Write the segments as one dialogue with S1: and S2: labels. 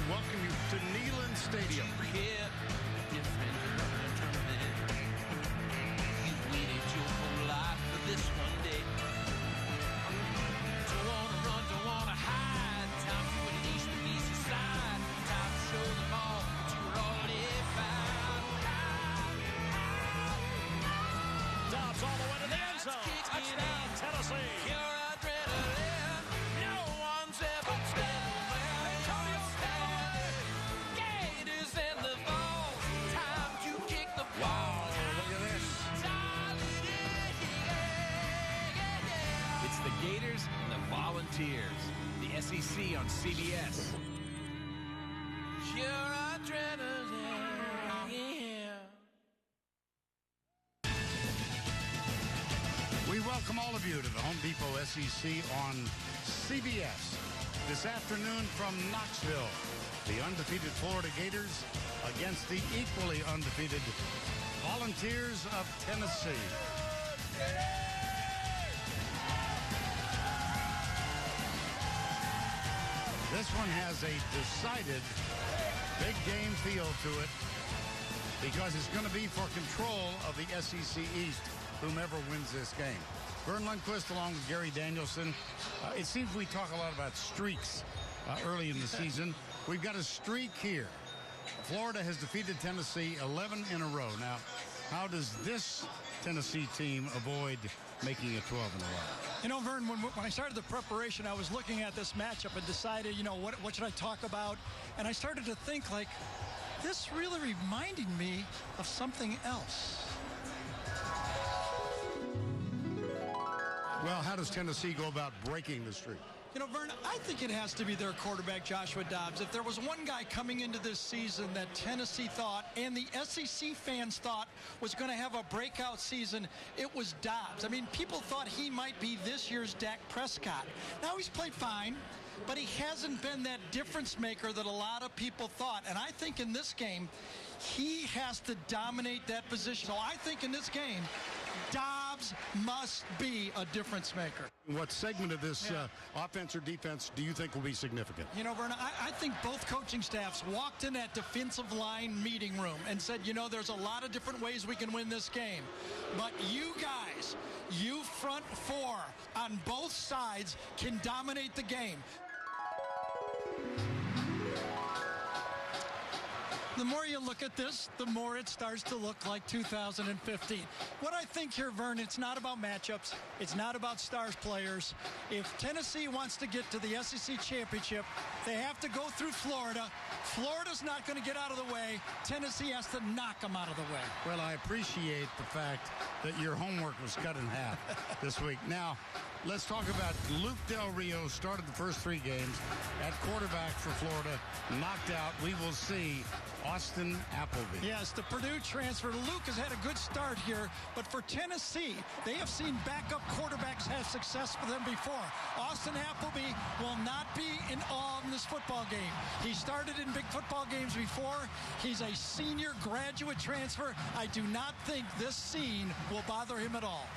S1: welcome you to Neyland Stadium.
S2: You waited your whole life for this one day. Don't wanna run, don't wanna hide. Time to unleash the beast inside. Time to show them all that you were already found.
S3: Dobbs all the way to the end zone. Touchdown, Tennessee.
S2: Pure adrenaline. No one's ever been where you stand. Gators in the vault. Time to kick the ball.
S1: Look at this.
S4: It's the Gators and the Volunteers. The SEC on CBS.
S2: Pure adrenaline.
S1: We welcome all of you to the Home Depot SEC on CBS. This afternoon from Knoxville, the undefeated Florida Gators against the equally undefeated Volunteers of Tennessee. This one has a decided big game feel to it because it's going to be for control of the SEC East, whomever wins this game. Vern Lundquist along with Gary Danielson. It seems we talk a lot about streaks early in the season. We've got a streak here. Florida has defeated Tennessee 11 in a row. Now, how does this Tennessee team avoid making it 12 in a row?
S5: You know, Vern, when I started the preparation, I was looking at this matchup and decided, you know, what should I talk about? And I started to think, like, this really reminded me of something else.
S1: Well, how does Tennessee go about breaking the streak?
S5: You know, Vern, I think it has to be their quarterback, Joshua Dobbs. If there was one guy coming into this season that Tennessee thought and the SEC fans thought was going to have a breakout season, it was Dobbs. I mean, people thought he might be this year's Dak Prescott. Now he's played fine, but he hasn't been that difference maker that a lot of people thought. And I think in this game, he has to dominate that position. So I think in this game, Dobbs must be a difference maker.
S1: What segment of this offense or defense do you think will be significant?
S5: You know, Vern, I think both coaching staffs walked in that defensive line meeting room and said, you know, there's a lot of different ways we can win this game. But you guys, you front four on both sides can dominate the game. The more you look at this, the more it starts to look like 2015. What I think here, Vern, it's not about matchups. It's not about stars players. If Tennessee wants to get to the SEC championship, they have to go through Florida. Florida's not going to get out of the way. Tennessee has to knock them out of the way.
S1: Well, I appreciate the fact that your homework was cut in half this week. Now, let's talk about Luke Del Rio. Started the first three games at quarterback for Florida. Knocked out. We will see Austin Appleby.
S5: Yes, the Purdue transfer. Luke has had a good start here, but for Tennessee, they have seen backup quarterbacks have success for them before. Austin Appleby will not be involved in this football game. He started in big football games before. He's a senior graduate transfer. I do not think this scene will bother him at all.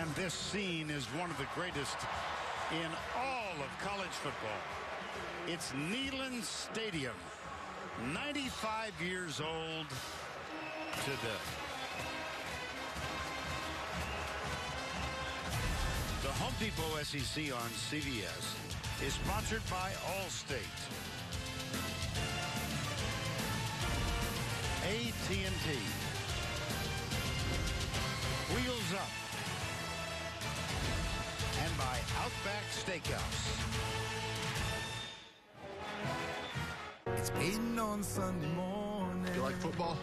S1: And this scene is one of the greatest in all of college football. It's Neyland Stadium, 95 years old today. The Home Depot SEC on CBS is sponsored by Allstate, AT&T, Wheels Up, and by Outback Steakhouse.
S6: It's Peyton on Sunday morning.
S7: You like football?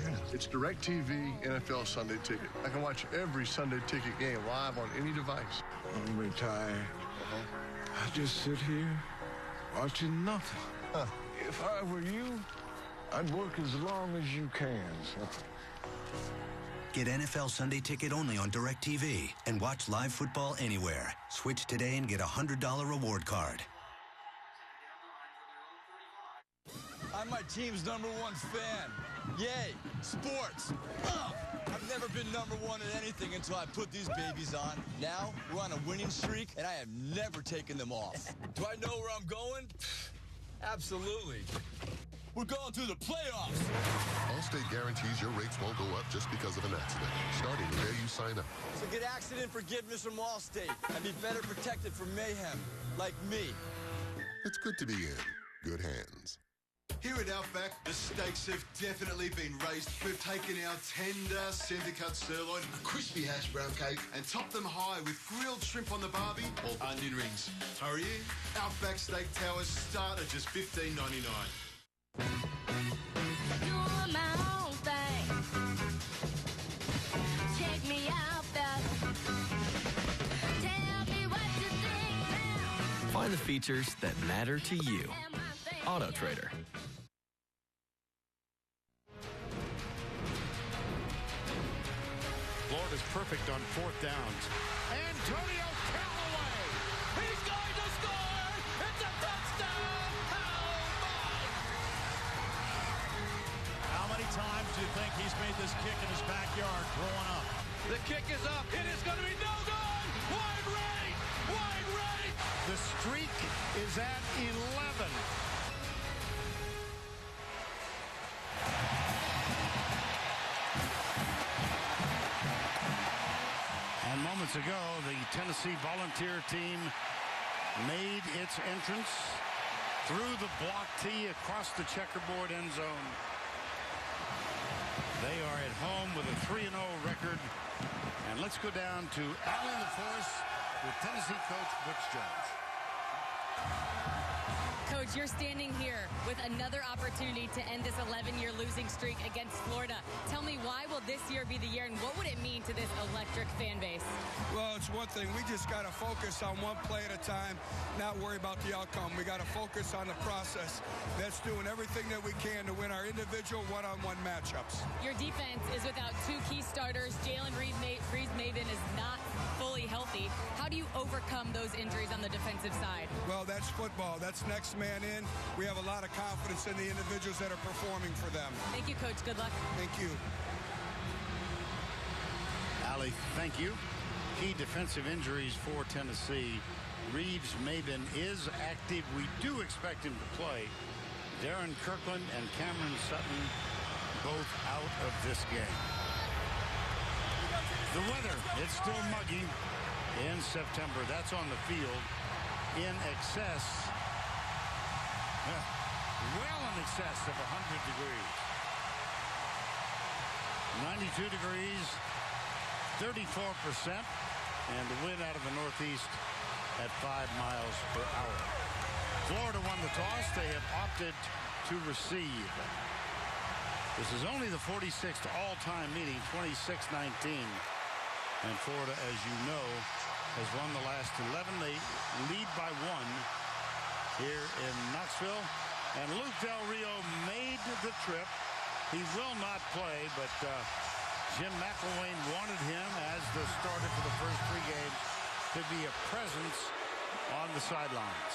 S6: Yeah.
S7: It's DirecTV NFL Sunday Ticket. I can watch every Sunday Ticket game live on any device.
S6: I'm retired. I just sit here watching nothing. If I were you, I'd work as long as you can.
S8: Get NFL Sunday Ticket only on DirecTV and watch live football anywhere. Switch today and get a $100 reward card.
S9: I'm my team's #1 fan. Yay, sports. I've never been number one at anything until I put these babies on. Now, we're on a winning streak, and I have never taken them off. Do I know where I'm going? Absolutely. We're going to the playoffs.
S10: Allstate guarantees your rates won't go up just because of an accident, starting the day you sign up.
S9: So get accident forgiveness from Allstate and be better protected from mayhem, like me.
S10: It's good to be in good hands.
S11: Here at Outback, the stakes have definitely been raised. We've taken our tender centre-cut sirloin, a crispy hash brown cake, and topped them high with grilled shrimp on the barbie or onion rings. Hurry in. Outback Steak Towers start at just $15.99.
S2: Doing my own thing. Check me out, fella. Tell me what you think now.
S12: Find the features that matter to you. Auto Trader.
S1: Florida's perfect on fourth downs. Antonio Callaway.
S2: He's going to score. It's a touchdown. Oh, my.
S3: How many times do you think he's made this kick in his backyard growing up?
S4: The kick is up. It is going to be no good. Wide right. Wide right.
S1: The streak is at 11. And moments ago, the Tennessee Volunteer team made its entrance through the block tee across the checkerboard end zone. They are at home with a 3-0 record. And let's go down to Allen LaForce with Tennessee coach Butch Jones.
S13: Coach, you're standing here with another opportunity to end this 11-year losing streak against Florida. Tell me, why will this year be the year, and what would it mean to this electric fan base?
S14: Well, it's one thing. We just got to focus on one play at a time, not worry about the outcome. We got to focus on the process. That's doing everything that we can to win our individual one-on-one matchups.
S13: Your defense is without two key starters. Jalen Reeves-Maybin is not fully healthy. How do you overcome those injuries on the defensive side?
S14: Well, that's football. That's next man in. We have a lot of confidence in the individuals that are performing for them.
S13: Thank you, Coach. Good luck.
S14: Thank you.
S1: Allie, thank you. Key defensive injuries for Tennessee. Reeves-Maybin is active. We do expect him to play. Darren Kirkland and Cameron Sutton both out of this game. The weather, it's still muggy in September. That's on the field in excess, well in excess of 100 degrees. 92 degrees, 34%, and the wind out of the northeast at 5 miles per hour. Florida won the toss. They have opted to receive. This is only the 46th all-time meeting, 26-19. And Florida, as you know, has won the last 11. They lead by 1 here in Knoxville. And Luke Del Rio made the trip. He will not play, but Jim McElwain wanted him as the starter for the first 3 games to be a presence on the sidelines.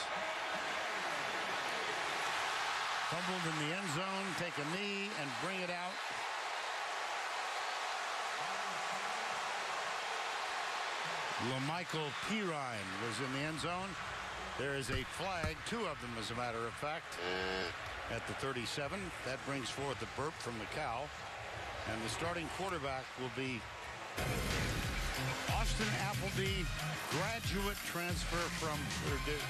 S1: Fumbled in the end zone, take a knee, and bring it out. LaMichael Pirine was in the end zone. There is a flag, 2 of them as a matter of fact, at the 37. That brings forth the burp from the cow. And the starting quarterback will be Austin Appleby, graduate transfer from Purdue,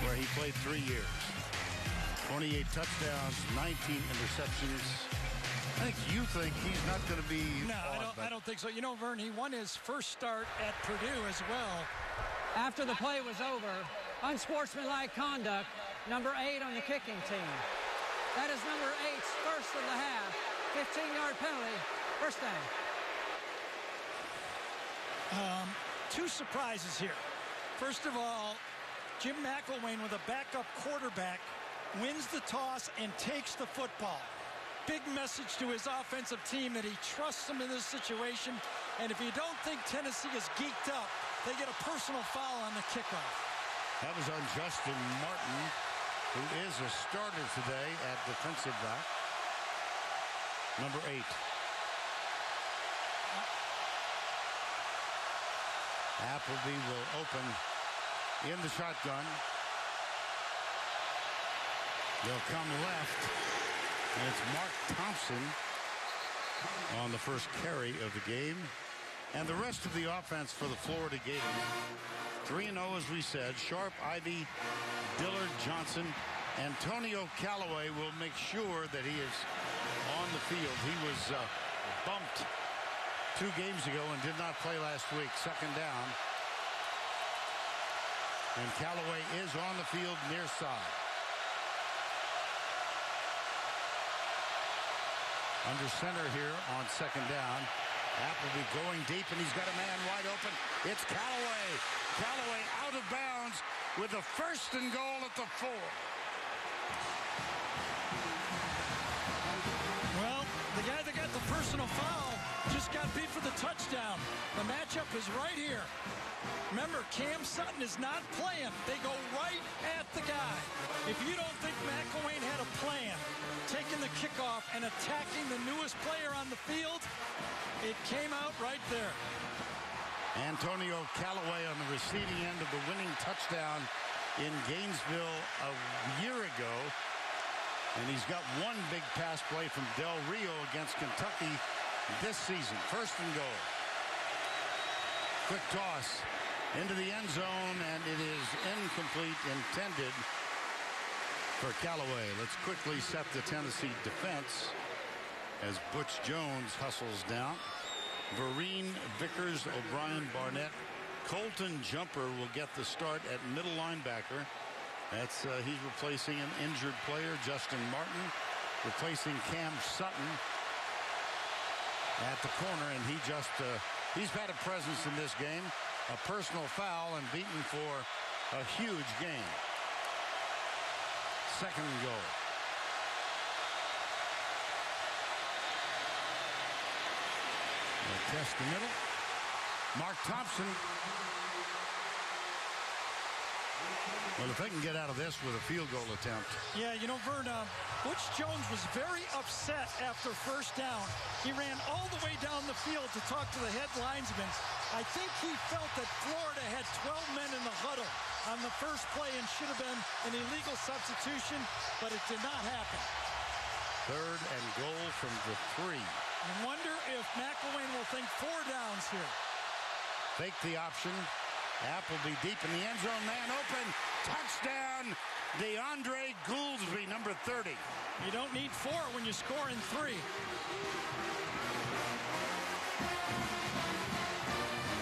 S1: where he played 3 years. 28 touchdowns, 19 interceptions. I think you think he's not going to be.
S5: No, I don't think so. You know, Vern, he won his first start at Purdue as well.
S15: After the play was over, unsportsmanlike conduct, number 8 on the kicking team. That is number 8's first of the half. 15-yard penalty, first down.
S5: 2 surprises here. First of all, Jim McElwain with a backup quarterback wins the toss and takes the football. Big message to his offensive team that he trusts them in this situation. And if you don't think Tennessee is geeked up, they get a personal foul on the kickoff.
S1: That was on Justin Martin, who is a starter today at defensive back. Number 8. Appleby will open in the shotgun. They'll come left, and it's Mark Thompson on the first carry of the game. And the rest of the offense for the Florida Gators, 3-0 as we said. Sharp, Ivy, Dillard, Johnson, Antonio Callaway will make sure that he is on the field. He was bumped 2 games ago and did not play last week. Second down. And Callaway is on the field near side. Under center here on second down. Appleby going deep, and he's got a man wide open. It's Callaway. Callaway out of bounds with a first and goal at the 4.
S5: Well, the guy that got the personal foul just got beat for the touchdown. The matchup is right here. Remember, Cam Sutton is not playing. They go right at the guy. If you don't think McElwain had a plan, taking the kickoff and attacking the newest player on the field, it came out right there.
S1: Antonio Callaway on the receiving end of the winning touchdown in Gainesville a year ago. And he's got one big pass play from Del Rio against Kentucky this season. First and goal. Quick toss into the end zone, and it is incomplete, intended for Callaway. Let's quickly set the Tennessee defense as Butch Jones hustles down. Vereen, Vickers, O'Brien, Barnett. Colton Jumper will get the start at middle linebacker. That's he's replacing an injured player, Justin Martin, replacing Cam Sutton at the corner, and he's had a presence in this game. A personal foul and beaten for a huge game. Second and goal. They'll test the middle. Mark Thompson. Well, if they can get out of this with a field goal attempt.
S5: Yeah, you know, Vern, Butch Jones was very upset after first down. He ran all the way down the field to talk to the head linesman. I think he felt that Florida had 12 men in the huddle on the first play and should have been an illegal substitution, but it did not happen.
S1: Third and goal from the 3.
S5: I wonder if McElwain will think 4 downs here.
S1: Fake the option. Appleby deep in the end zone. Man open. Touchdown. DeAndre Gouldsby, number 30.
S5: You don't need 4 when you score in 3.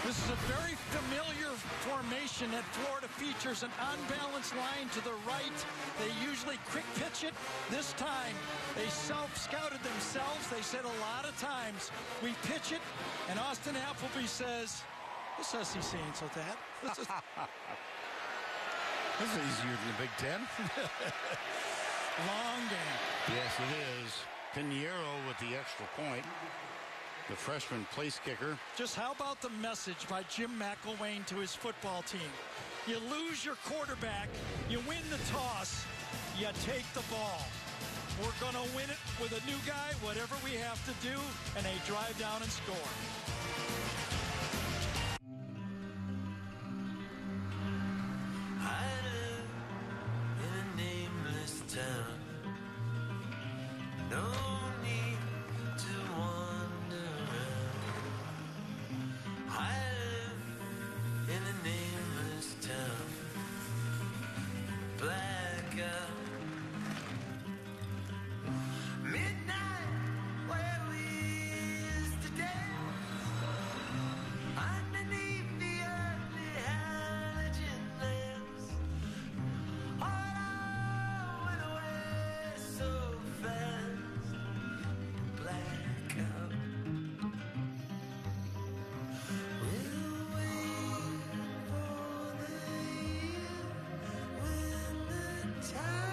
S5: This is a very familiar formation that Florida features, an unbalanced line to the right. They usually quick pitch it. This time, they self-scouted themselves. They said a lot of times, we pitch it, and Austin Appleby says, this SEC ain't so bad. This is
S1: easier than the Big Ten.
S5: Long game.
S1: Yes, it is. Pinheiro with the extra point. The freshman place kicker.
S5: Just how about the message by Jim McElwain to his football team? You lose your quarterback, you win the toss, you take the ball. We're going to win it with a new guy, whatever we have to do, and they drive down and score.
S2: I live in a nameless town. No need to wander around. I live in a nameless town. Blackout. Midnight, where we used to dance. Underneath the ugly halogen lamps. All went away so fast. Blackout. We'll wait for the year when the time.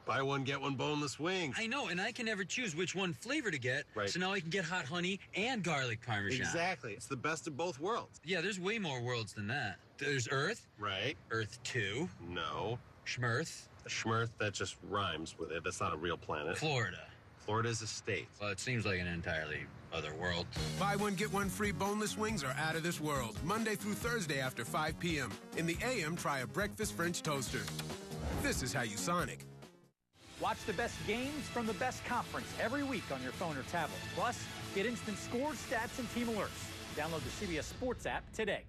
S16: Buy one, get one boneless wings.
S17: I know, and I can never choose which one flavor to get.
S16: Right.
S17: So now I can get hot honey and garlic parmesan.
S16: Exactly. It's the best of both worlds.
S17: Yeah, there's way more worlds than that. There's Earth.
S16: Right.
S17: Earth 2.
S16: No.
S17: Schmirth.
S16: Schmirth, that just rhymes with it. That's not a real planet.
S17: Florida.
S16: Florida is a state.
S17: Well, it seems like an entirely other world.
S18: Buy one, get one free boneless wings are out of this world. Monday through Thursday after 5 p.m. In the AM, try a breakfast French toaster. This is how you Sonic.
S19: Watch the best games from the best conference every week on your phone or tablet. Plus, get instant scores, stats, and team alerts. Download the CBS Sports app today.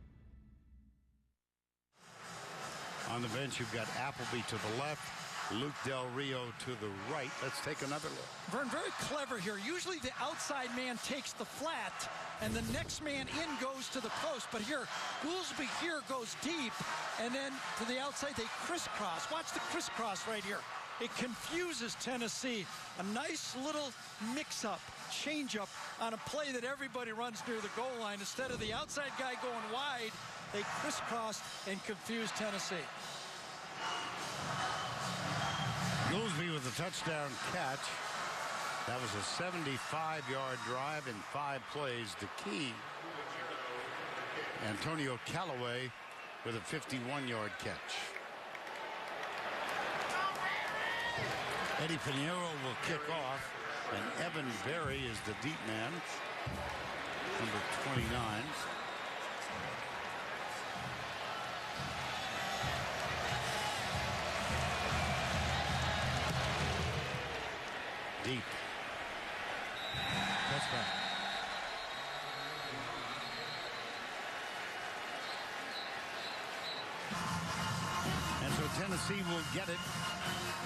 S1: On the bench, you've got Appleby to the left, Luke Del Rio to the right. Let's take another look.
S5: Vern, very clever here. Usually the outside man takes the flat, and the next man in goes to the post. But here, Goolsby here goes deep, and then to the outside they crisscross. Watch the crisscross right here. It confuses Tennessee. A nice little mix-up, change-up on a play that everybody runs near the goal line. Instead of the outside guy going wide, they crisscrossed and confused Tennessee.
S1: Goolsby with a touchdown catch. That was a 75-yard drive in 5 plays. The key, Antonio Callaway with a 51-yard catch. Eddie Pinheiro will kick off, and Evan Berry is the deep man, number 29. Deep. Touchdown. And so Tennessee will get it,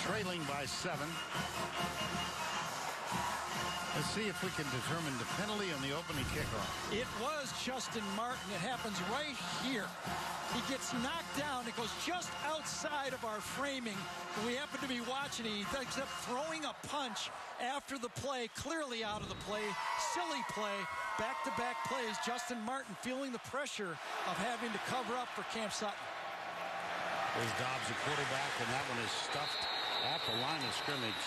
S1: trailing by 7. Let's see if we can determine the penalty on the opening kickoff.
S5: It was Justin Martin. It happens right here. He gets knocked down. It goes just outside of our framing. We happen to be watching it. He ends up throwing a punch after the play, clearly out of the play. Silly play. Back-to-back plays. Justin Martin feeling the pressure of having to cover up for Cam Sutton.
S1: There's Dobbs, the quarterback, and that one is stuffed at the line of scrimmage.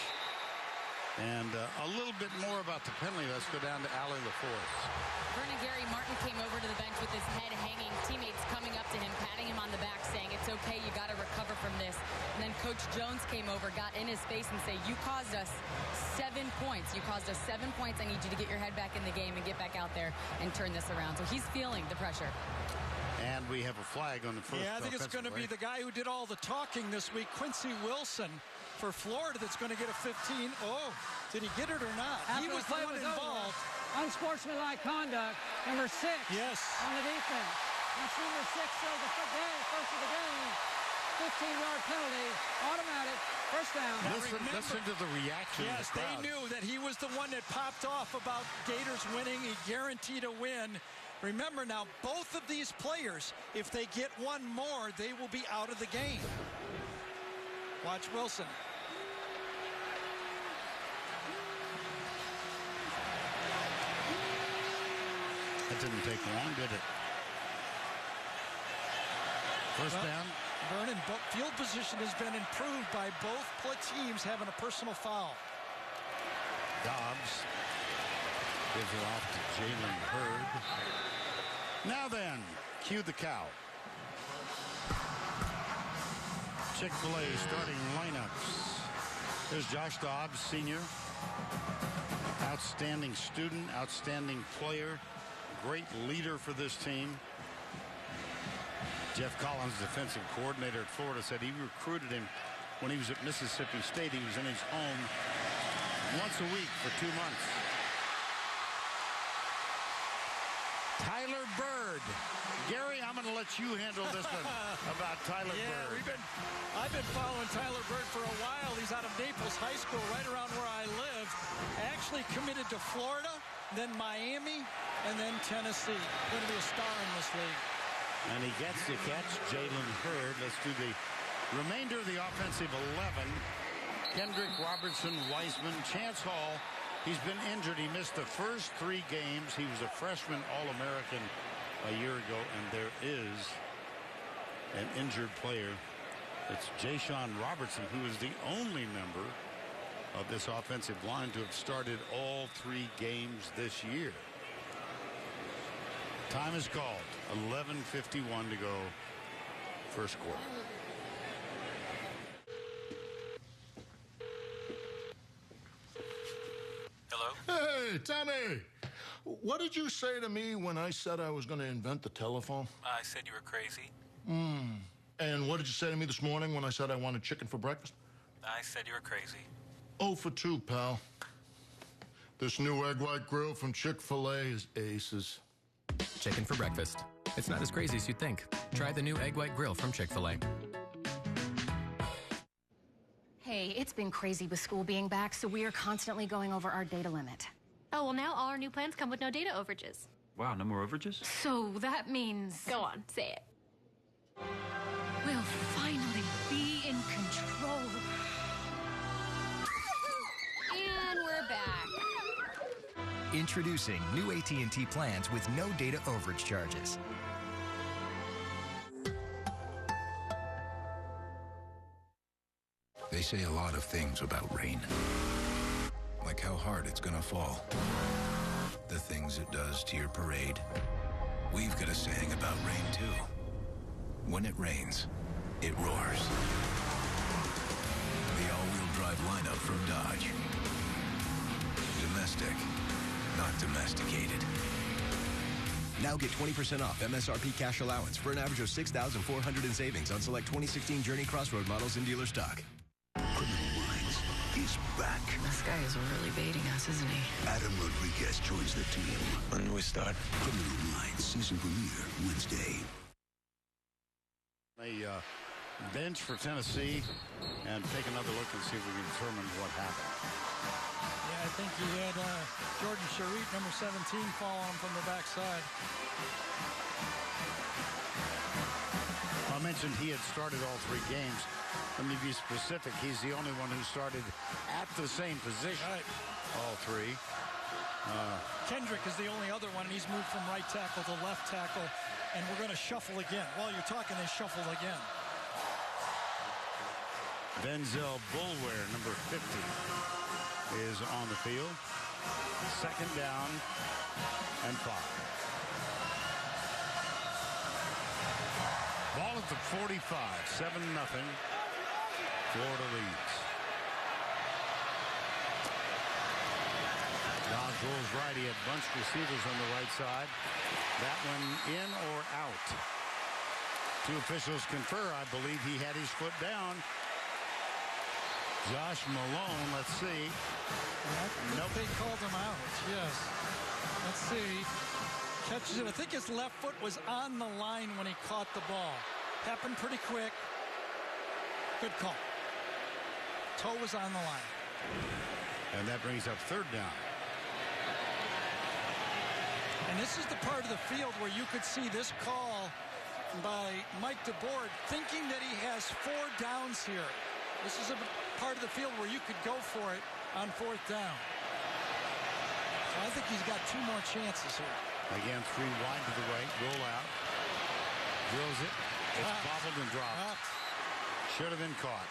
S1: And a little bit more about the penalty. Let's go down to Allie LaForce.
S13: Vernon Gary Martin came over to the bench with his head hanging. Teammates coming up to him, patting him on the back, saying, "It's okay, you got to recover from this." And then Coach Jones came over, got in his face and said, "You caused us 7 points. You caused us 7 points. I need you to get your head back in the game and get back out there and turn this around." So he's feeling the pressure.
S1: And we have a flag on the first.
S5: Yeah, I think it's going to be the guy who did all the talking this week, Quincy Wilson, for Florida, that's going to get a 15. Oh, did he get it or not?
S15: After
S5: He was the one involved.
S15: Unsportsmanlike conduct, number 6.
S5: Yes.
S15: On the defense. That's number 6, so the first of the game. 15-yard penalty, automatic, first down.
S1: Listen to the reaction of the crowd.
S5: They knew that he was the one that popped off about Gators winning. He guaranteed a win. Remember now, both of these players, if they get one more, they will be out of the game. Watch Wilson.
S1: That didn't take long, did it? First down.
S5: Vernon, field position has been improved by both teams having a personal foul.
S1: Dobbs gives it off to Jalen Hurd. Now then, cue the cow. Chick-fil-A starting lineups. There's Josh Dobbs, senior. Outstanding student, outstanding player, great leader for this team. Jeff Collins, defensive coordinator at Florida, said he recruited him when he was at Mississippi State. He was in his home once a week for 2 months. Tyler Bird. Gary, I'm going to let you handle this one about Tyler Bird.
S5: I've been following Tyler Bird for a while. He's out of Naples High School, right around where I live. Actually committed to Florida, then Miami, and then Tennessee. Going to be a star in this league.
S1: And he gets the catch, Jalen Hurd. Let's do the remainder of the offensive 11. Kendrick, Robertson, Weisman, Chance Hall. He's been injured. He missed the first 3 games. He was a freshman All-American a year ago, and there is an injured player. It's Jashawn Robertson, who is the only member of this offensive line to have started all 3 games this year. Time is called. 11:51 to go, first quarter.
S6: Hey, Tommy! What did you say to me when I said I was going to invent the telephone?
S20: I said you were crazy.
S6: And what did you say to me this morning when I said I wanted chicken for breakfast?
S20: I said you were crazy.
S6: 0 for 2, pal. This new egg white grill from Chick-fil-A is aces.
S21: Chicken for breakfast. It's not as crazy as you'd think. Try the new egg white grill from Chick-fil-A.
S22: Hey, it's been crazy with school being back, so we are constantly going over our data limit.
S23: Oh, well, now all our new plans come with no data overages.
S24: Wow, no more overages?
S22: So that means...
S23: Go on, say it.
S22: We'll finally be in control.
S13: And we're back.
S25: Introducing new AT&T plans with no data overage charges.
S26: They say a lot of things about rain. Like how hard it's gonna fall. The things it does to your parade. We've got a saying about rain, too. When it rains, it roars. The all-wheel drive lineup from Dodge. Domestic, not domesticated.
S27: Now get 20% off MSRP cash allowance for an average of $6,400 in savings on select 2016 Journey Crossroad models in dealer stock.
S28: Criminal Minds is back.
S29: This guy is really baiting us, isn't he?
S28: Adam Rodriguez joins the team.
S20: When do we start?
S28: Criminal Minds season premiere Wednesday.
S1: A bench for Tennessee and take another look and see if we can determine what happened.
S5: Yeah, I think he had Jordan Sharif, number 17, fall on from the backside.
S1: I mentioned he had started all 3 games. Let me be specific. He's the only one who started at the same position.
S5: Right.
S1: All 3.
S5: Kendrick is the only other one, and he's moved from right tackle to left tackle. And we're going to shuffle again. While you're talking, they shuffled again.
S1: Denzel Bulware, number 50, is on the field. 2nd down and 5. Ball at the 45, 7-0. Florida leads. Dodge rolls right. He had bunched receivers on the right side. That one in or out. 2 officials confer. I believe he had his foot down. Josh Malone, let's see.
S5: Nope. They called him out, yes. Let's see. Catches it. I think his left foot was on the line when he caught the ball. Happened pretty quick. Good call. Toe was on the line.
S1: And that brings up 3rd down.
S5: And this is the part of the field where you could see this call by Mike DeBoer thinking that he has 4 downs here. This is a part of the field where you could go for it on 4th down. So I think he's got 2 more chances here.
S1: Again, 3 wide to the right, roll out. Drills it. It's bobbled and dropped. Should have been caught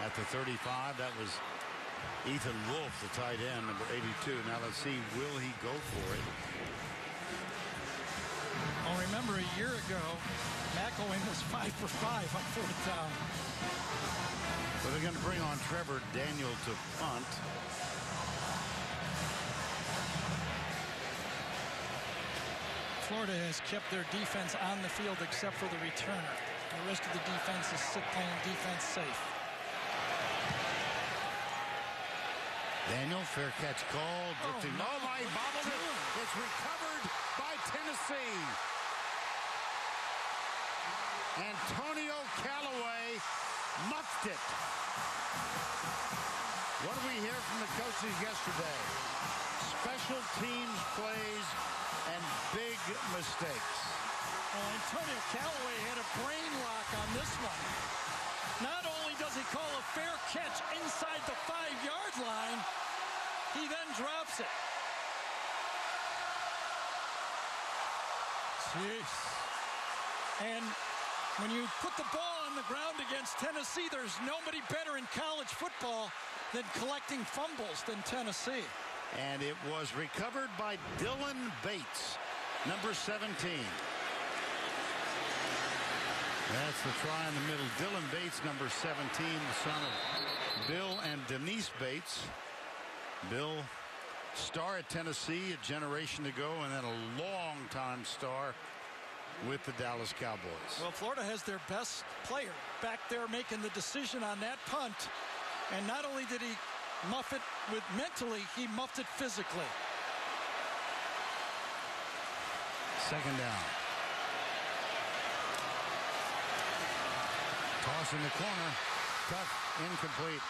S1: at the 35. That was Ethan Wolf, the tight end, number 82. Now let's see, will he go for it?
S5: Well, remember a year ago, McElwain was 5 for 5 on 4th down.
S1: So they're going to bring on Trevor Daniel to punt.
S5: Florida has kept their defense on the field except for the returner. The rest of the defense is playing defense safe.
S1: Daniel, fair catch called. Drifting.
S5: no.
S1: Oh, my, bobbled it. It's recovered by Tennessee. Antonio Callaway muffed it. What did we hear from the coaches yesterday? Special teams plays and big mistakes.
S5: Well, Antonio Callaway had a brain lock on this one. Not only does he call a fair catch inside the 5-yard line, he then drops it. Jeez. And when you put the ball on the ground against Tennessee, there's nobody better in college football than collecting fumbles than Tennessee.
S1: And it was recovered by Dylan Bates, number 17. That's the try in the middle. Dylan Bates, number 17, the son of Bill and Denise Bates. Bill star at Tennessee a generation ago, and then a long-time star with the Dallas Cowboys.
S5: Well, Florida has their best player back there making the decision on that punt. And not only did he muff it with mentally, he muffed it physically.
S1: Second down. Toss in the corner. Tough. Incomplete.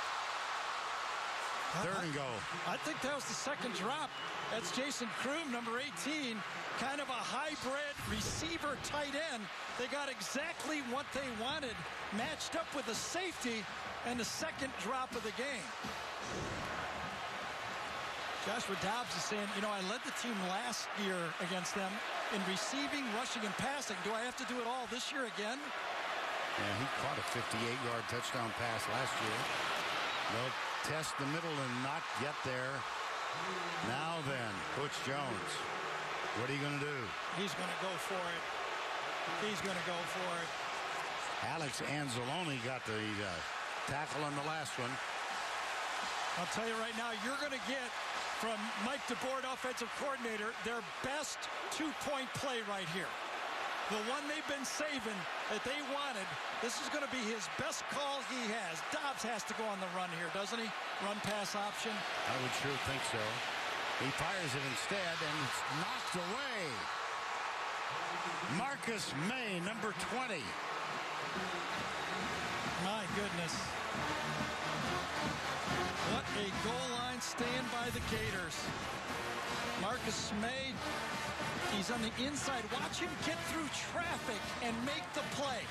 S1: Third and goal.
S5: I think that was the second drop. That's Jason Kroom, number 18. Kind of a hybrid receiver tight end. They got exactly what they wanted, matched up with a safety and the second drop of the game. Joshua Dobbs is saying, you know, I led the team last year against them in receiving, rushing, and passing. Do I have to do it all this year again?
S1: Yeah, he caught a 58-yard touchdown pass last year. They'll test the middle and not get there. Now then, Butch Jones. What are you going to do?
S5: He's going to go for it. He's going to go for it.
S1: Alex Anzalone got the tackle on the last one.
S5: I'll tell you right now, you're going to get from Mike DeBoer, offensive coordinator, their best two-point play right here. The one they've been saving that they wanted. This is going to be his best call he has. Dobbs has to go on the run here, doesn't he? Run-pass option.
S1: I would sure think so. He fires it instead, and it's knocked away. Marcus May, number 20.
S5: My goodness. What a goal line stand by the Gators. Marcus May, he's on the inside. Watch him get through traffic and make the play.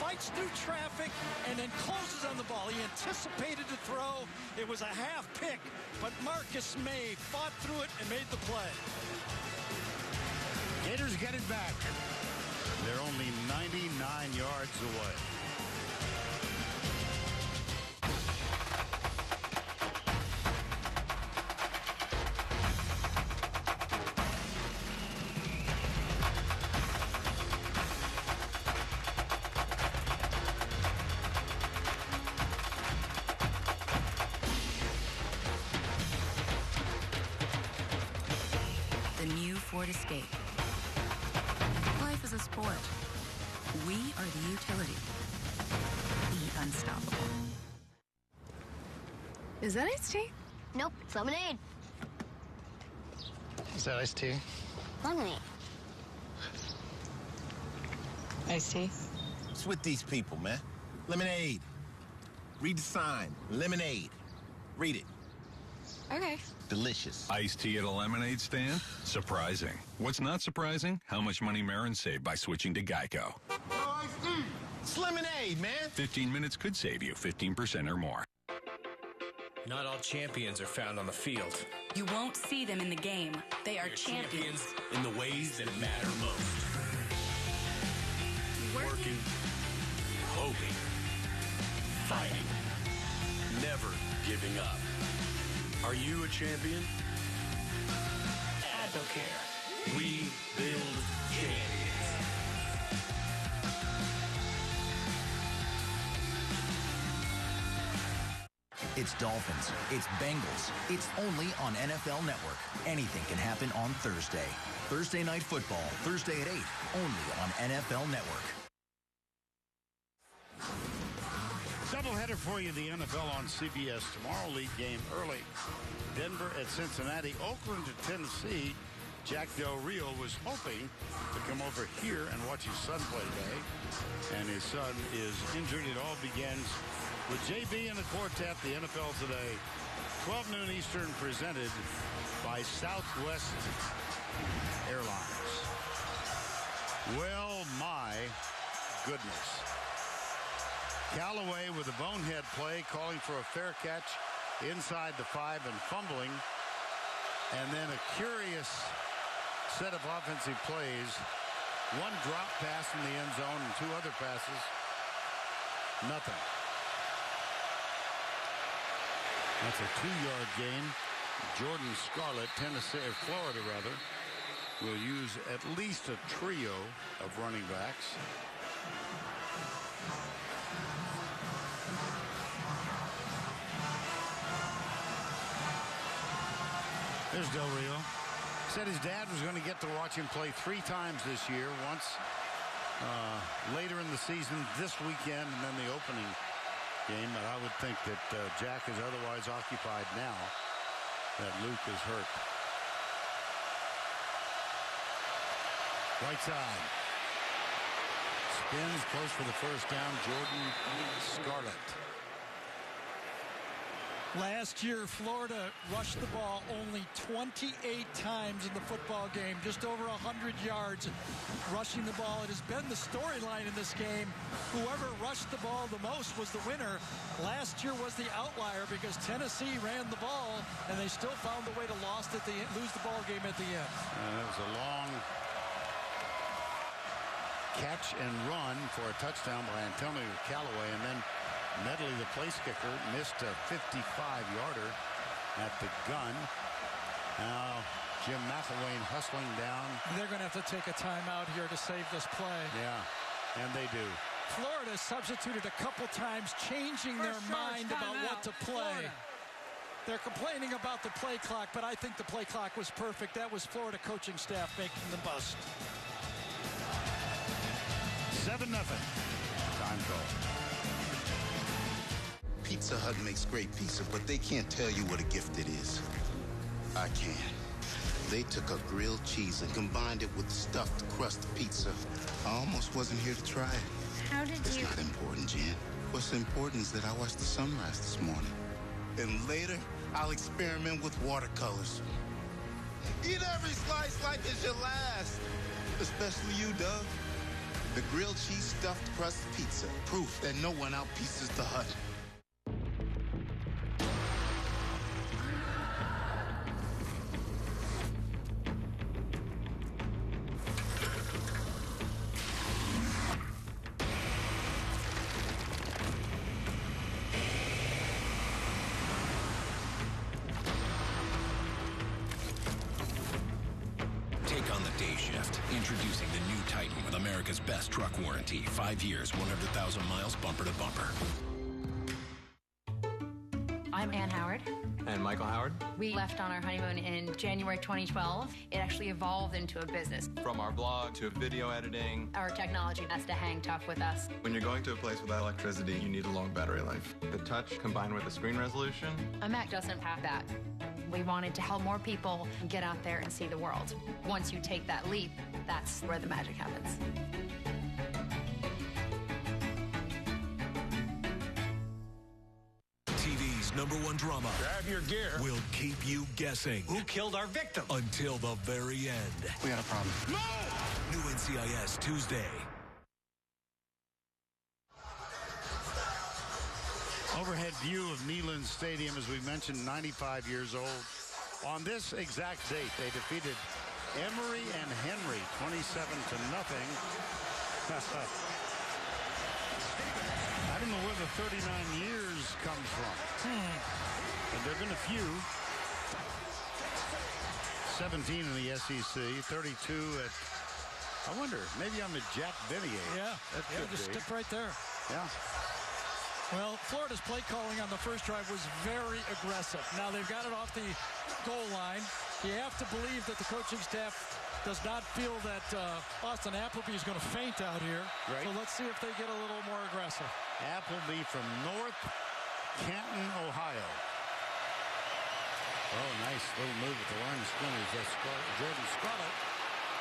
S5: Fights through traffic and then closes on the ball. He anticipated the throw. It was a half pick, but Marcus May fought through it and made the play.
S1: Gators get it back. They're only 99 yards away.
S29: The new Ford Escape. Life is a sport. We are the utility. The unstoppable.
S3: Is that iced tea?
S23: Nope, it's lemonade.
S3: Is that iced tea?
S23: Lemonade.
S3: Iced tea?
S4: What's with these people, man? Lemonade. Read the sign. Lemonade. Read it.
S3: Okay.
S4: Delicious.
S7: Iced tea at a lemonade stand? Surprising. What's not surprising? How much money Marin saved by switching to Geico.
S4: It's lemonade, man.
S7: 15 minutes could save you 15% or more.
S8: Not all champions are found on the field.
S29: You won't see them in the game. They are champions.
S8: In the ways that matter most. Working, hoping, fighting, never giving up. Are you a champion? AdvoCare. We build champions.
S25: It's Dolphins. It's Bengals. It's only on NFL Network. Anything can happen on Thursday. Thursday Night Football. Thursday at 8. Only on NFL Network.
S1: Doubleheader for you, the NFL on CBS. Tomorrow, league game early. Denver at Cincinnati. Oakland at Tennessee. Jack Del Rio was hoping to come over here and watch his son play today. And his son is injured. It all begins with JB and the quartet, the NFL today. 12 noon Eastern, presented by Southwest Airlines. Well, my goodness. Callaway with a bonehead play, calling for a fair catch inside the 5 and fumbling. And then a curious set of offensive plays. One drop pass in the end zone and 2 other passes. Nothing. That's a 2-yard gain. Jordan Scarlett, Florida rather, will use at least a trio of running backs. There's Del Rio. Said his dad was going to get to watch him play 3 times this year. Once later in the season, this weekend, and then the opening game. But I would think that Jack is otherwise occupied now that Luke is hurt. Right side. Spins close for the first down. Jordan Scarlett.
S5: Last year, Florida rushed the ball only 28 times in the football game, just over 100 yards rushing the ball. It has been the storyline in this game. Whoever rushed the ball the most was the winner. Last year was the outlier because Tennessee ran the ball, and they still found a way to lose the ball game at the end.
S1: That was a long catch and run for a touchdown by Antonio Callaway, and then Medley, the place kicker, missed a 55-yarder at the gun. Now Jim McElwain hustling down.
S5: They're going to have to take a timeout here to save this play.
S1: Yeah, and they do.
S5: Florida substituted a couple times, changing their mind about what to play. They're complaining about the play clock, but I think the play clock was perfect. That was Florida coaching staff making the bust.
S1: 7-0. Time call.
S28: Pizza Hut makes great pizza, but they can't tell you what a gift it is. I can. They took a grilled cheese and combined it with stuffed crust pizza. I almost wasn't here to try it.
S23: How did
S28: It's
S23: you...
S28: not important, Jen. What's important is that I watched the sunrise this morning. And later, I'll experiment with watercolors. Eat every slice like it's your last. Especially you, Doug. The grilled cheese stuffed crust pizza. Proof that no one outpieces the Hut.
S26: Take on the day shift. Introducing the new Titan with America's best truck warranty. 5 years, 100,000 miles, bumper to bumper.
S22: I'm Ann Howard.
S20: And Michael Howard.
S22: We left on our honeymoon in January 2012. It actually evolved into a business.
S20: From our blog to video editing.
S22: Our technology has to hang tough with us.
S20: When you're going to a place without electricity, you need a long battery life. The touch combined with the screen resolution.
S22: A Mac doesn't have that. We wanted to help more people get out there and see the world. Once you take that leap, that's where the magic happens.
S2: TV's #1 drama.
S6: Grab your gear.
S2: Will keep you guessing.
S6: Who killed our victim?
S2: Until the very end.
S28: We got a problem.
S2: No! New NCIS Tuesday.
S1: Overhead view of Neyland Stadium, as we mentioned, 95 years old. On this exact date, they defeated Emory and Henry 27-0. I don't know where the 39 years comes from. And there have been a few. 17 in the SEC, 32 at, I wonder, maybe I'm at Jack Benny age.
S5: Yeah, just stick right there.
S1: Yeah.
S5: Well, Florida's play calling on the first drive was very aggressive. Now they've got it off the goal line. You have to believe that the coaching staff does not feel that Austin Appleby is going to faint out here.
S1: Right.
S5: So let's see if they get a little more aggressive.
S1: Appleby from North Canton, Ohio. Oh, nice little move at the line of scrimmage. That's Jordan Scarlett.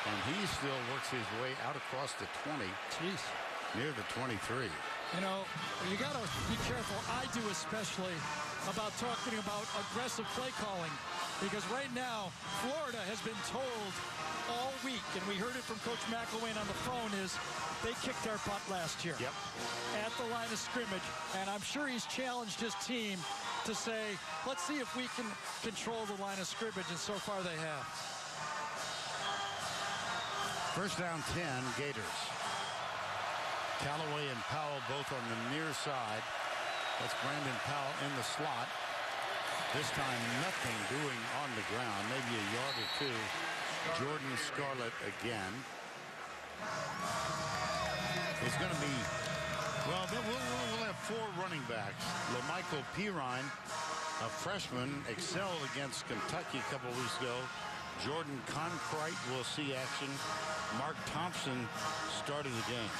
S1: And he still works his way out across the 20.
S5: Jeez.
S1: Near the 23.
S5: You know, you got to be careful, I do especially, about talking about aggressive play calling. Because right now, Florida has been told all week, and we heard it from Coach McElwain on the phone, is they kicked our butt last year.
S1: Yep.
S5: At the line of scrimmage. And I'm sure he's challenged his team to say, let's see if we can control the line of scrimmage, and so far they have.
S1: First down 10, Gators. Callaway and Powell both on the near side. That's Brandon Powell in the slot. This time nothing doing on the ground, maybe a yard or two. Jordan Scarlett again. It's going to be, well, we'll have 4 running backs. LaMichael Pirine A freshman excelled against Kentucky a couple weeks ago. Jordan Conkrite will see action. Mark Thompson started the game.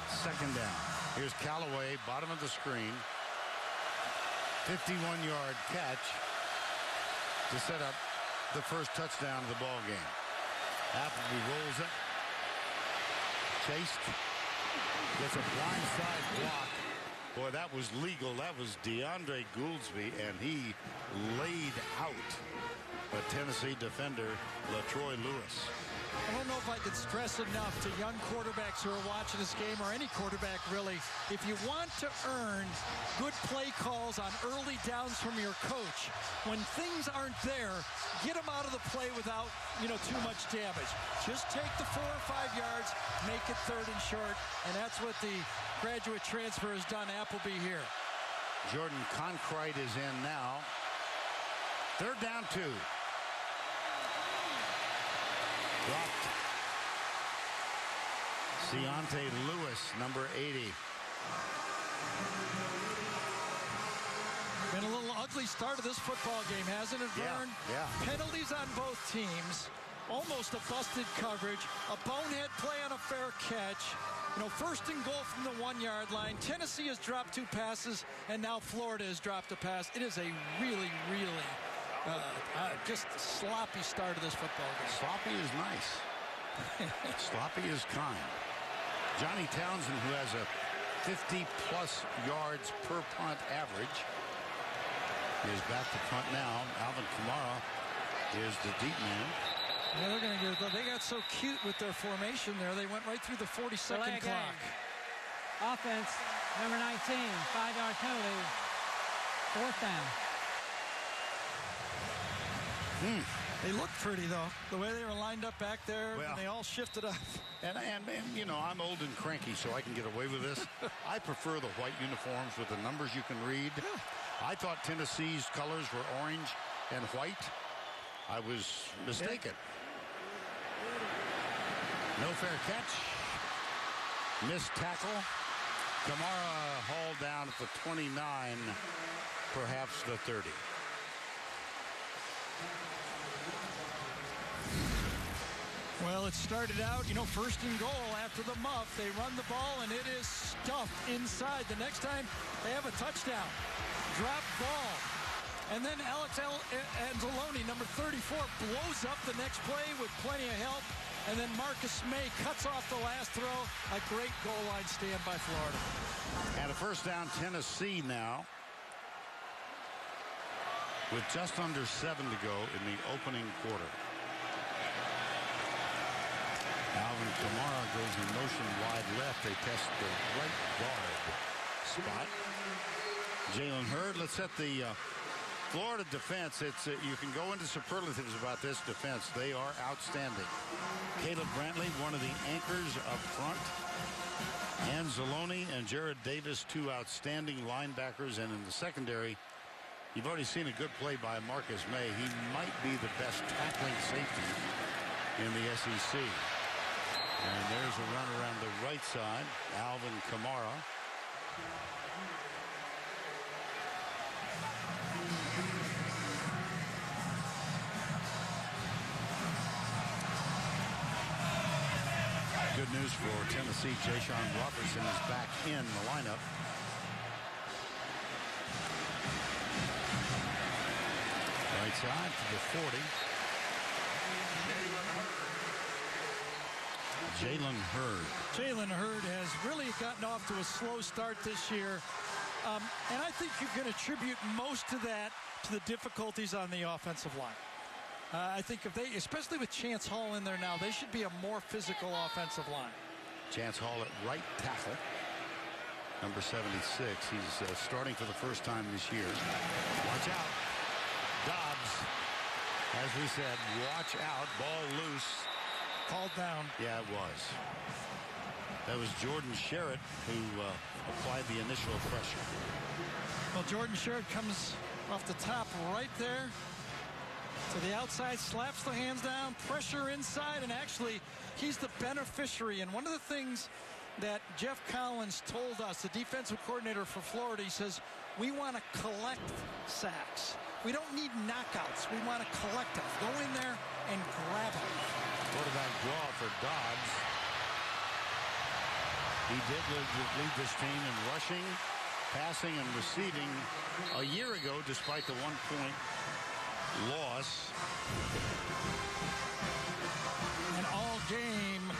S1: Second down. Here's Callaway, bottom of the screen. 51-yard catch to set up the first touchdown of the ball game. Appleby rolls it. Chased. Gets a blindside block. Boy, that was legal. That was DeAndre Gouldsby, and he laid out a Tennessee defender, LaTroy Lewis.
S5: I don't know if I could stress enough to young quarterbacks who are watching this game, or any quarterback really, if you want to earn good play calls on early downs from your coach, when things aren't there, get them out of the play without, too much damage. Just take the 4 or 5 yards, make it third and short, and that's what the graduate transfer has done. Appleby here.
S1: Jordan Conkrite is in now. Third down 2. Dropped. Deontay Lewis, number 80.
S5: Been a little ugly start of this football game, hasn't it, Vern?
S1: Yeah.
S5: Penalties on both teams. Almost a busted coverage. A bonehead play on a fair catch. First and goal from the 1-yard line. Tennessee has dropped 2 passes, and now Florida has dropped a pass. It is a really, really just sloppy start of this football game.
S1: Sloppy is nice. Sloppy is kind. Johnny Townsend, who has a 50-plus yards per punt average, is back to punt now. Alvin Kamara is the deep man.
S5: Yeah, they got so cute with their formation there. They went right through the 40-second clock.
S15: Offense, number 19, 5-yard penalty. 4th down.
S5: They look pretty, though, the way they were lined up back there.
S1: Well,
S5: and they all shifted up.
S1: And I'm old and cranky, so I can get away with this. I prefer the white uniforms with the numbers you can read. Yeah. I thought Tennessee's colors were orange and white. I was mistaken. No fair catch. Missed tackle. Kamara hauled down at the 29, perhaps the 30.
S5: Well, it started out, first and goal after the muff. They run the ball, and it is stuffed inside. The next time, they have a touchdown. Drop ball. And then Alex Anzalone, number 34, blows up the next play with plenty of help. And then Marcus May cuts off the last throw. A great goal line stand by Florida.
S1: And a first down, Tennessee now, with just under 7 to go in the opening quarter. Alvin Kamara goes in motion wide left. They test the right guard spot. Jalen Hurd, let's set the Florida defense. You can go into superlatives about this defense. They are outstanding. Caleb Brantley, one of the anchors up front. Anzalone and Jared Davis, 2 outstanding linebackers. And in the secondary, you've already seen a good play by Marcus May. He might be the best tackling safety in the SEC. And there's a run around the right side. Alvin Kamara. Good news for Tennessee. Jashawn Robertson is back in the lineup. Right side to the 40. Jalen Hurd.
S5: Jalen Hurd has really gotten off to a slow start this year. And I think you can attribute most of that to the difficulties on the offensive line. I think if they, especially with Chance Hall in there now, they should be a more physical offensive line.
S1: Chance Hall at right tackle, number 76. He's starting for the first time this year. Watch out. Dobbs, as we said, watch out. Ball loose.
S5: Called down.
S1: Yeah, it was. That was Jordan Sherritt who applied the initial pressure.
S5: Well, Jordan Sherritt comes off the top right there to the outside, slaps the hands down, pressure inside, and actually he's the beneficiary. And one of the things that Jeff Collins told us, the defensive coordinator for Florida, he says, We want to collect sacks. We don't need knockouts. We want to collect them. Go in there and grab them.
S1: Quarterback draw for Dobbs. He did lead this team in rushing, passing, and receiving a year ago, despite the 1-point loss.
S5: And all game,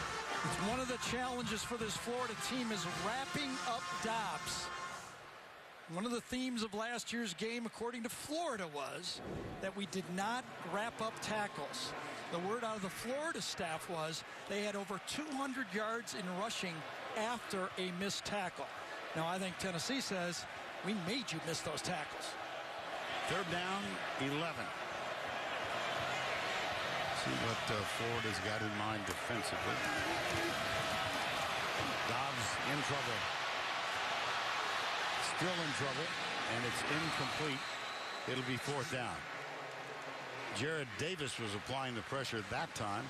S5: it's one of the challenges for this Florida team is wrapping up Dobbs. One of the themes of last year's game, according to Florida, was that we did not wrap up tackles. The word out of the Florida staff was they had over 200 yards in rushing after a missed tackle. Now, I think Tennessee says, we made you miss those tackles.
S1: Third down, 11. See what Florida's got in mind defensively. Dobbs in trouble. Still in trouble, and it's incomplete. It'll be fourth down. Jarrad Davis was applying the pressure at that time.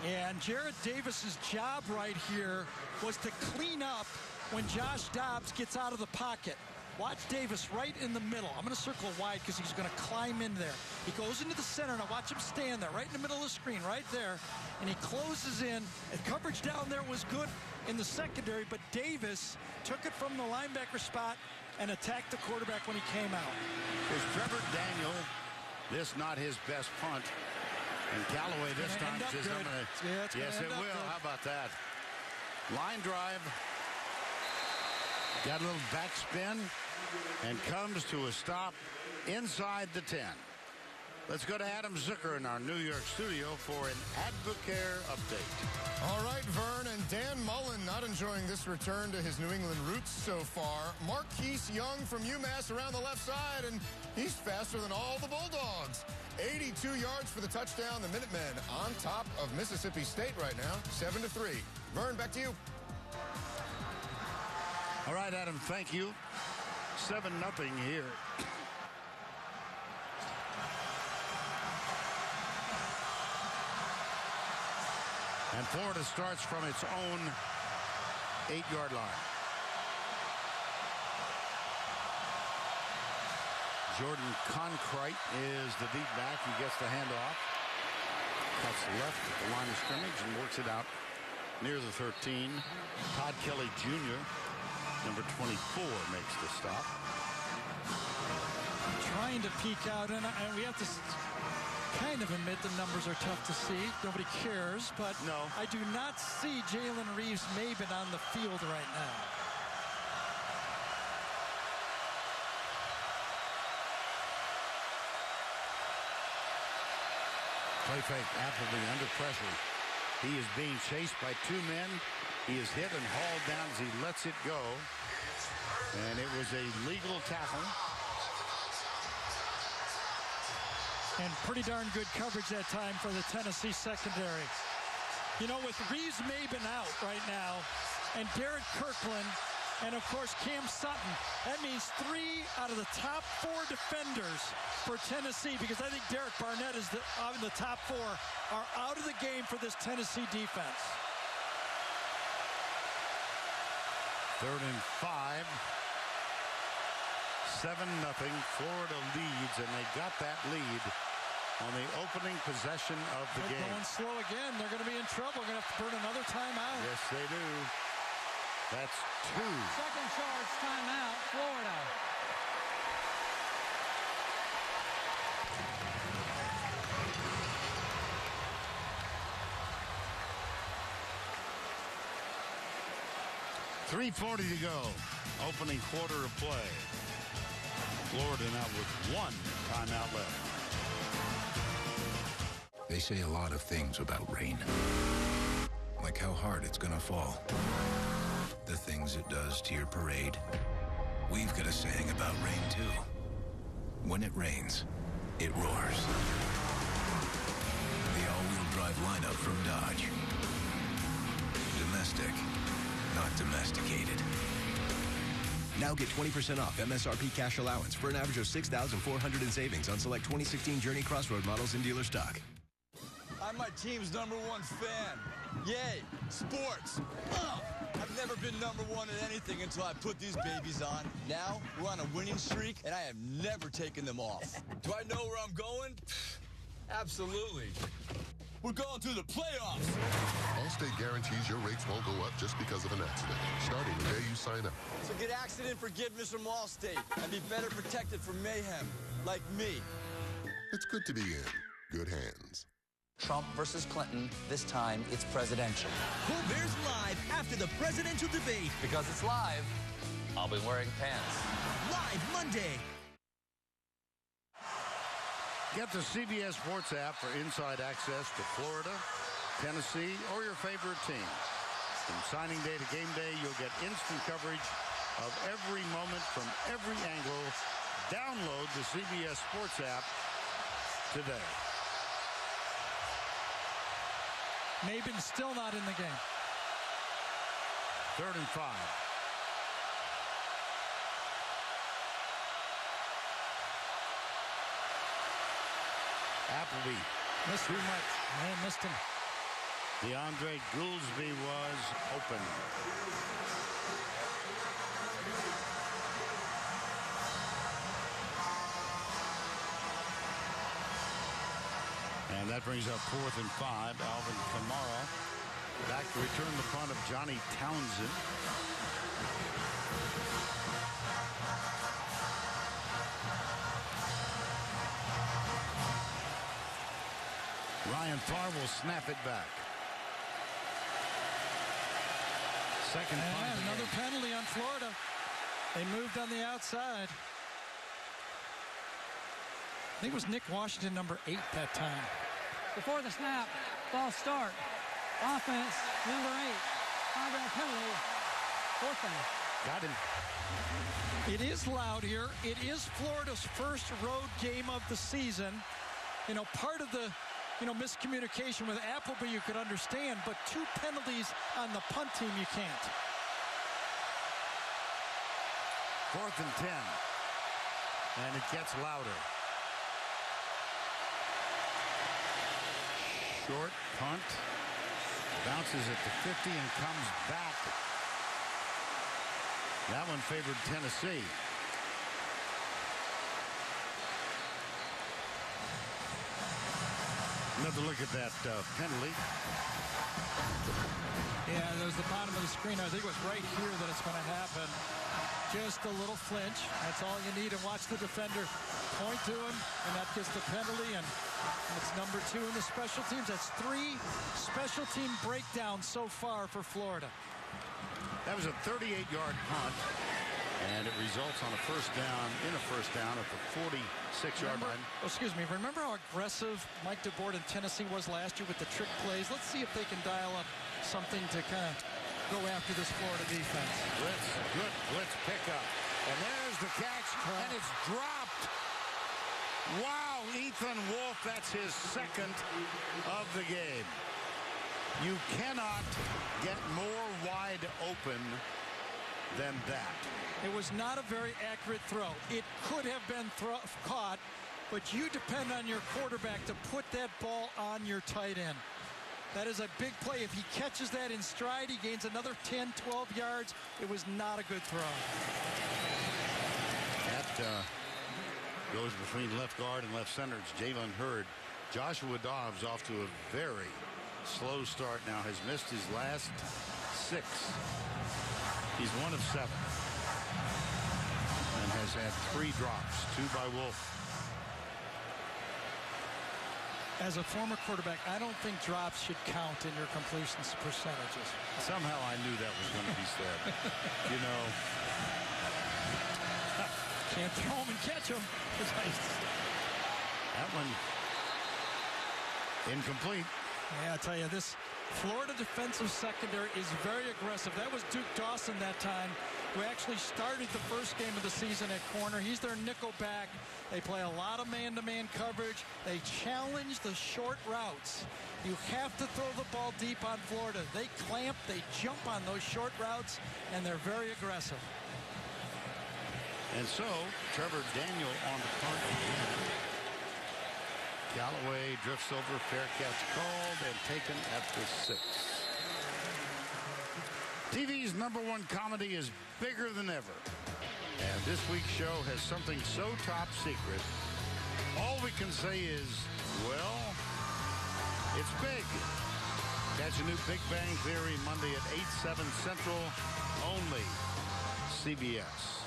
S5: And Jarrad Davis's job right here was to clean up when Josh Dobbs gets out of the pocket. Watch Davis right in the middle. I'm going to circle wide because he's going to climb in there. He goes into the center. Now watch him stand there right in the middle of the screen right there. And he closes in. And coverage down there was good in the secondary, but Davis took it from the linebacker spot and attacked the quarterback when he came out.
S1: Is Trevor Daniel this not his best punt? And Callaway this time says, I'm going to... Yes, it will. Good. How about that? Line drive. Got a little backspin and comes to a stop inside the 10. Let's go to Adam Zucker in our New York studio for an Advocare update.
S9: All right, Vern, and Dan Mullen not enjoying this return to his New England roots so far. Marquise Young from UMass around the left side, and he's faster than all the Bulldogs. 82 yards for the touchdown. The Minutemen on top of Mississippi State right now, 7-3. Vern, back to you.
S1: All right, Adam, thank you. 7-0 here. And Florida starts from its own 8-yard line. Jordan Conkrite is the deep back. He gets the handoff. Cuts left at the line of scrimmage and works it out near the 13. Todd Kelly Jr., number 24, makes the stop.
S5: Trying to peek out, and we have to kind of admit the numbers are tough to see. Nobody cares, but no. I do not see Jalen Reeves-Maybin on the field right now.
S1: Play fake, Appleby under pressure. He is being chased by two men. He is hit and hauled down as he lets it go. And it was a legal tackle.
S5: And pretty darn good coverage that time for the Tennessee secondary. You know, with Reeves-Maybin out right now, and Derek Kirkland, and of course Cam Sutton, that means 3 out of the top 4 defenders for Tennessee, because I think Derek Barnett is the top 4 are out of the game for this Tennessee defense.
S1: 3rd and 5. 7-0. Florida leads, and they got that lead on the opening possession of the game.
S5: They're going slow again. They're going to be in trouble. They're going to have to burn another timeout.
S1: Yes, they do. That's 2.
S15: Second charge timeout, Florida.
S1: .340 to go. Opening quarter of play. Florida now with 1 timeout left.
S26: They say a lot of things about rain. Like how hard it's gonna fall. The things it does to your parade. We've got a saying about rain, too. When it rains, it roars. The all-wheel drive lineup from Dodge. Domestic, not domesticated.
S27: Now get 20% off MSRP cash allowance for an average of $6,400 in savings on select 2016 Journey Crossroad models in dealer stock.
S10: I'm my team's #1 fan. Yay, sports. I've never been number one at anything until I put these babies on. Now, we're on a winning streak, and I have never taken them off. Do I know where I'm going? Absolutely. We're going to the playoffs.
S11: Allstate guarantees your rates won't go up just because of an accident, starting the day you sign up.
S10: So get accident forgiveness from Allstate and be better protected from mayhem, like me.
S11: It's good to be in good hands.
S12: Trump versus Clinton. This time, it's presidential.
S14: Cool Bears live after the presidential debate.
S12: Because it's live, I'll be wearing pants.
S14: Live Monday.
S1: Get the CBS Sports app for inside access to Florida, Tennessee, or your favorite team. From signing day to game day, you'll get instant coverage of every moment from every angle. Download the CBS Sports app today.
S5: Maben still not in the game.
S1: 3rd and 5. Appleby.
S5: Missed too much. Man, missed him.
S1: DeAndre Goolsby was open. And that brings up 4th and 5. Alvin Kamara back to return the punt of Johnny Townsend. Ryan Farr will snap it back. Second punt.
S5: And another penalty on Florida. They moved on the outside. I think it was Nick Washington, number 8 that time.
S15: Before the snap, false start. Offense, number 8. 5-yard penalty. 4th down.
S1: Got him.
S5: It is loud here. It is Florida's first road game of the season. You know, part of the miscommunication with Appleby you could understand, but 2 penalties on the punt team you can't.
S1: 4th and 10. And it gets louder. Short punt. Bounces at the 50 and comes back. That one favored Tennessee. Another look at that penalty.
S5: Yeah, there's the bottom of the screen. I think it was right here that it's going to happen. Just a little flinch. That's all you need. And watch the defender point to him, and that gets the penalty. And it's number 2 in the special teams. That's 3 special team breakdowns so far for Florida.
S1: That was a 38-yard punt, and it results on a first down at the 46-yard line.
S5: Remember how aggressive Mike DeBoer in Tennessee was last year with the trick plays? Let's see if they can dial up something to kind of go after this Florida defense.
S1: Good blitz pickup. And there's the catch, and it's dropped. Wow, Ethan Wolf, that's his 2nd of the game. You cannot get more wide open than that.
S5: It was not a very accurate throw. It could have been caught, but you depend on your quarterback to put that ball on your tight end. That is a big play. If he catches that in stride, he gains another 10, 12 yards. It was not a good throw.
S1: That goes between left guard and left center. It's Jalen Hurd. Joshua Dobbs off to a very slow start now. Has missed his last 6. He's 1 of 7. And has had 3 drops, 2 by Wolf.
S5: As a former quarterback, I don't think drops should count in your completions percentages.
S1: Somehow I knew that was going to be said. You know.
S5: Can't throw him and catch him.
S1: That one incomplete.
S5: Yeah, I tell you, this Florida defensive secondary is very aggressive. That was Duke Dawson that time, who actually started the first game of the season at corner. He's their nickel back. They play a lot of man-to-man coverage. They challenge the short routes. You have to throw the ball deep on Florida. They clamp, they jump on those short routes, and they're very aggressive.
S1: And so, Trevor Daniel on the punt again. Galloway drifts over, fair catch called, and taken at the 6. TV's #1 comedy is bigger than ever. And this week's show has something so top secret, all we can say is, well, it's big. Catch a new Big Bang Theory Monday at 8/7 Central, only CBS.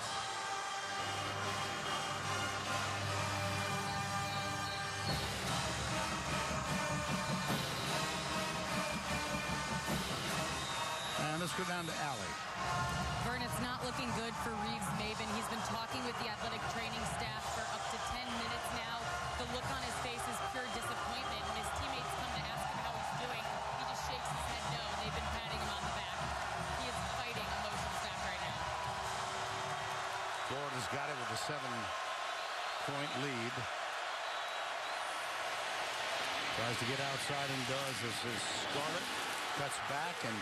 S1: And let's go down to Allie.
S3: Vern, it's not looking good for Reeves-Maybin. He's been talking with the athletic training staff for up to 10 minutes now. The look on his face is pure disappointment. When his teammates come to ask him how he's doing, he just shakes his head no, and they've been patting him on the back. He is fighting emotions back right now.
S1: Florida's got it with a 7-point lead. Tries to get outside and does. This is Scarlett. Cuts back and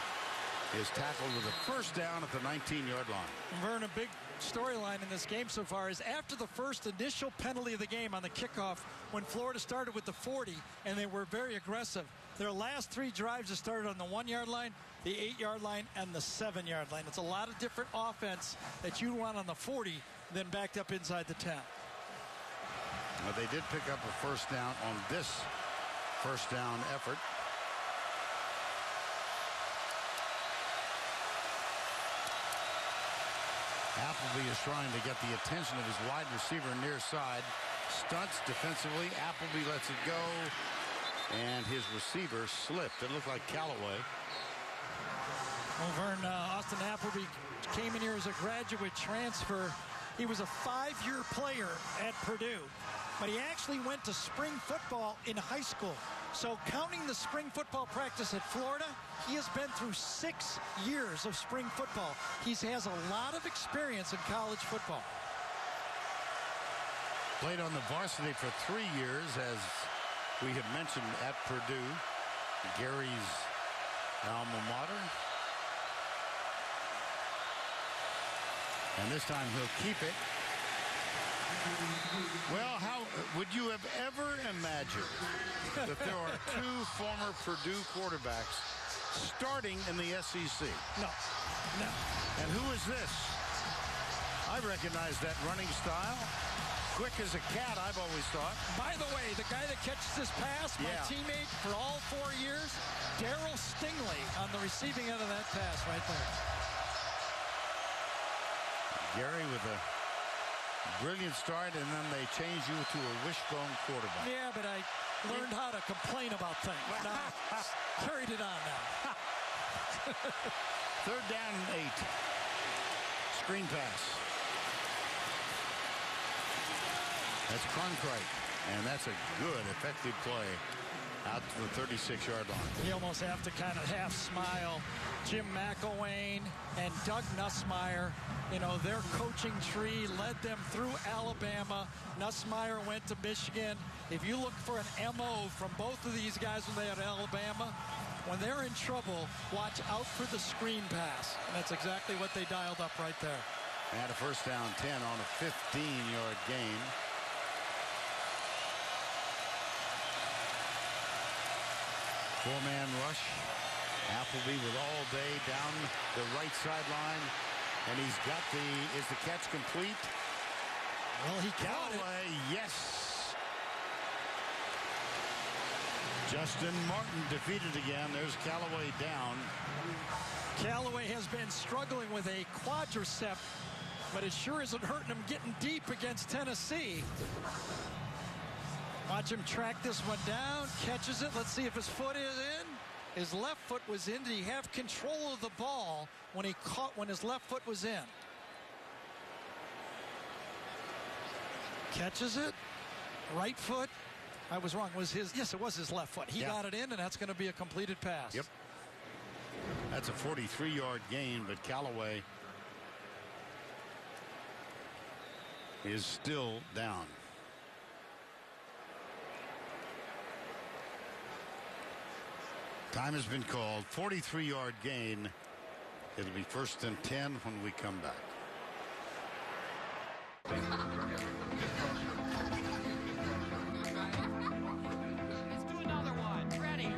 S1: is tackled with a first down at the 19-yard line.
S5: Vern, a big storyline in this game so far is after the first initial penalty of the game on the kickoff when Florida started with the 40 and they were very aggressive. Their last 3 drives have started on the 1-yard line, the 8-yard line, and the 7-yard line. It's a lot of different offense that you want on the 40 than backed up inside the 10.
S1: Well, they did pick up a first down on this first down effort. Appleby is trying to get the attention of his wide receiver near side. Stunts defensively. Appleby lets it go. And his receiver slipped. It looked like Callaway.
S5: Well, Vern, Austin Appleby came in here as a graduate transfer. He was a 5-year player at Purdue, but he actually went to spring football in high school. So counting the spring football practice at Florida, he has been through 6 years of spring football. He has a lot of experience in college football.
S1: Played on the varsity for 3 years, as we have mentioned, at Purdue, Gary's alma mater. And this time he'll keep it. Well, how would you have ever imagined that there are 2 former Purdue quarterbacks starting in the SEC?
S5: No.
S1: And who is this? I recognize that running style. Quick as a cat, I've always thought.
S5: By the way, the guy that catches this pass, my teammate for all 4 years, Darryl Stingley on the receiving end of that pass right there.
S1: Gary with a brilliant start, and then they change you to a wishbone quarterback.
S5: Yeah, but I learned how to complain about things. Now, carried it on now.
S1: 3rd down and 8. Screen pass. That's Cronkrite, and that's a good, effective play out to the 36-yard line.
S5: You almost have to kind of half smile. Jim McElwain and Doug Nussmeier, you know, their coaching tree led them through Alabama. Nussmeier went to Michigan. If you look for an MO from both of these guys when they had Alabama, when they're in trouble, watch out for the screen pass. And that's exactly what they dialed up right there.
S1: And a first down 10 on a 15-yard gain. Four-man rush. Appleby with all day down the right sideline. And he's got is the catch complete?
S5: Well, he caught
S1: Callaway, yes. Justin Martin defeated again. There's Callaway down.
S5: Callaway has been struggling with a quadricep, but it sure isn't hurting him getting deep against Tennessee. Watch him track this one down, catches it. Let's see if his foot is in. His left foot was in. Did he have control of the ball when his left foot was in? Catches it. Right foot. I was wrong. Yes, it was his left foot. He got it in, and that's going to be a completed pass.
S1: Yep. That's a 43-yard gain, but Callaway is still down. Time has been called. 43-yard gain. It'll be 1st and 10 when we come back.
S15: Let's do another one. Ready?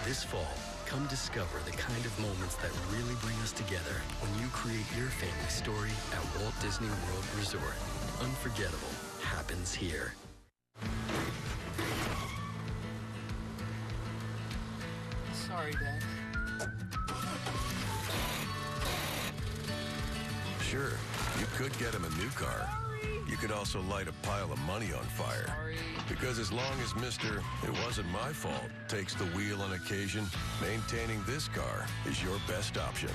S4: This fall, come discover the kind of moments that really bring us together when you create your family story at Walt Disney World Resort. Unforgettable happens here.
S7: Sorry, Dad.
S13: Sure, you could get him a new car. You could also light a pile of money on fire.
S7: Sorry.
S13: Because as long as Mr. It wasn't my fault takes the wheel on occasion, maintaining this car is your best option.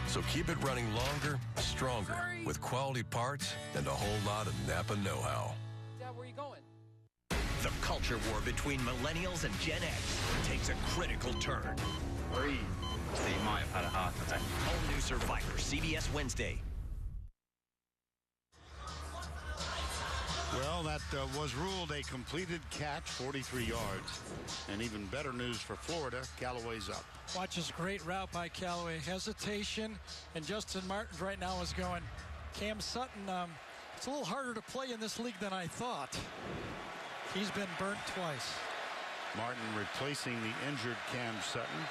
S13: So keep it running longer, stronger, with quality parts and a whole lot of Napa know-how.
S7: Dad, where are you going?
S14: The culture war between millennials and Gen X takes a critical turn.
S16: Breathe. So you might have had a heart attack.
S14: All new Survivor, CBS Wednesday.
S1: Well, that was ruled a completed catch, 43 yards. And even better news for Florida, Callaway's up.
S5: Watch this great route by Callaway. Hesitation, and Justin Martin right now is going. Cam Sutton, it's a little harder to play in this league than I thought. He's been burnt twice.
S1: Martin replacing the injured Cam Sutton.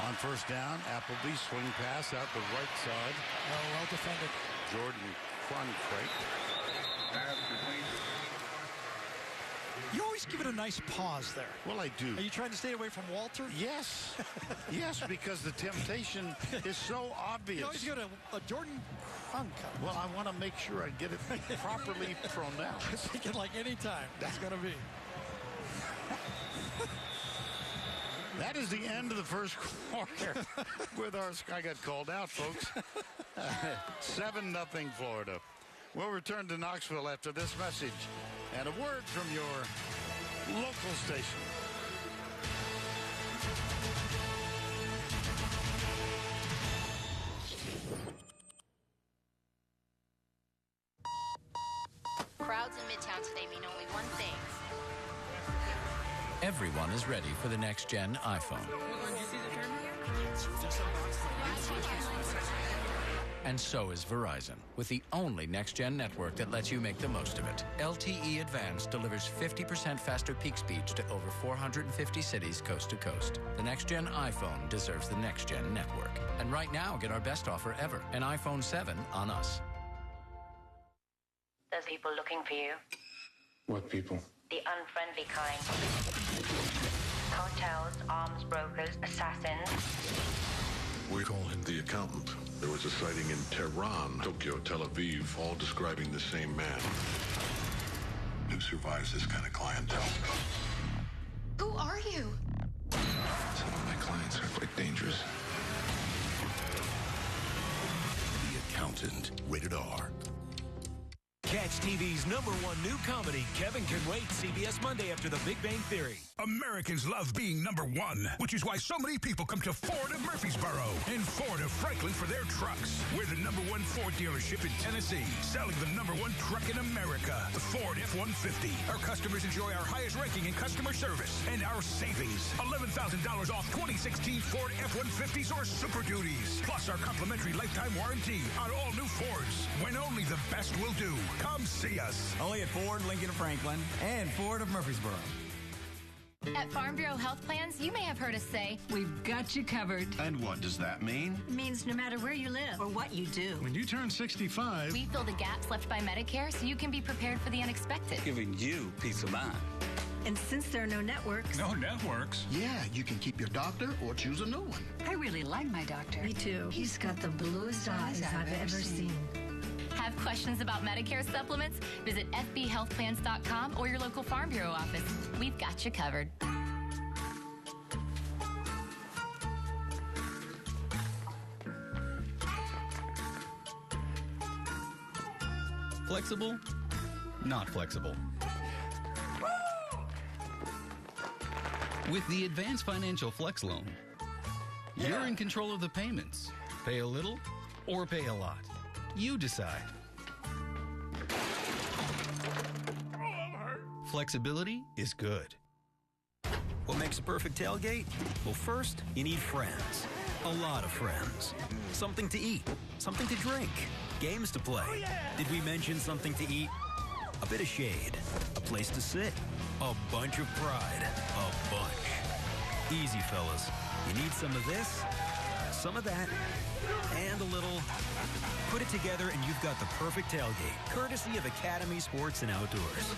S1: On first down, Appleby swing pass out the right side.
S5: Oh, well defended.
S1: Jordan Cronkrate.
S5: You always give it a nice pause there.
S1: Well, I do.
S5: Are you trying to stay away from Walter?
S1: Yes. Yes, because the temptation is so obvious.
S5: You always go to Jordan Cronkrate.
S1: Well, I want to make sure I get it properly pronounced.
S5: I was thinking like any time that's going to be.
S1: That is the end of the first quarter with our I got called out, folks. 7-0 Florida. We'll return to Knoxville after this message and a word from your local station.
S17: Crowds in Midtown today mean only one thing.
S25: Everyone is ready for the next-gen iPhone. And so is Verizon, with the only next-gen network that lets you make the most of it. LTE Advanced delivers 50% faster peak speeds to over 450 cities coast to coast. The next-gen iPhone deserves the next-gen network. And right now, get our best offer ever, an iPhone 7 on us.
S22: There's people looking for you.
S6: What people?
S22: The unfriendly kind. Cartels, arms brokers, assassins.
S11: We call him the accountant. There was a sighting in Tehran, Tokyo, Tel Aviv, all describing the same man. Who survives this kind of clientele?
S22: Who are you?
S11: Some of my clients are quite dangerous.
S2: The Accountant, rated R.
S14: Catch TV's #1 new comedy, Kevin Can Wait, CBS Monday after The Big Bang Theory.
S18: Americans love being #1, which is why so many people come to Ford of Murfreesboro and Ford of Franklin for their trucks. We're the #1 Ford dealership in Tennessee, selling the #1 truck in America, the Ford F-150. Our customers enjoy our highest ranking in customer service and our savings. $11,000 off 2016 Ford F-150s or Super Duties, plus our complimentary lifetime warranty on all new Fords, when only the best will do. Come see us.
S12: Only at Ford, Lincoln of Franklin, and Ford of Murfreesboro.
S22: At Farm Bureau Health Plans, you may have heard us say,
S19: we've got you covered.
S11: And what does that mean?
S19: It means no matter where you live or what you do.
S6: When you turn 65...
S22: we fill the gaps left by Medicare so you can be prepared for the unexpected.
S16: Giving you peace of mind.
S19: And since there are no networks...
S6: No networks?
S21: Yeah, you can keep your doctor or choose a new one.
S19: I really like my doctor. Me too. He's got the bluest eyes I've ever seen.
S22: Have questions about Medicare supplements? Visit fbhealthplans.com or your local Farm Bureau office. We've got you covered.
S24: Flexible? Not flexible. With the Advanced Financial Flex Loan, you're in control of the payments. Pay a little or pay a lot. You decide. Flexibility is good.
S14: What makes a perfect tailgate? Well, first, you need friends. A lot of friends. Something to eat. Something to drink. Games to play. Did we mention something to eat? a bit of shade, a place to sit, a bunch of pride, a bunch. Easy, fellas. You need some of this, some of that, and a little. Put it together and you've got the perfect tailgate, courtesy of Academy Sports and Outdoors.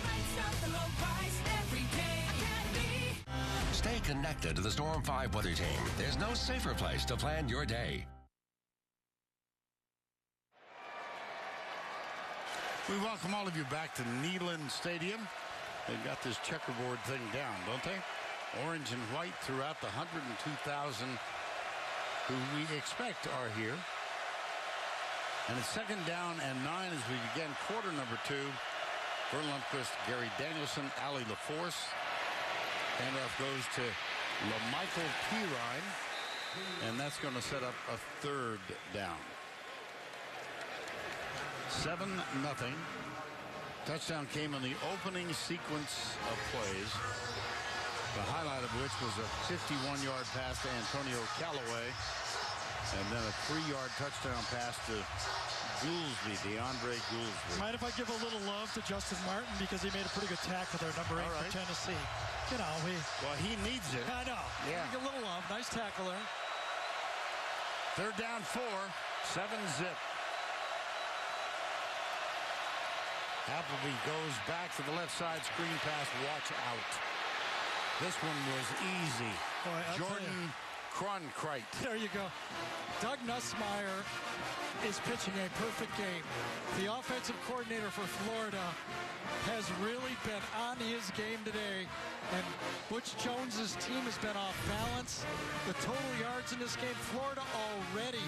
S8: Stay connected to the Storm 5 weather team. There's no safer place to plan your day.
S1: We welcome all of you back to Neyland Stadium. They've got this checkerboard thing down, don't they? Orange and white throughout the 102,000 who we expect are here. And it's 2nd down and 9 as we begin quarter number 2. Vern Lundquist, Gary Danielson, Allie LaForce. Handoff goes to LaMichael Pirine. And that's going to set up a 3rd down. 7-0. Touchdown came in the opening sequence of plays. The highlight of which was a 51-yard pass to Antonio Callaway. And then a 3-yard touchdown pass to Goolsby, DeAndre Goolsby.
S5: Mind if I give a little love to Justin Martin because he made a pretty good tackle there, number 8 for Tennessee. You know,
S1: well, he needs it.
S5: I know.
S1: Yeah.
S5: A little love. Nice tackle there.
S1: 3rd down 4, 7-zip. Appleby goes back to the left side, screen pass, watch out. This one was easy.
S5: Boy,
S1: Jordan Cronkrite.
S5: There you go. Doug Nussmeier is pitching a perfect game. The offensive coordinator for Florida has really been on his game today. And Butch Jones's team has been off balance. The total yards in this game, Florida already,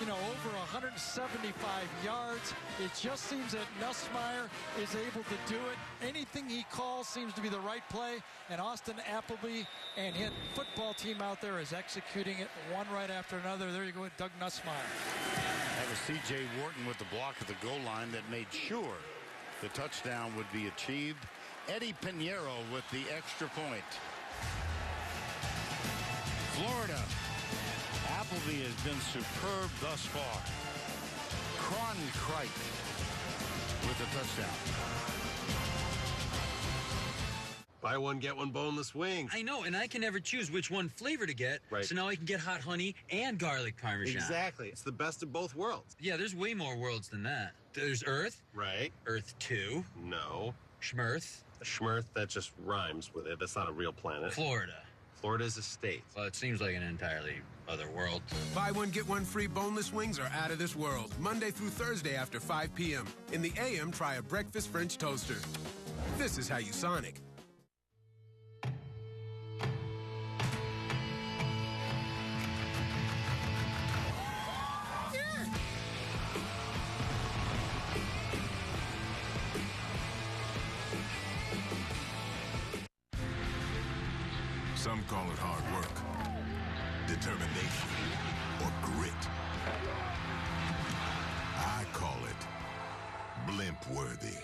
S5: over 175 yards. It just seems that Nussmeier is able to do it. Anything he calls seems to be the right play. And Austin Appleby and his football team out there is executing it one right after another. There you go with Doug Nussmeier.
S1: That was C.J. Wharton with the block at the goal line that made sure the touchdown would be achieved. Eddie Pinheiro with the extra point. Florida. Appleby has been superb thus far. Cronkrite with the touchdown.
S9: Buy one, get one boneless wings.
S10: I know, and I can never choose which one flavor to get.
S9: Right.
S10: So now I can get hot honey and garlic parmesan.
S9: Exactly. It's the best of both worlds.
S10: Yeah, there's way more worlds than that. There's Earth.
S9: Right.
S10: Earth 2.
S9: No.
S10: Schmirth.
S9: Schmirth, that just rhymes with it. That's not a real planet.
S10: Florida.
S9: Florida is a state.
S10: Well, it seems like an entirely other world.
S20: Buy one, get one free. Boneless wings are out of this world. Monday through Thursday after 5 p.m. In the AM, try a breakfast French toaster. This is how you Sonic.
S18: Some call it hard work, determination, or grit. I call it blimp-worthy.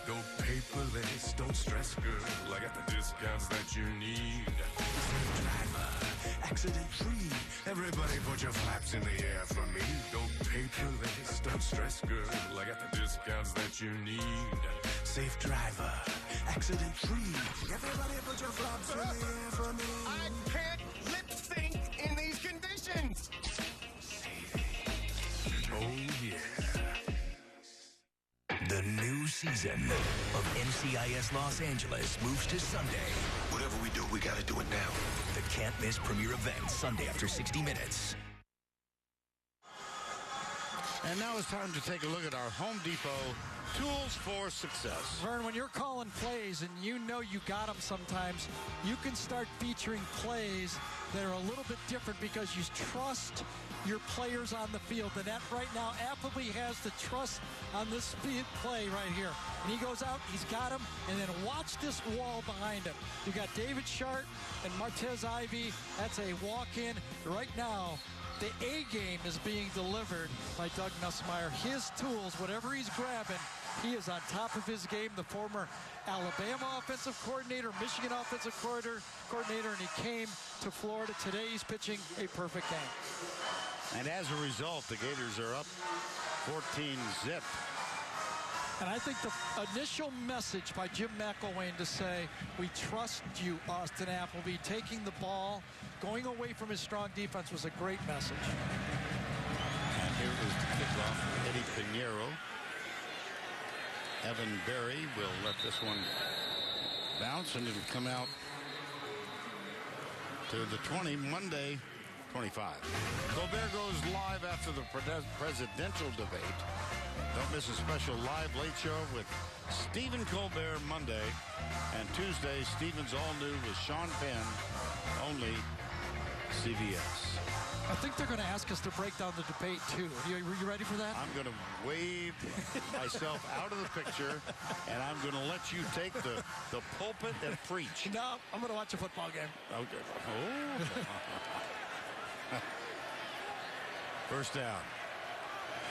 S18: Go paperless, don't stress, girl. I got the discounts that you need. Safe driver, accident-free. Everybody put your flaps in the air for me. Go paperless, don't stress, girl. I got the discounts that you need. Safe driver, accident-free. Everybody put your flaps in the air for me.
S23: I can't lip sync in these conditions.
S18: Oh, yeah.
S26: The new season of NCIS Los Angeles moves to Sunday.
S2: Whatever we do, we gotta do it now.
S26: The can't-miss premiere event, Sunday after 60 Minutes.
S1: And now it's time to take a look at our Home Depot tools for success.
S5: Vern, when you're calling plays and you know you got them sometimes, you can start featuring plays that are a little bit different because you trust your players on the field. And that right now, Appleby has the trust on this play right here. And he goes out, he's got him, and then watch this wall behind him. You got David Shart and Martez Ivey. That's a walk-in. Right now, the A game is being delivered by Doug Nussmeier. His tools, whatever he's grabbing, he is on top of his game. The former Alabama offensive coordinator, Michigan offensive coordinator, and he came to Florida. Today he's pitching a perfect game.
S1: And as a result, the Gators are up 14-zip.
S5: And I think the initial message by Jim McElwain to say, we trust you, Austin Appleby, taking the ball, going away from his strong defense was a great message.
S1: And here is the kickoff, Eddie Pinheiro. Evan Berry will let this one bounce, and it'll come out to the 20, Monday 25. Colbert goes live after the presidential debate. Don't miss a special live late show with Stephen Colbert Monday, and Tuesday, Stephen's All New with Sean Penn, only CBS.
S5: I think they're going to ask us to break down the debate, too. Are you ready for that?
S1: I'm going to wave myself out of the picture, and I'm going to let you take the pulpit and preach.
S5: No, I'm going to watch a football game.
S1: Okay. Oh. First down.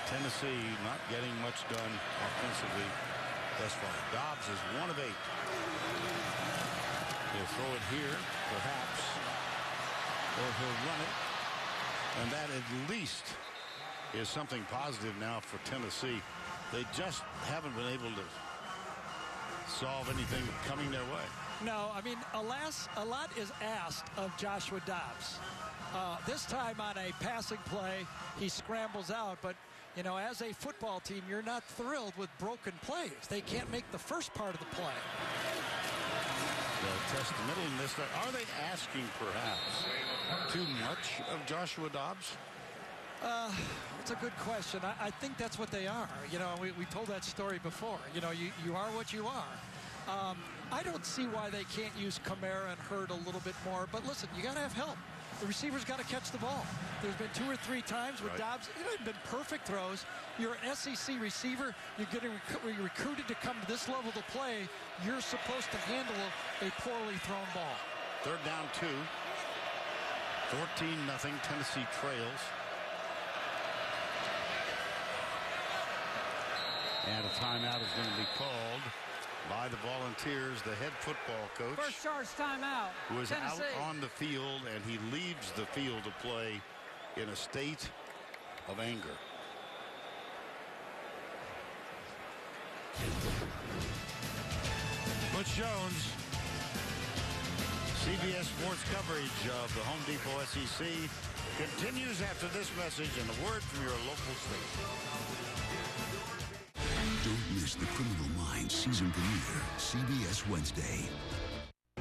S1: Tennessee not getting much done offensively thus far. Dobbs is 1 of 8. He'll throw it here, perhaps, or he'll run it. And that at least is something positive now for Tennessee. They just haven't been able to solve anything coming their way.
S5: No, I mean, a lot is asked of Joshua Dobbs. This time on a passing play, he scrambles out. But, you know, as a football team, you're not thrilled with broken plays. They can't make the first part of the play.
S1: They'll test the middle in this. Are they asking, perhaps, too much of Joshua Dobbs?
S5: It's a good question. I think that's what they are. You know, we told that story before. You know, you are what you are. I don't see why they can't use Kamara and Hurd a little bit more. But listen, you got to have help. The receiver's got to catch the ball. There's been 2 or 3 times with Dobbs. It hasn't been perfect throws. You're an SEC receiver. You're getting recruited to come to this level to play. You're supposed to handle a poorly thrown ball.
S1: Third down 2. 14-0. Tennessee trails. And a timeout is going to be called by the Volunteers, the head football coach.
S3: First charge timeout.
S1: Who is
S3: Tennessee.
S1: out on the field, and he leaves the field to play in a state of anger. Butch Jones, CBS Sports coverage of the Home Depot SEC continues after this message and a word from your local station.
S18: Don't miss the Criminal Minds season premiere, CBS Wednesday.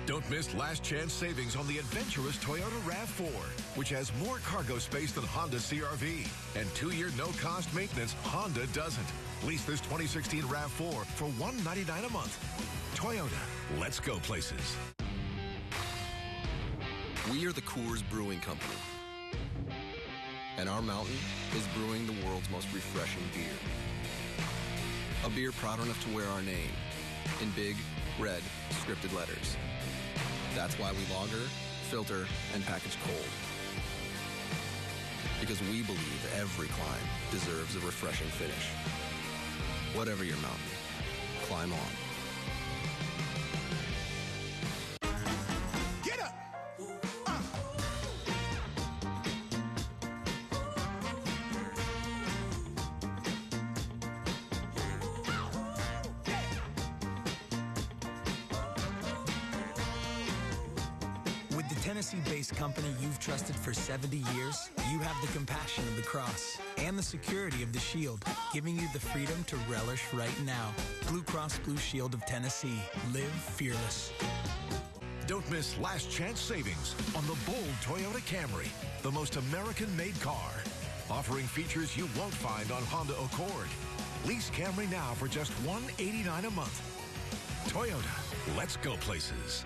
S4: Don't miss last chance savings on the adventurous Toyota RAV4, which has more cargo space than Honda CR-V. And 2-year no-cost maintenance Honda doesn't. Lease this 2016 RAV4 for $199 a month. Toyota, let's go places.
S7: We are the Coors Brewing Company. And our mountain is brewing the world's most refreshing beer. A beer proud enough to wear our name in big, red, scripted letters. That's why we lager, filter, and package cold. Because we believe every climb deserves a refreshing finish. Whatever your mountain, climb on.
S23: Get up!
S13: With the Tennessee-based company you've trusted for 70 years, you have the compassion of the cross and the security of the shield, giving you the freedom to relish right now. Blue Cross Blue Shield of Tennessee. Live fearless.
S4: Don't miss last chance savings on the bold Toyota Camry, the most American-made car. Offering features you won't find on Honda Accord. Lease Camry now for just $189 a month. Toyota, let's go places.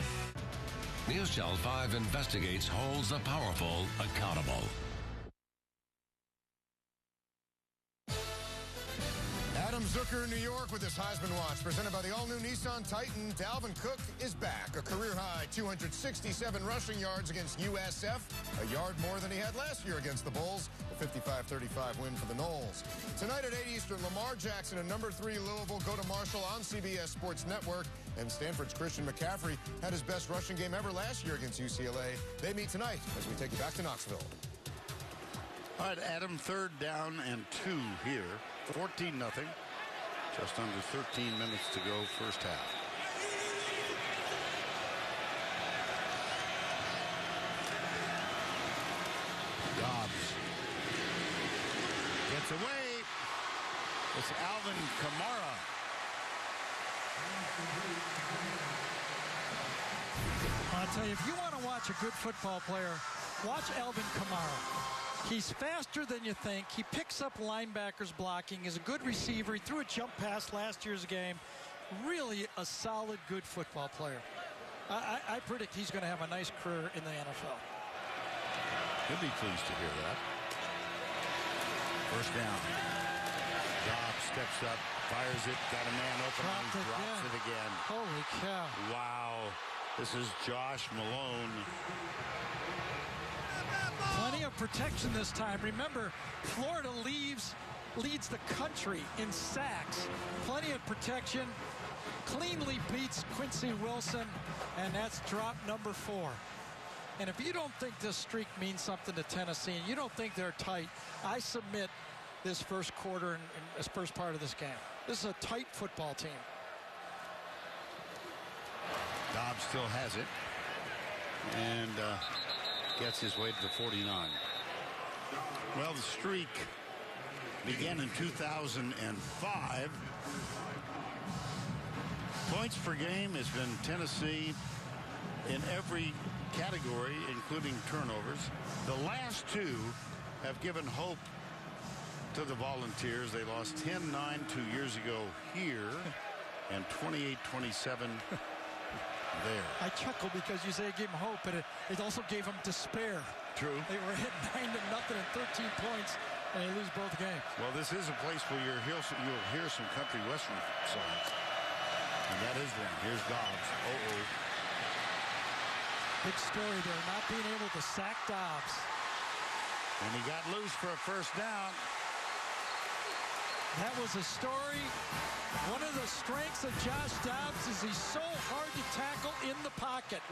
S8: News Channel 5 investigates, holds the powerful accountable.
S23: Adam Zucker in New York with his Heisman Watch, presented by the all-new Nissan Titan. Dalvin Cook is back. A career-high 267 rushing yards against USF, a yard more than he had last year against the Bulls. A 55-35 win for the Noles. Tonight at 8 Eastern, Lamar Jackson and number 3 Louisville go to Marshall on CBS Sports Network. And Stanford's Christian McCaffrey had his best rushing game ever last year against UCLA. They meet tonight as we take you back to Knoxville.
S1: All right, Adam, 3rd down and 2 here. 14-0. Just under 13 minutes to go, first half. Dobbs gets away. It's Alvin Kamara.
S5: I'll tell you, if you want to watch a good football player, watch Alvin Kamara. He's faster than you think. He picks up linebackers blocking. He's a good receiver. He threw a jump pass last year's game. Really a solid, good football player. I predict he's going to have a nice career in the NFL.
S1: He'll be pleased to hear that. First down. Dobbs steps up, fires it, got a man open, and he drops it again.
S5: Holy cow.
S1: Wow. This is Josh Malone.
S5: Plenty of protection this time. Remember, Florida leads the country in sacks. Plenty of protection. Cleanly beats Quincy Wilson, and that's drop number 4. And if you don't think this streak means something to Tennessee, and you don't think they're tight, I submit this first quarter and this first part of this game. This is a tight football team.
S1: Dobbs still has it and gets his way to the 49. Well, the streak began in 2005. Points per game has been Tennessee in every category, including turnovers. The last 2 have given hope to the Volunteers. They lost 10-9 2 years ago here and 28-27 there.
S5: I chuckle because you say it gave them hope, but it also gave them despair.
S1: True.
S5: They were hit 9-0 and 13 points, and they lose both games.
S1: Well, this is a place where you'll hear some country western songs, and that is one. Here's Dobbs.
S5: Big story there, not being able to sack Dobbs.
S1: And he got loose for a first down.
S5: That was a story. One of the strengths of Josh Dobbs is he's so hard to tackle in the pocket.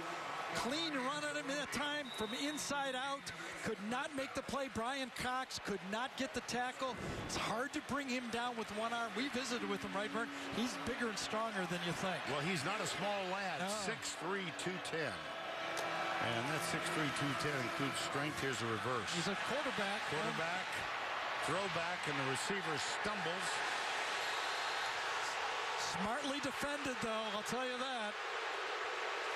S5: Clean run at him that time from inside out. Could not make the play. Brian Cox could not get the tackle. It's hard to bring him down with one arm. We visited with him, right, Vern? He's bigger and stronger than you think.
S1: Well, he's not a small lad. No. 6'3", 210. And that 6'3", 210 includes strength. Here's a reverse.
S5: He's a quarterback.
S1: Throwback, and the receiver stumbles.
S5: Smartly defended, though, I'll tell you that.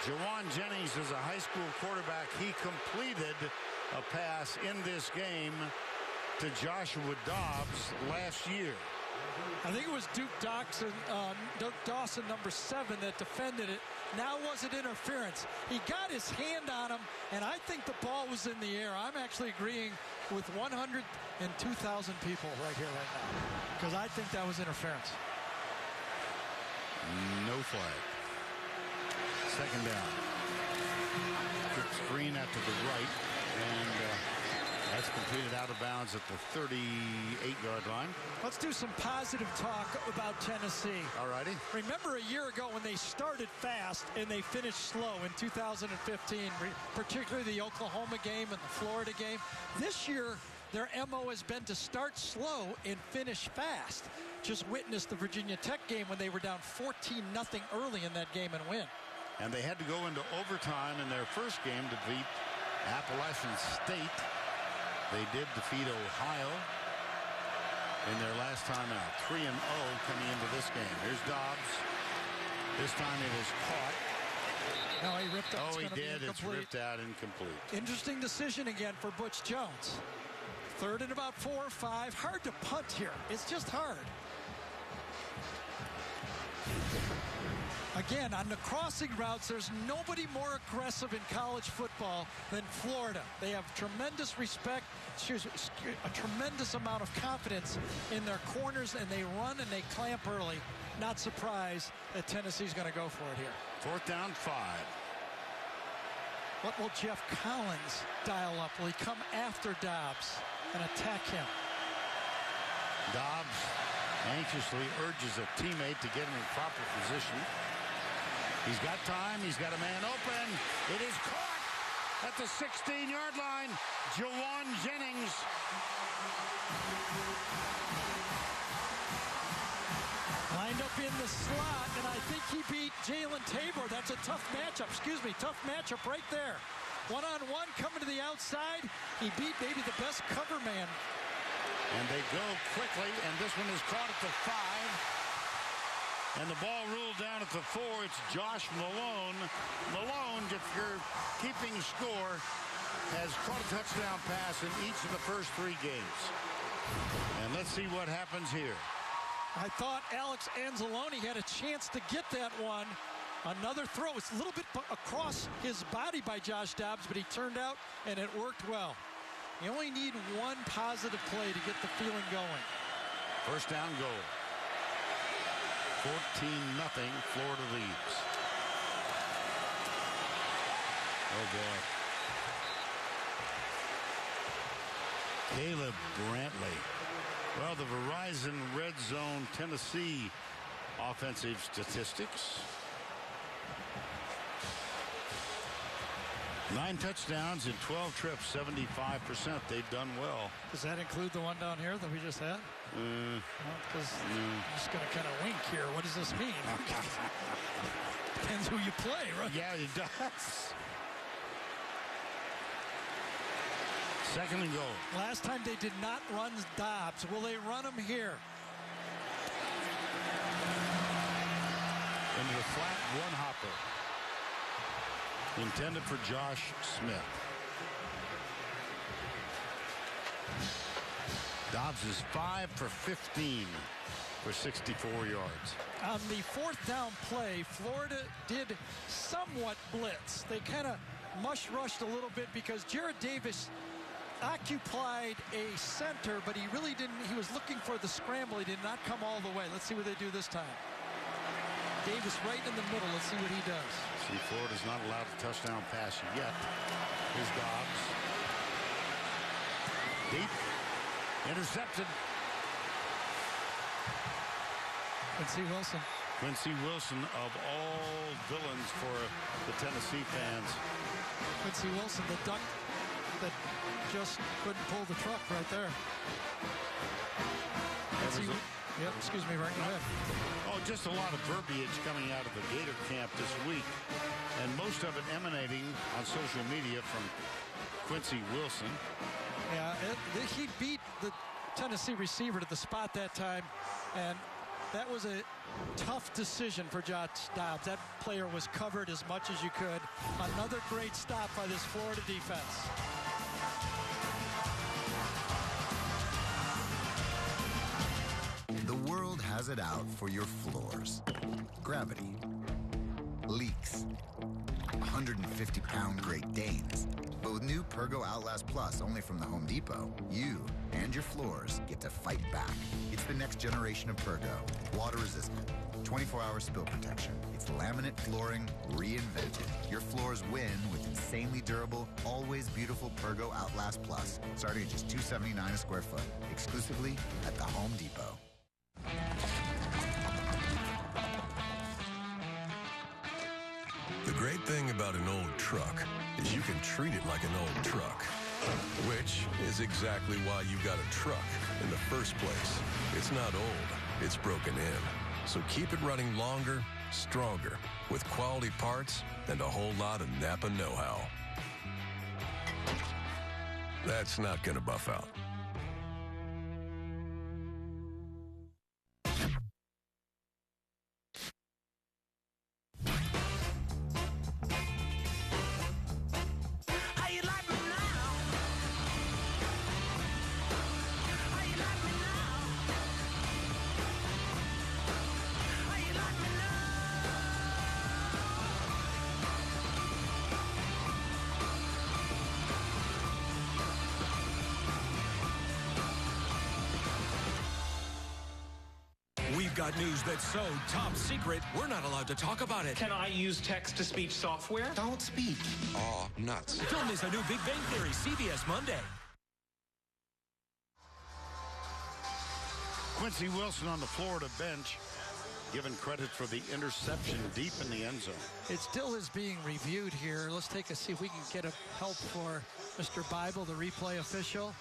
S1: Jawan Jennings is a high school quarterback. He completed a pass in this game to Joshua Dobbs last year.
S5: I think it was Duke Dawson, number 7, that defended it. Now was it interference? He got his hand on him, and I think the ball was in the air. I'm actually agreeing with 102,000 people right here, right now, because I think that was interference.
S1: No flag. Second down. Quick screen out to the right, and that's completed out of bounds at the 38-yard line.
S5: Let's do some positive talk about Tennessee.
S1: All righty.
S5: Remember a year ago when they started fast and they finished slow in 2015, particularly the Oklahoma game and the Florida game. This year, their MO has been to start slow and finish fast. Just witnessed the Virginia Tech game when they were down 14-0 early in that game and win.
S1: And they had to go into overtime in their first game to beat Appalachian State. They did defeat Ohio in their last time out. 3-0 coming into this game. Here's Dobbs. This time it is caught.
S5: No, he ripped out.
S1: Oh, he did. It's ripped out, incomplete.
S5: Interesting decision again for Butch Jones. 3rd and about 4 or 5. Hard to punt here. It's just hard. Again, on the crossing routes, there's nobody more aggressive in college football than Florida. They have tremendous respect, a tremendous amount of confidence in their corners, and they run and they clamp early. Not surprised that Tennessee's going to go for it here.
S1: 4th down, 5.
S5: What will Jeff Collins dial up? Will he come after Dobbs and attack him?
S1: Dobbs anxiously urges a teammate to get him in proper position. He's got time. He's got a man open. It is caught. at the 16-yard line. Jawan Jennings.
S5: Lined up in the slot, and I think he beat Jalen Tabor. That's a tough matchup. Tough matchup right there. One-on-one coming to the outside. He beat maybe the best cover man.
S1: And they go quickly, and this one is caught at the 5. And the ball ruled down at the 4. It's Josh Malone. Malone, if you're keeping score, has caught a touchdown pass in each of the first 3 games. And let's see what happens here.
S5: I thought Alex Anzalone had a chance to get that one. Another throw. It's a little bit across his body by Josh Dobbs, but he turned out, and it worked well. You only need one positive play to get the feeling going.
S1: First down goal. 14-0, Florida leads. Oh, boy. Caleb Brantley. Well, the Verizon Red Zone Tennessee offensive statistics. 9 touchdowns in 12 trips, 75%. They've done well.
S5: Does that include the one down here that we just had? Because I'm just going to kind of wink here. What does this mean? Depends who you play, right?
S1: Yeah, it does. Second and goal.
S5: Last time they did not run Dobbs. Will they run him here?
S1: Into the flat one-hopper. Intended for Josh Smith. Dobbs is 5 for 15 for 64 yards.
S5: On the 4th down play, Florida did somewhat blitz. They kind of mush-rushed a little bit because Jared Davis occupied a center, but he really didn't. He was looking for the scramble. He did not come all the way. Let's see what they do this time. Davis right in the middle. Let's see what he does.
S1: See, Florida's not allowed a touchdown pass yet. Here's Dobbs. Deep. Intercepted.
S5: Quincy Wilson.
S1: Quincy Wilson of all villains for the Tennessee fans.
S5: Quincy Wilson, the duck that just couldn't pull the truck right there. Yep, excuse me, right ahead.
S1: Oh, just a lot of verbiage coming out of the Gator camp this week, and most of it emanating on social media from Quincy Wilson.
S5: Yeah, he beat the Tennessee receiver to the spot that time, and that was a tough decision for Josh Dobbs. That player was covered as much as you could. Another great stop by this Florida defense.
S3: The world has it out for your floors. Gravity. Leaks. 150-pound Great Danes. But with new Pergo Outlast Plus only from the Home Depot, you and your floors get to fight back. It's the next generation of Pergo. Water resistant. 24-hour spill protection. It's laminate flooring reinvented. Your floors win with insanely durable, always beautiful Pergo Outlast Plus. Starting at just $279 a square foot. Exclusively at the Home Depot.
S11: The great thing about an old truck is you can treat it like an old truck, which is exactly why you got a truck in the first place. It's not old, it's broken in. So keep it running longer, stronger, with quality parts and a whole lot of Napa know-how. That's not gonna buff out.
S12: We've got news that's so top secret, we're not allowed to talk about it.
S15: Can I use text-to-speech software?
S12: Don't speak.
S11: Aw, nuts.
S12: Don't miss a new Big Bang Theory, CBS Monday.
S1: Quincy Wilson on the Florida bench. given credit for the interception deep in the end zone.
S5: It still is being reviewed here. Let's see if we can get a help for Mr. Bible, the replay official.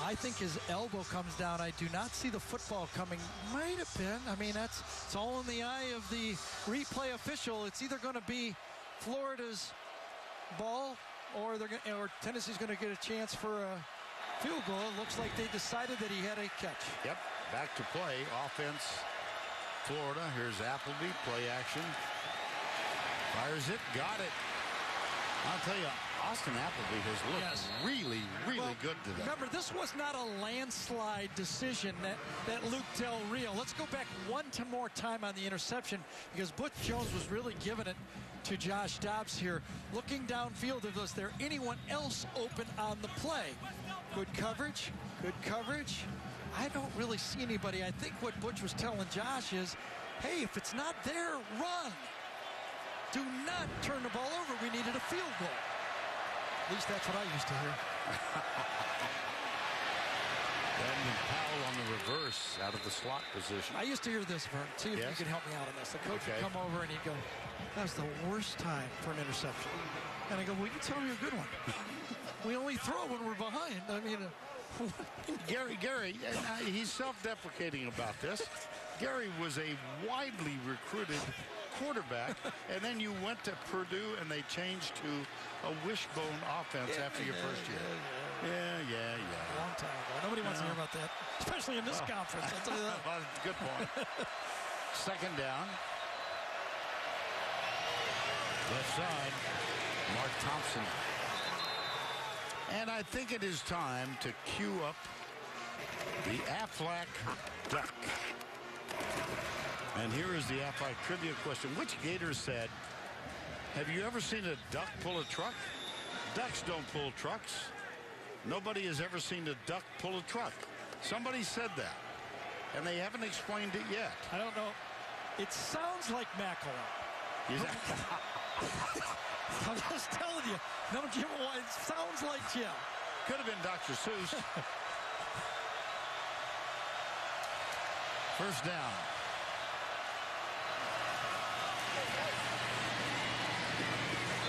S5: I think his elbow comes down. I do not see the football coming. Might have been. I mean, it's all in the eye of the replay official. It's either going to be Florida's ball or Tennessee's going to get a chance for a field goal. It looks like they decided that he had a catch.
S1: Yep, back to play. Offense, Florida. Here's Appleby, play action. Fires it, got it. I'll tell you, Austin Appleby has looked really good today.
S5: Remember, this was not a landslide decision that Luke Del Rio. Let's go back one more time on the interception, because Butch Jones was really giving it to Josh Dobbs here. Looking downfield, was there anyone else open on the play? Good coverage. I don't really see anybody. I think what Butch was telling Josh is, hey, if it's not there, run. Do not turn the ball over. We needed a field goal. At least that's what I used to hear.
S1: Brandon Powell on the reverse out of the slot position.
S5: I used to hear this, Vern. See if you can help me out on this. The coach would come over and he'd go, that was the worst time for an interception. And I go, well, you tell me a good one. We only throw when we're behind. I mean,
S1: Gary, he's self-deprecating about this. Gary was a widely recruited quarterback, and then you went to Purdue and they changed to a wishbone offense after your first year. Yeah.
S5: Long time ago. Nobody wants to hear about that, especially in this conference. I'll tell you that.
S1: Good point. Second down. Left side, Mark Thompson. And I think it is time to cue up the Aflac Duck. And here is the Aflac trivia question. Which Gator said, have you ever seen a duck pull a truck? Ducks don't pull trucks. Nobody has ever seen a duck pull a truck. Somebody said that, and they haven't explained it yet.
S5: I don't know. It sounds like Macklin. I'm just telling you. No, Jim White. It sounds like Jim.
S1: Could have been Dr. Seuss. First down.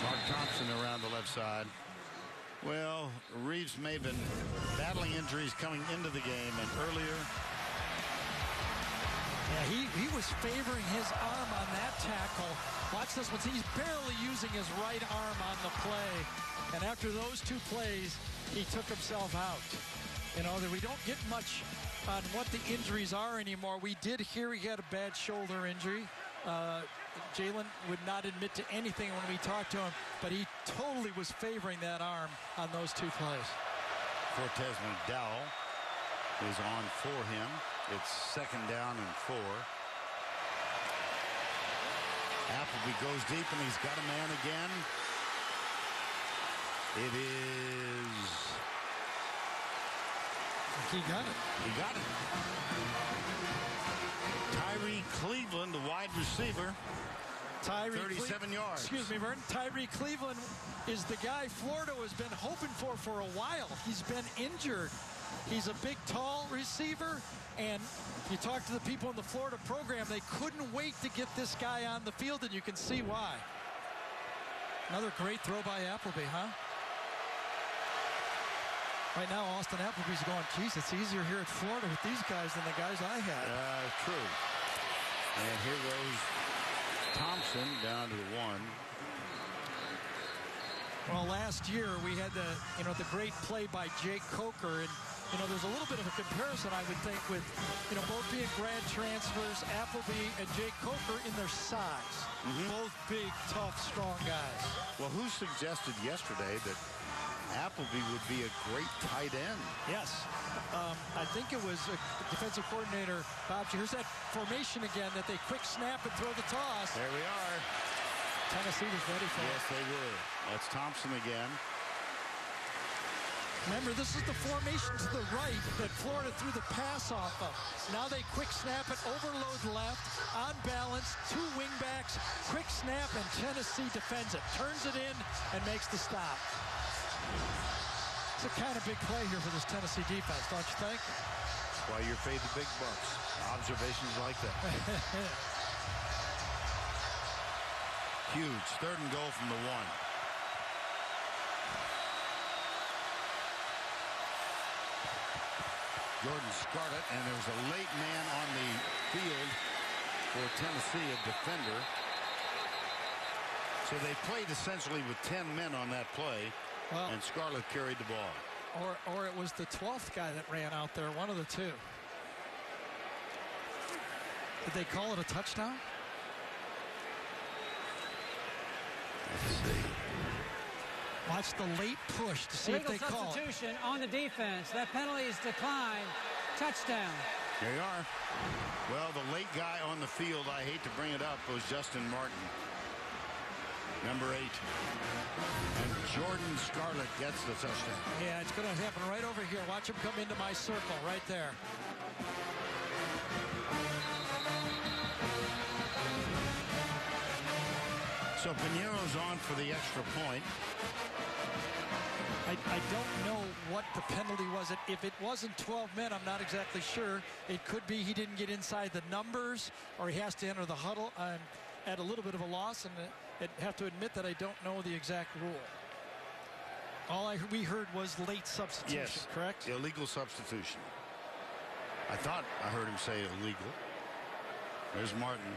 S1: Mark Thompson around the left side. Well, Reeves may have been battling injuries coming into the game, and earlier.
S5: Yeah, he was favoring his arm on that tackle. Watch this one. He's barely using his right arm on the play. And after those two plays, he took himself out. You know, we don't get much on what the injuries are anymore. We did hear he had a bad shoulder injury. Jalen would not admit to anything when we talked to him, but he totally was favoring that arm on those two plays.
S1: Cortez McDowell is on for him. It's second down and 4. Appleby goes deep, and he's got a man again. It is...
S5: He got it.
S1: He got it. Tyree Cleveland, the wide receiver. 37 yards.
S5: Excuse me, Vernon. Tyree Cleveland is the guy Florida has been hoping for a while. He's been injured. He's a big, tall receiver, and you talk to the people in the Florida program, they couldn't wait to get this guy on the field, and you can see why. Another great throw by Appleby, huh? Right now, Austin Appleby's going, geez, it's easier here at Florida with these guys than the guys I had.
S1: True. And here goes Thompson down to the 1.
S5: Well, last year we had the great play by Jake Coker, and there's a little bit of a comparison, I would think, with both being grad transfers, Appleby and Jake Coker in their size. Both big, tough, strong guys.
S1: Well, who suggested yesterday that Appleby would be a great tight end?
S5: Yes. I think it was defensive coordinator Bob. Here's that formation again that they quick snap and throw the toss.
S1: There we are.
S5: Tennessee was ready for it.
S1: Yes, they were. That's Thompson again.
S5: Remember, this is the formation to the right that Florida threw the pass off of. Now they quick snap it, overload left, on balance, 2 wingbacks, quick snap, and Tennessee defends it, turns it in, and makes the stop. It's a kind of big play here for this Tennessee defense, don't you think?
S1: why you're paid the big bucks. Observations like that. Huge. 3rd and goal from the 1. Jordan Scarlett, and there was a late man on the field for Tennessee, a defender. So they played essentially with 10 men on that play, and Scarlett carried the ball.
S5: Or it was the 12th guy that ran out there, one of the two. Did they call it a touchdown?
S1: Let's see.
S5: Watch the late push to see if they call it.
S6: Substitution on the defense. That penalty is declined. Touchdown.
S1: There you are. Well, the late guy on the field, I hate to bring it up, was Justin Martin. Number 8. And Jordan Scarlett gets the touchdown.
S5: Yeah, it's going to happen right over here. Watch him come into my circle right there.
S1: So Piñeiro's on for the extra point.
S5: I don't know what the penalty was. If it wasn't 12 men, I'm not exactly sure. It could be he didn't get inside the numbers, or he has to enter the huddle. I'm at a little bit of a loss, and I have to admit that I don't know the exact rule. All we heard was late substitution,
S1: yes,
S5: correct?
S1: Illegal substitution. I thought I heard him say illegal. There's Martin.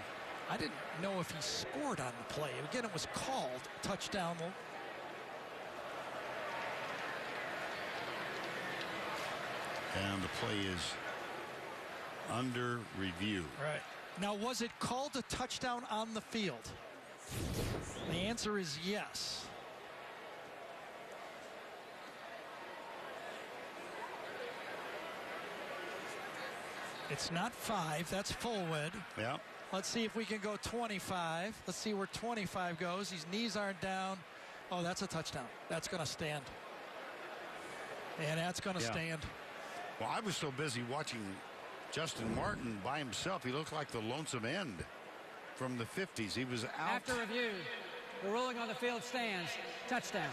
S5: I didn't know if he scored on the play. Again, it was called touchdown.
S1: And the play is under review.
S5: Right. Now, was it called a touchdown on the field? The answer is yes. It's not 5. That's Fullwood.
S1: Yeah.
S5: Let's see if we can go 25. Let's see where 25 goes. His knees aren't down. Oh, that's a touchdown. That's going to stand. And that's going to stand.
S1: Well, I was so busy watching Justin Martin by himself. He looked like the lonesome end from the 50s. He was out.
S6: After review, the ruling on the field stands. Touchdown.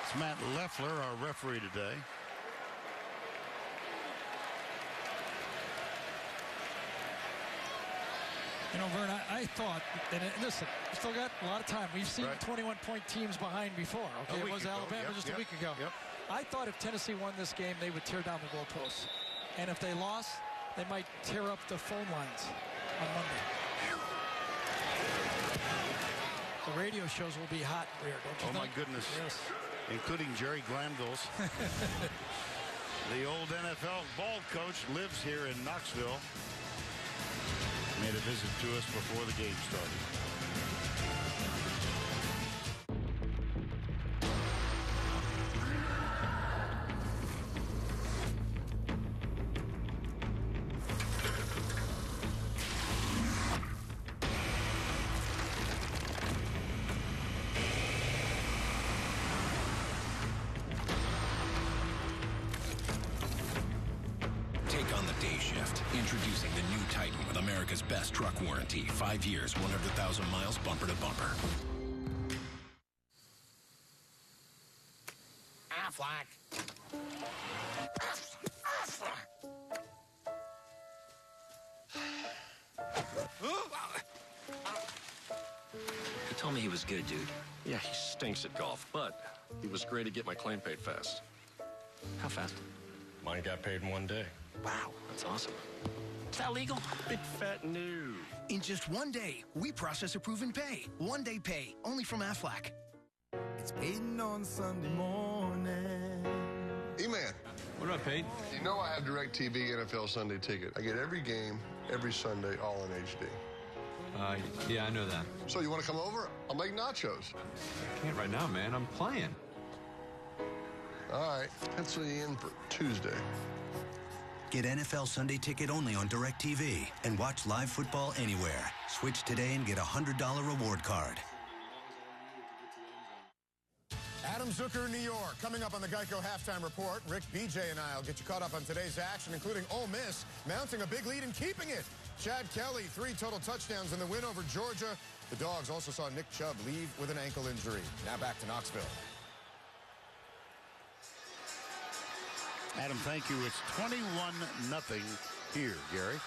S1: It's Matt Leffler, our referee today.
S5: You know, Vern, I thought, and listen, we still got a lot of time. We've seen 21-point teams behind before. Okay, it was Alabama just a week ago. I thought if Tennessee won this game, they would tear down the goalposts. And if they lost, they might tear up the phone lines on Monday. The radio shows will be hot and weird, don't you think?
S1: My goodness.
S5: Yes.
S1: Including Jerry Glanville's. The old NFL ball coach lives here in Knoxville. Made a visit to us before the game started.
S26: Take on the day shift. Introducing the new Titan with America's best truck warranty. 5 years, 100,000 miles, bumper to bumper.
S16: Affleck.
S17: You told me he was good, dude.
S19: Yeah, he stinks at golf, but he was great to get my claim paid fast.
S17: How fast?
S19: Mine got paid in 1 day.
S17: Wow, that's awesome.
S16: Is that legal?
S19: Big fat no.
S26: In just 1 day, we process approve and pay. 1 day pay, only from Aflac.
S21: It's Peyton on Sunday morning.
S25: E-Man.
S19: What about Peyton?
S25: You know I have DirecTV NFL Sunday ticket. I get every game, every Sunday, all in HD.
S19: Yeah, I know that.
S25: So you want to come over? I'll make nachos.
S19: I can't right now, man. I'm playing.
S25: All right, pencil you in for Tuesday.
S26: Get NFL Sunday ticket only on DirecTV and watch live football anywhere. Switch today and get a $100 reward card.
S23: Adam Zucker, New York. Coming up on the Geico Halftime Report, Rick, BJ, and I will get you caught up on today's action, including Ole Miss mounting a big lead and keeping it. Chad Kelly, 3 total touchdowns in the win over Georgia. The Dogs also saw Nick Chubb leave with an ankle injury. Now back to Knoxville.
S1: Adam, thank you. It's 21-0 here, Gary.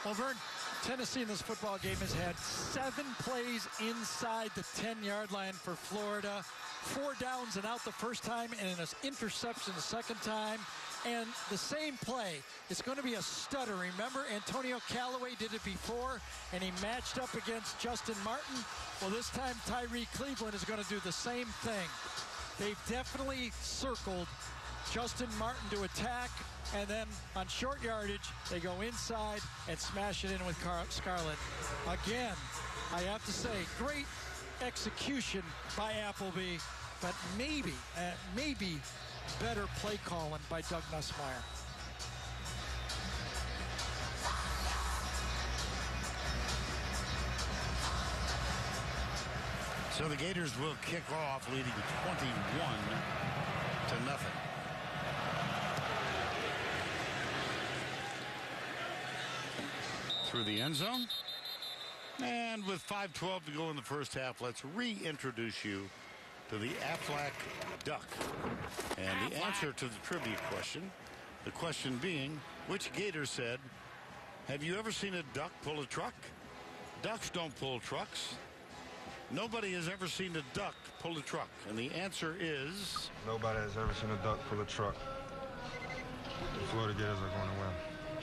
S5: Well, Vern, Tennessee in this football game has had 7 plays inside the 10-yard line for Florida. 4 downs and out the first time and an interception the second time. And the same play, it's going to be a stutter. Remember, Antonio Callaway did it before, and he matched up against Justin Martin. Well, this time Tyree Cleveland is going to do the same thing. They've definitely circled Justin Martin to attack, and then on short yardage, they go inside and smash it in with Scarlett. Again, I have to say, great execution by Appleby, but maybe better play calling by Doug Nussmeier.
S1: So the Gators will kick off, leading 21-0. Through the end zone. And with 5:12 to go in the first half, let's reintroduce you to the Aflac Duck. And the answer to the trivia question, the question being, which Gator said, have you ever seen a duck pull a truck? Ducks don't pull trucks. Nobody has ever seen a duck pull a truck. And the answer is...
S9: Nobody has ever seen a duck pull a truck. The Florida Gators are going to win.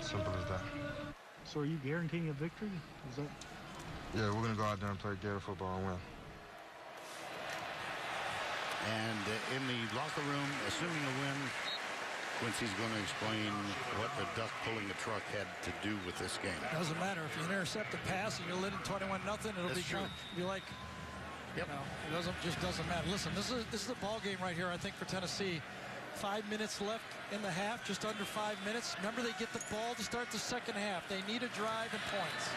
S9: Simple as that.
S10: So are you guaranteeing a victory? Is that...
S9: Yeah, we're going to go out there and play Gator football and win.
S1: And in the locker room, assuming a win, Quincy's going to explain what the duck pulling a truck had to do with this game.
S5: Doesn't matter. If you intercept a pass and you're leading 21-0, it'll be like,
S1: yep.
S5: It doesn't matter. Listen, this is the ball game right here, I think, for Tennessee. 5 minutes left in the half, just under 5 minutes. Remember, they get the ball to start the second half. They need a drive and points.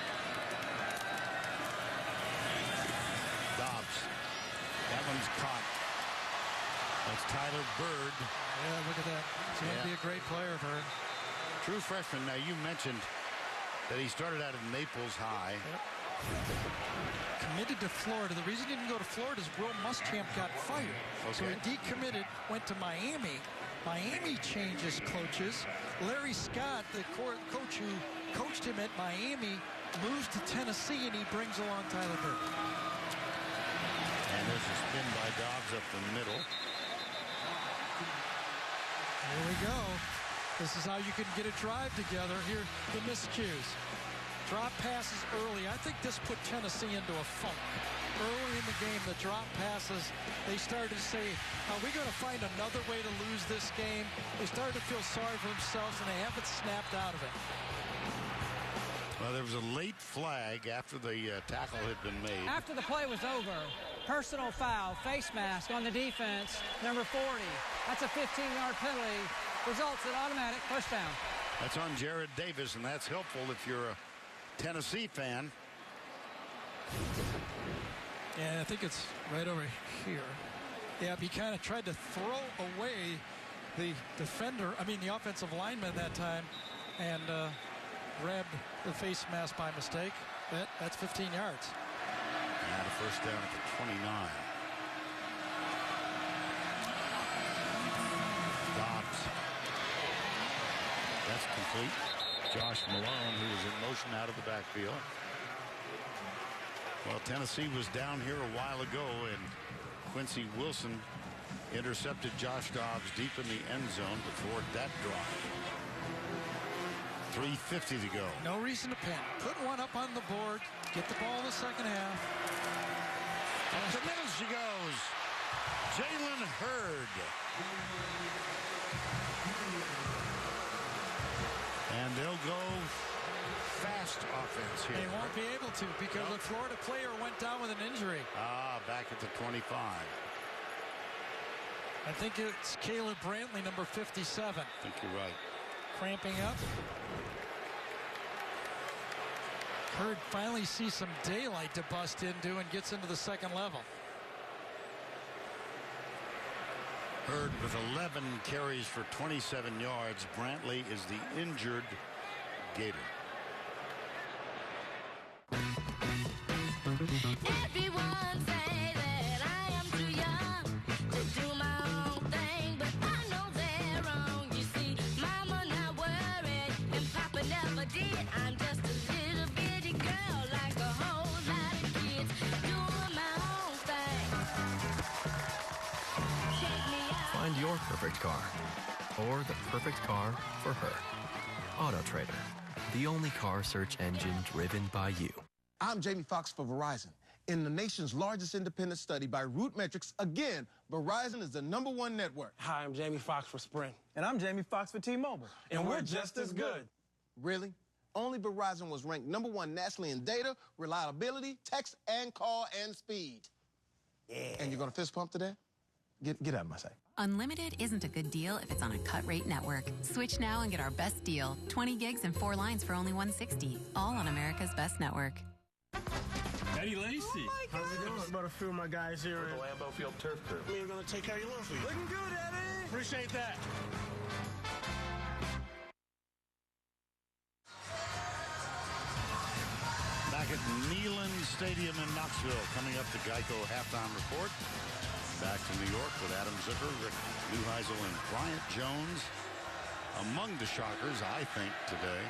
S1: Dobbs. That one's caught. That's Tyler Bird.
S5: Yeah, look at that. He's going to be a great player, Bird.
S1: True freshman. Now, you mentioned that he started out at Naples High.
S5: Yep. Committed to Florida. The reason he didn't go to Florida is Will Muschamp got fired. Okay. So he decommitted, went to Miami. Miami changes coaches. Larry Scott, the coach who coached him at Miami, moves to Tennessee, and he brings along Tyler Bird.
S1: And there's a spin by Dobbs up the middle.
S5: Here we go. This is how you can get a drive together. Here, the miscues. Drop passes early. I think this put Tennessee into a funk. Early in the game, the drop passes, they started to say, are we going to find another way to lose this game? They started to feel sorry for themselves, and they haven't snapped out of it.
S1: Well, there was a late flag after the tackle had been made.
S6: After the play was over, personal foul, face mask on the defense, number 40. That's a 15-yard penalty. Results in automatic first down.
S1: That's on Jared Davis, and that's helpful if you're a Tennessee fan.
S5: Yeah, I think it's right over here. Yeah, he kind of tried to throw away the the offensive lineman that time, and grabbed the face mask by mistake. That's 15 yards.
S1: And a first down at the 29. Dobbs. That's complete. Josh Malone, who was in motion out of the backfield. Well, Tennessee was down here a while ago, and Quincy Wilson intercepted Josh Dobbs deep in the end zone before that drive. 3:50 to go.
S5: No reason to panic. Put one up on the board. Get the ball in the second half.
S1: And to the middle she goes. Jalen Hurd. And they'll go fast offense here.
S5: They won't be able to because the Florida player went down with an injury.
S1: Back at the 25.
S5: I think it's Caleb Brantley, number 57.
S1: I think you're right.
S5: Cramping up. Hurd finally sees some daylight to bust into and gets into the second level.
S1: Hurd with 11 carries for 27 yards. Brantley is the injured Gator.
S14: Everyone say that I am too young to do my own thing, but I know they're wrong. You
S2: perfect car. Or the perfect car for her. AutoTrader, the only car search engine driven by you.
S7: I'm Jamie Foxx for Verizon. In the nation's largest independent study by RootMetrics, again, Verizon is the #1 network.
S18: Hi, I'm Jamie Foxx for Sprint.
S7: And I'm Jamie Foxx for T-Mobile.
S18: And we're just as good.
S7: Really? Only Verizon was ranked #1 nationally in data, reliability, text and call, and speed. Yeah. And you're going to fist pump today? Get out of my sight.
S20: Unlimited isn't a good deal if it's on a cut-rate network. Switch now and get our best deal. 20 gigs and 4 lines for only $160. All on America's best network.
S22: Eddie Lacy.
S18: Oh how's it going? About a few of my guys here
S22: at the Lambeau Field Turf Crew.
S18: We're going to take care of your little feet.
S22: Looking good, Eddie.
S18: Appreciate that.
S1: Back at Neyland Stadium in Knoxville, coming up the Geico halftime report. Back to New York with Adam Zucker, Rick Neuheisel, and Bryant Jones. Among the shockers, I think, today,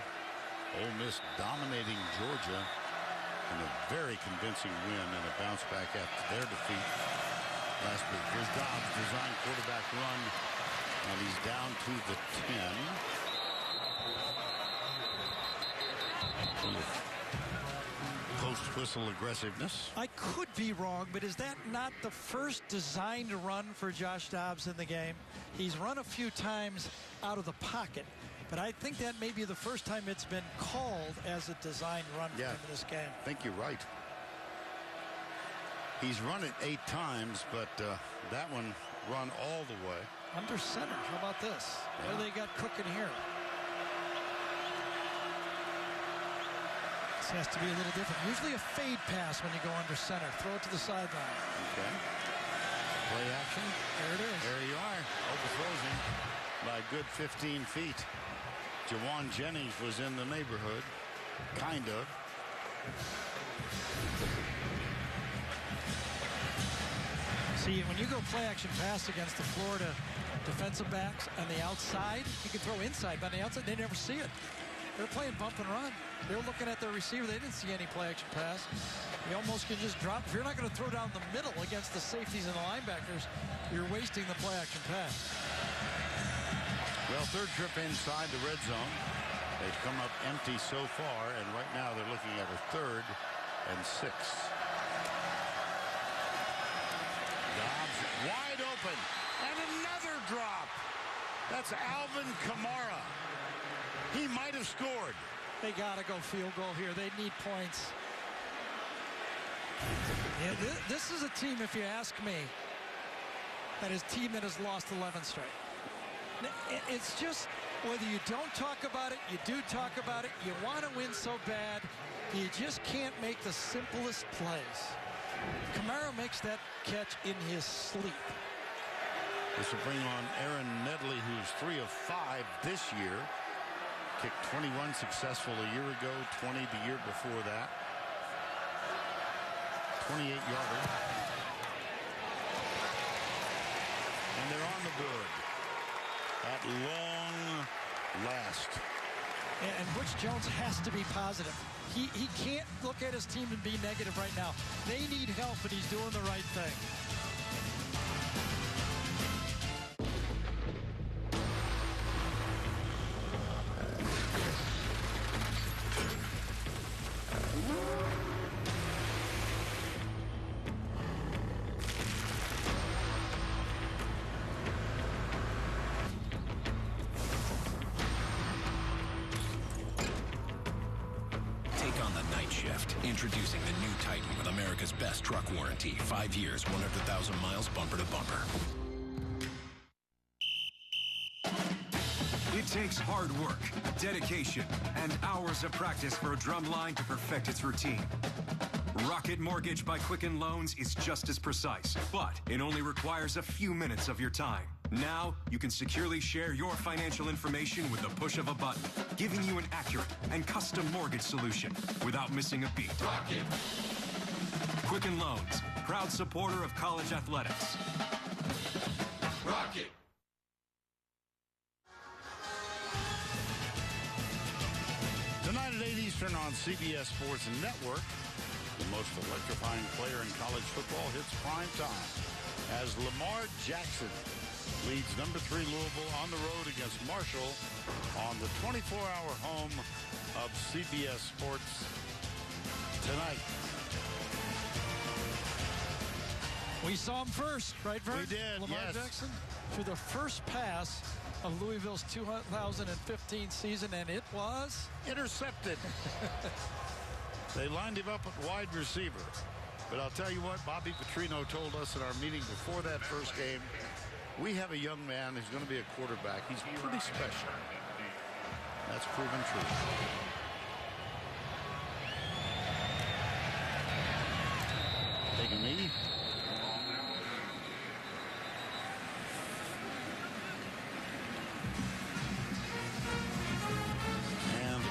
S1: Ole Miss dominating Georgia in a very convincing win and a bounce back after their defeat last week. Here's Dobbs, design quarterback run, and he's down to the 10. Post-whistle aggressiveness.
S5: I could be wrong, but is that not the first designed run for Josh Dobbs in the game? He's run a few times out of the pocket, but I think that may be the first time it's been called as a designed run for him in this game.
S1: I think you're right. He's run it 8 times, but that one run all the way.
S5: Under center. How about this? Yeah. What do they got cooking here? Has to be a little different. Usually a fade pass when you go under center. Throw it to the sideline.
S1: Okay. Play action.
S5: There it is.
S1: There you are. Overthrows him by a good 15 feet. Jawan Jennings was in the neighborhood. Kind of.
S5: See, when you go play action pass against the Florida defensive backs on the outside, you can throw inside, but on the outside, they never see it. They're playing bump and run. They're looking at their receiver. They didn't see any play action pass. You almost can just drop. If you're not going to throw down the middle against the safeties and the linebackers, you're wasting the play action pass.
S1: Well, third trip inside the red zone. They've come up empty so far, and right now they're looking at a 3rd and 6. Dobbs wide open, and another drop. That's Alvin Kamara. He might have scored.
S5: They got to go field goal here. They need points. Yeah, this is a team, if you ask me, that is a team that has lost 11 straight. It's just, whether you don't talk about it, you do talk about it, you want to win so bad, you just can't make the simplest plays. Kamara makes that catch in his sleep.
S1: This will bring on Aaron Nedley, who's 3 of 5 this year. Kicked 21 successful a year ago, 20 the year before that. 28-yarder. And they're on the board at long last.
S5: And Butch Jones has to be positive. He can't look at his team and be negative right now. They need help, and he's doing the right thing.
S12: Introducing the new Titan with America's best truck warranty. 5 years, 100,000 miles, bumper to bumper.
S24: It takes hard work, dedication, and hours of practice for a drum line to perfect its routine. Rocket Mortgage by Quicken Loans is just as precise, but it only requires a few minutes of your time. Now, you can securely share your financial information with the push of a button, giving you an accurate and custom mortgage solution without missing a beat. Rocket. Quicken Loans, proud supporter of college athletics.
S12: Rocket.
S1: Tonight at 8 Eastern on CBS Sports Network, the most electrifying player in college football hits prime time as Lamar Jackson leads number 3 Louisville on the road against Marshall on the 24-hour home of CBS Sports tonight.
S5: We saw him first, right, Vern?
S1: We did,
S5: Lamar
S1: yes.
S5: Jackson threw the first pass of Louisville's 2015 season, and it was
S1: intercepted. They lined him up at wide receiver. But I'll tell you what, Bobby Petrino told us in our meeting before that first game, we have a young man who's going to be a quarterback. He's pretty special. That's proven true. Take a knee. And the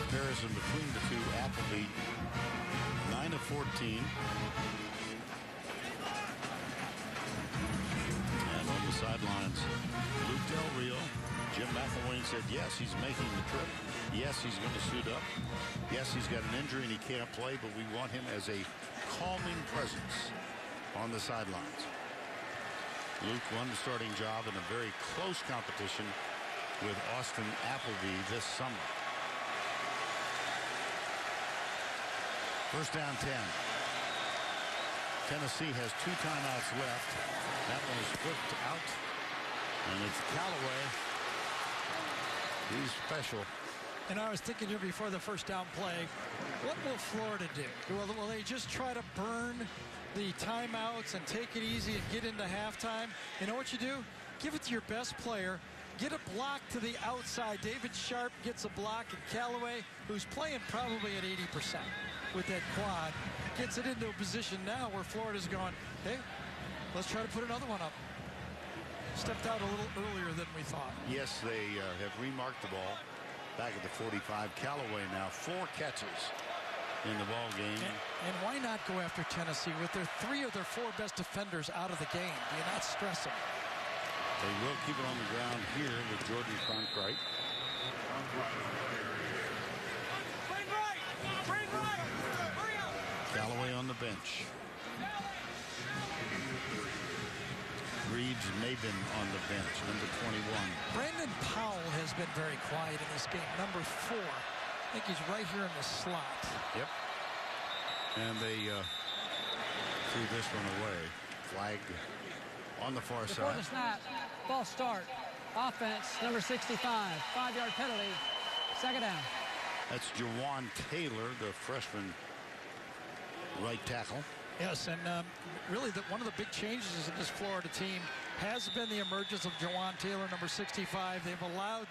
S1: comparison between the two, Appleby 9 of 14. And on the sidelines, Luke Del Rio. Jim McElwain said, yes, he's making the trip. Yes, he's going to suit up. Yes, he's got an injury and he can't play, but we want him as a calming presence on the sidelines. Luke won the starting job in a very close competition with Austin Appleby this summer. First down 10. Tennessee has 2 timeouts left. That one is flipped out. And it's Callaway. He's special.
S5: And I was thinking here before the first down play, what will Florida do? Will they just try to burn the timeouts and take it easy and get into halftime? You know what you do? Give it to your best player. Get a block to the outside. David Sharp gets a block, and Callaway, who's playing probably at 80% with that quad, gets it into a position now where Florida's going, hey, let's try to put another one up. Stepped out a little earlier than we thought.
S1: Yes, they have remarked the ball back at the 45. Callaway now 4 catches in the ball game.
S5: And why not go after Tennessee with their 3 of their 4 best defenders out of the game? Do you not stress them?
S1: They will keep it on the ground here with Jordan Cronkrite. Callaway on the bench. Reeves Maben on the bench, number 21.
S5: Brandon Powell has been very quiet in this game, number 4. I think he's right here in the slot.
S1: Yep. And they threw this one away. Flag on the far
S6: Before
S1: side.
S6: the snap, false start. Offense, number 65, 5-yard penalty. Second down.
S1: That's Jawan Taylor, the freshman right tackle.
S5: Yes, and really one of the big changes in this Florida team has been the emergence of Jawan Taylor, number 65. They've allowed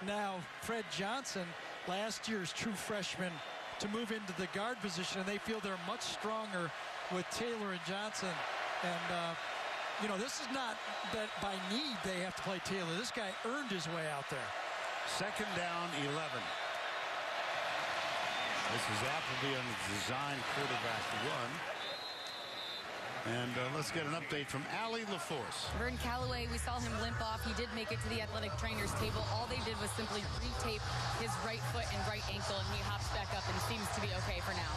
S5: now Fred Johnson, last year's true freshman, to move into the guard position, and they feel they're much stronger with Taylor and Johnson. And, you know, this is not that by need they have to play Taylor. This guy earned his way out there.
S1: Second down, 11. This is Appleby on the design quarterback run. And let's get an update from Allie LaForce.
S3: Vern Callaway, we saw him limp off. He did make it to the athletic trainer's table. All they did was simply re-tape his right foot and right ankle, and he hops back up and seems to be okay for now.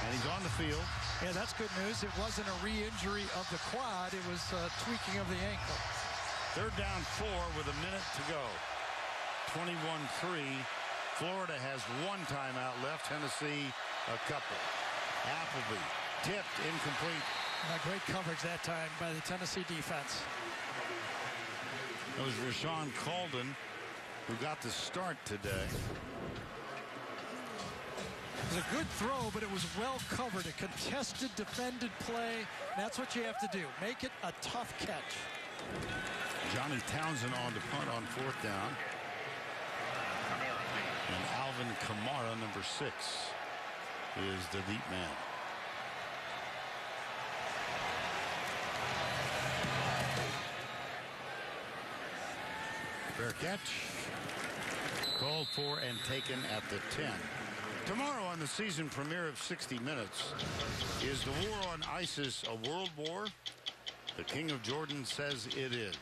S1: And he's on the field.
S5: Yeah, that's good news. It wasn't a re-injury of the quad. It was tweaking of the ankle.
S1: Third down 4 with a minute to go. 21-3. Florida has 1 timeout left. Tennessee, a couple. Appleby. Tipped, incomplete.
S5: Great coverage that time by the Tennessee defense.
S1: It was Rashawn Calden who got the start today.
S5: It was a good throw, but it was well covered. A contested, defended play. That's what you have to do. Make it a tough catch.
S1: Johnny Townsend on to punt on 4th down. And Alvin Kamara, number 6, is the deep man. Fair catch. Called for and taken at the 10. Tomorrow on the season premiere of 60 Minutes, is the war on ISIS a world war? The King of Jordan says it is.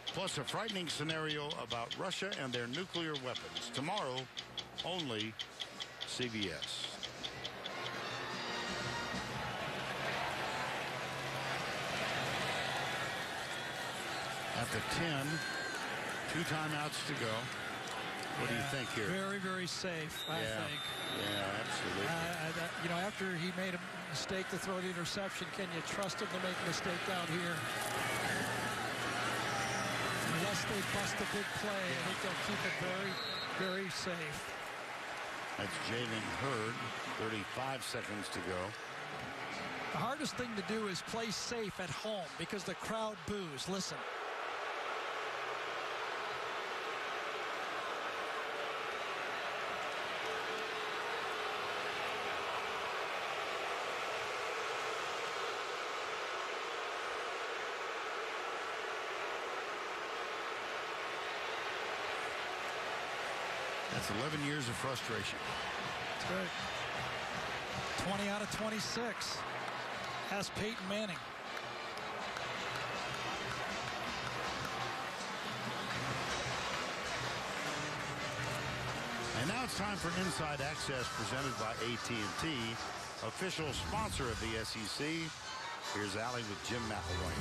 S1: Plus a frightening scenario about Russia and their nuclear weapons. Tomorrow, only CBS. After 10, 2 timeouts to go. What do you think here?
S5: Very, very safe, I think.
S1: Yeah, absolutely.
S5: You know, after he made a mistake to throw the interception, can you trust him to make a mistake down here? Unless they bust a big play, I think they'll keep it very, very safe.
S1: That's Jalen Hurd, 35 seconds to go.
S5: The hardest thing to do is play safe at home because the crowd boos. Listen.
S1: That's 11 years of frustration.
S5: That's right. 20 out of 26. Has Peyton Manning.
S1: And now it's time for Inside Access presented by AT&T, official sponsor of the SEC. Here's Allie with Jim McElwain.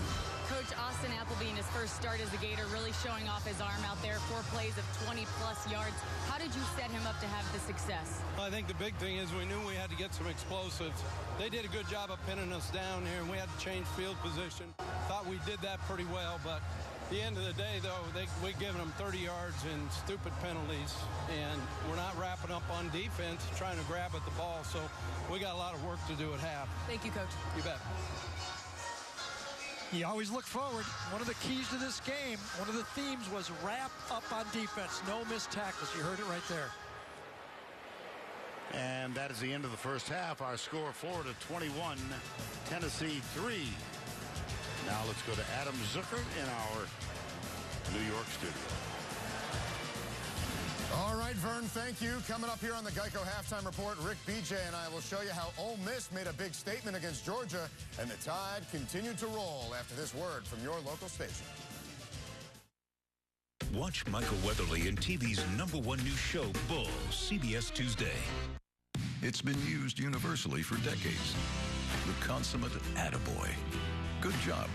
S3: Coach Austin Appleby in his first start as a Gator really showing off his arm out there. 4 plays of 20-plus yards. How did you set him up to have the success?
S4: Well, I think the big thing is we knew we had to get some explosives. They did a good job of pinning us down here, and we had to change field position. Thought we did that pretty well, but at the end of the day, though, we're giving them 30 yards in stupid penalties, and we're not wrapping up on defense trying to grab at the ball, so we got a lot of work to do at half.
S3: Thank you, Coach.
S4: You bet.
S5: You always look forward. One of the keys to this game, one of the themes was wrap up on defense. No missed tackles. You heard it right there.
S1: And that is the end of the first half. Our score, Florida 21, Tennessee 3. Now let's go to Adam Zucker in our New York studio.
S23: All right, Vern, thank you. Coming up here on the Geico Halftime Report, Rick BJ and I will show you how Ole Miss made a big statement against Georgia, and the Tide continued to roll after this word from your local station.
S8: Watch Michael Weatherly in TV's #1 news show, Bull, CBS Tuesday.
S11: It's been used universally for decades. The consummate attaboy. Good job.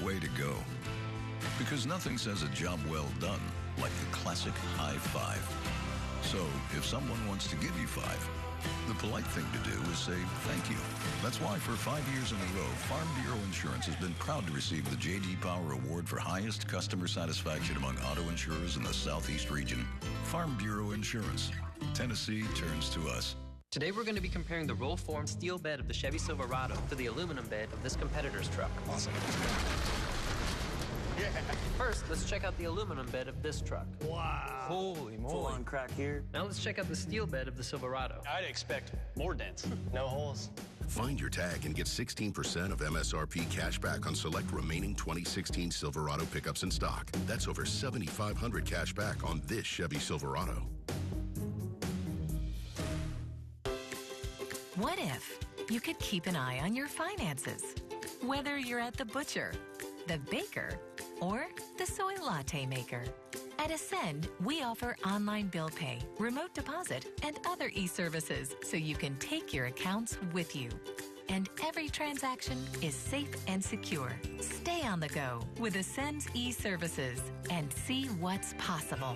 S11: Way to go. Because nothing says a job well done like the classic high five. So if someone wants to give you 5, the polite thing to do is say thank you. That's why for 5 years in a row, Farm Bureau Insurance has been proud to receive the J.D. Power Award for highest customer satisfaction among auto insurers in the Southeast region. Farm Bureau Insurance. Tennessee turns to us.
S13: Today we're going to be comparing the roll-form steel bed of the Chevy Silverado to the aluminum bed of this competitor's truck.
S5: Awesome.
S13: Yeah. First, let's check out the aluminum bed of this truck.
S5: Wow.
S13: Holy moly.
S16: Full on crack here.
S13: Now let's check out the steel bed of the Silverado.
S16: I'd expect more dents. No holes.
S12: Find your tag and get 16% of MSRP cash back on select remaining 2016 Silverado pickups in stock. That's over $7,500 cash back on this Chevy Silverado.
S15: What if you could keep an eye on your finances? Whether you're at the butcher, the baker, or the soy latte maker. At Ascend, we offer online bill pay, remote deposit, and other e-services so you can take your accounts with you. And every transaction is safe and secure. Stay on the go with Ascend's e-services and see what's possible.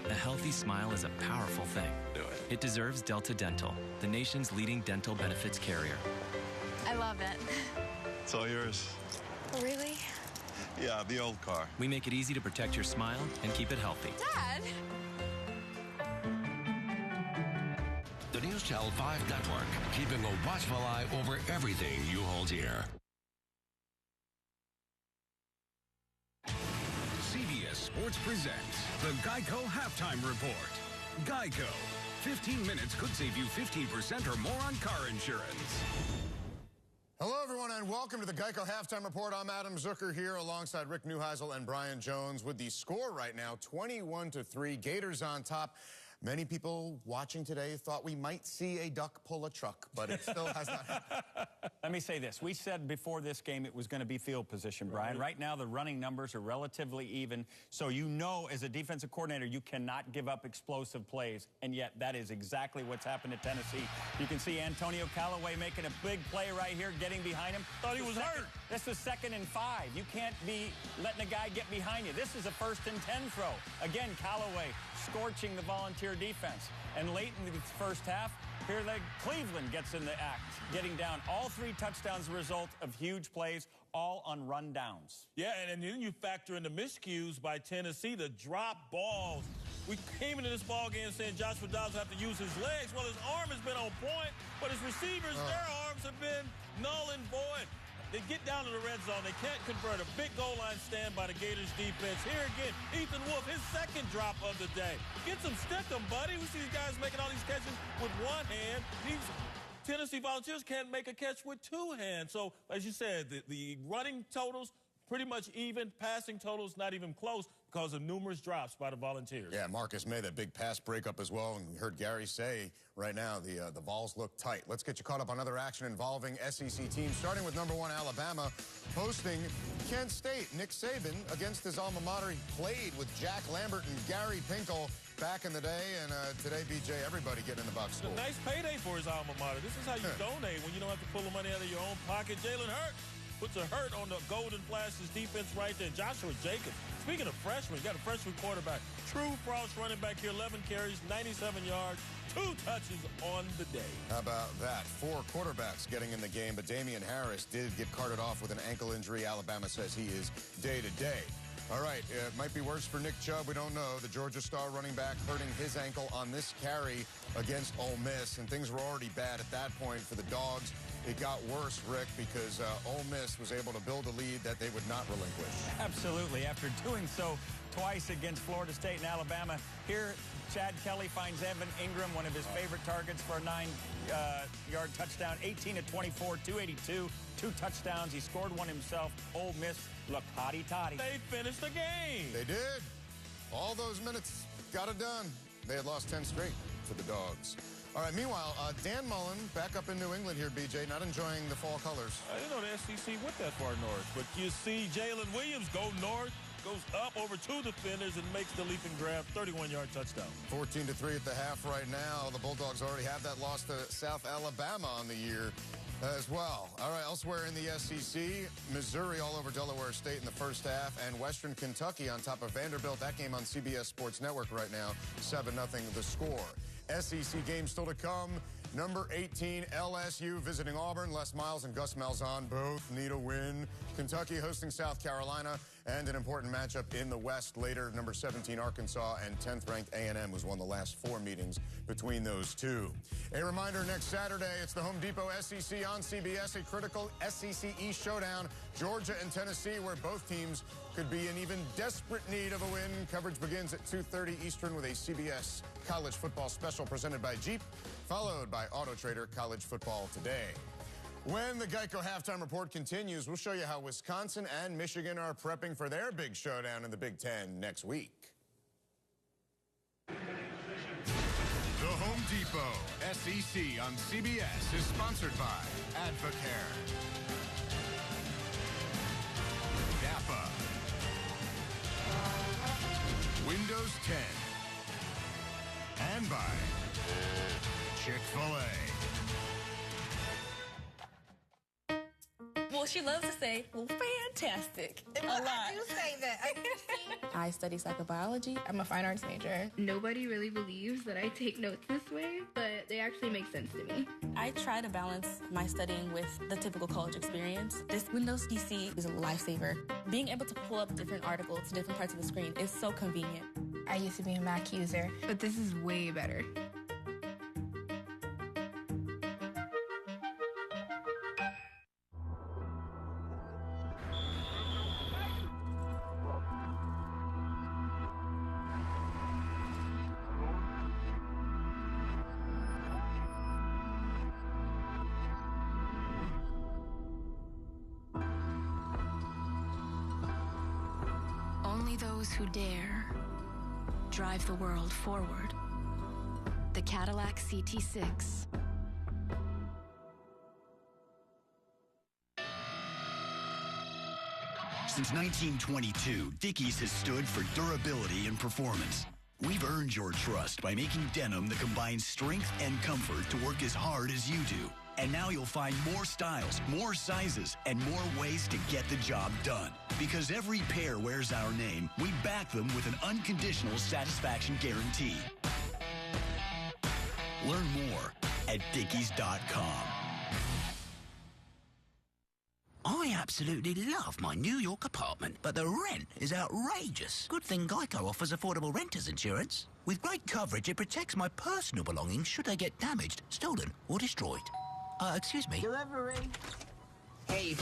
S2: A healthy smile is a powerful thing. It deserves Delta Dental, the nation's leading dental benefits carrier.
S17: I love it.
S27: It's all yours.
S17: Really?
S27: Yeah, the old car.
S2: We make it easy to protect your smile and keep it healthy.
S17: Dad!
S12: The News Channel 5 Network, keeping a watchful eye over everything you hold dear.
S8: CBS Sports presents the Geico Halftime Report. Geico. 15 minutes could save you 15% or more on car insurance.
S23: Hello, everyone, and welcome to the Geico Halftime Report. I'm Adam Zucker here alongside Rick Neuheisel and Brian Jones with the score right now, 21-3. Gators on top. Many people watching today thought we might see a duck pull a truck, but it still has not happened.
S9: Let me say this. We said before this game it was going to be field position, Brian. Right now, the running numbers are relatively even, so you know as a defensive coordinator you cannot give up explosive plays, and yet that is exactly what's happened to Tennessee. You can see Antonio Callaway making a big play right here, getting behind him.
S22: Thought he was hurt.
S9: This is 2nd and 5. You can't be letting a guy get behind you. This is a 1st and 10 throw. Again, Callaway scorching the Volunteer defense. And late in the first half, here Cleveland gets in the act, getting down. All 3 touchdowns, the result of huge plays, all on run downs.
S22: Yeah, and then you factor in the miscues by Tennessee, the drop balls. We came into this ball game saying Joshua Dobbs will have to use his legs. Well, his arm has been on point, but his receivers, their arms have been null and void. They get down to the red zone. They can't convert. A big goal line stand by the Gators defense. Here again, Ethan Wolf, his 2nd drop of the day. Get some stick 'em, buddy. We see these guys making all these catches with one hand. These Tennessee Volunteers can't make a catch with 2 hands. So, as you said, the running totals pretty much even. Passing totals not even close because of numerous drops by the Volunteers.
S23: Yeah, Marcus May, that big pass breakup as well. And we heard Gary say right now the Vols look tight. Let's get you caught up on other action involving SEC teams, starting with number 1 Alabama hosting Kent State. Nick Saban against his alma mater. He played with Jack Lambert and Gary Pinkel back in the day, and today, BJ, everybody getting in the Bucs school.
S22: A nice payday for his alma mater. This is how you donate when you don't have to pull the money out of your own pocket. Jalen Hurts puts a hurt on the Golden Flashes defense right there. Joshua Jacobs, speaking of freshmen, got a freshman quarterback. True Frost running back here, 11 carries, 97 yards, 2 touches on the day.
S23: How about that? 4 quarterbacks getting in the game, but Damian Harris did get carted off with an ankle injury. Alabama says he is day-to-day. All right, it might be worse for Nick Chubb. We don't know. The Georgia star running back hurting his ankle on this carry against Ole Miss, and things were already bad at that point for the Dogs. It got worse, Rick, because Ole Miss was able to build a lead that they would not relinquish.
S9: Absolutely. After doing so twice against Florida State and Alabama, here Chad Kelly finds Evan Ingram, one of his favorite targets, for a 9-yard touchdown. 18 of 24, 282, 2 touchdowns. He scored one himself. Ole Miss looked hotty-toddy.
S22: They finished the game.
S23: They did. All those minutes got it done. They had lost 10 straight for the Dogs. All right, meanwhile, Dan Mullen back up in New England here, BJ, not enjoying the fall colors.
S22: I didn't know the SEC went that far north, but you see Jalen Williams go north, goes up over 2 defenders and makes the leap and grab, 31-yard touchdown.
S23: 14-3 at the half right now. The Bulldogs already have that loss to South Alabama on the year as well. All right, elsewhere in the SEC, Missouri all over Delaware State in the first half, and Western Kentucky on top of Vanderbilt. That game on CBS Sports Network right now, 7-0 the score. SEC games still to come. Number 18, LSU visiting Auburn. Les Miles and Gus Malzahn both need a win. Kentucky hosting South Carolina, and an important matchup in the West later. Number 17, Arkansas, and 10th-ranked A&M was one of the last 4 meetings between those two. A reminder, next Saturday, it's the Home Depot SEC on CBS, a critical SEC East showdown. Georgia and Tennessee, where both teams could be in even desperate need of a win. Coverage begins at 2:30 Eastern with a CBS College Football Special presented by Jeep, followed by Auto Trader College Football Today. When the Geico Halftime Report continues, we'll show you how Wisconsin and Michigan are prepping for their big showdown in the Big Ten next week. The Home Depot SEC on CBS is sponsored by Advocare, Napa, Windows 10, and by Chick-fil-A.
S10: Well, she loves to say, well, fantastic. A lot.
S14: I do say that.
S10: I study psychobiology. I'm a fine arts major.
S14: Nobody really believes that I take notes this way, but they actually make sense to me.
S10: I try to balance my studying with the typical college experience. This Windows PC is a lifesaver. Being able to pull up different articles, different parts of the screen is so convenient.
S14: I used to be a Mac user, but this is way better.
S19: Only those who dare drive the world forward.
S7: the Cadillac CT6.
S18: Since 1922, Dickies has stood for durability and performance. We've earned your trust by making denim that combines strength and comfort to work as hard as you do. And now you'll find more styles, more sizes, and more ways to get the job done. Because every pair wears our name, we back them with an unconditional satisfaction guarantee. Learn more at Dickies.com.
S19: I absolutely love my New York apartment, but the rent is outrageous. Good thing Geico offers affordable renters insurance. With great coverage, it protects my personal belongings should they get damaged, stolen, or destroyed. Excuse me.
S20: Delivery. Hey,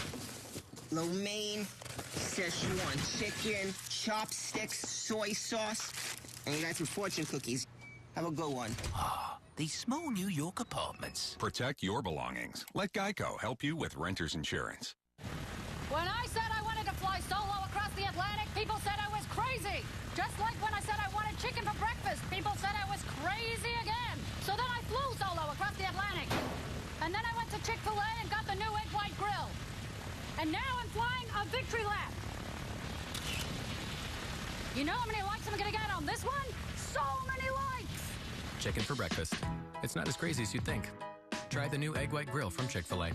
S20: lo mein, Szechuan chicken, chopsticks, soy sauce, and you got some fortune cookies. Have a good one.
S19: These small New York apartments.
S8: Protect your belongings. Let Geico help you with renter's insurance.
S21: When I said I wanted to fly solo across the Atlantic, people said I was crazy. Just like when I said I wanted chicken for breakfast, people said I was crazy again. So then I flew solo across the Atlantic. And then I went to Chick-fil-A and got the new Egg White Grill. And now I'm flying a Victory Lap. You know how many likes I'm gonna get on this one? So many likes!
S2: Chicken for breakfast. It's not as crazy as you'd think. Try the new Egg White Grill from Chick-fil-A.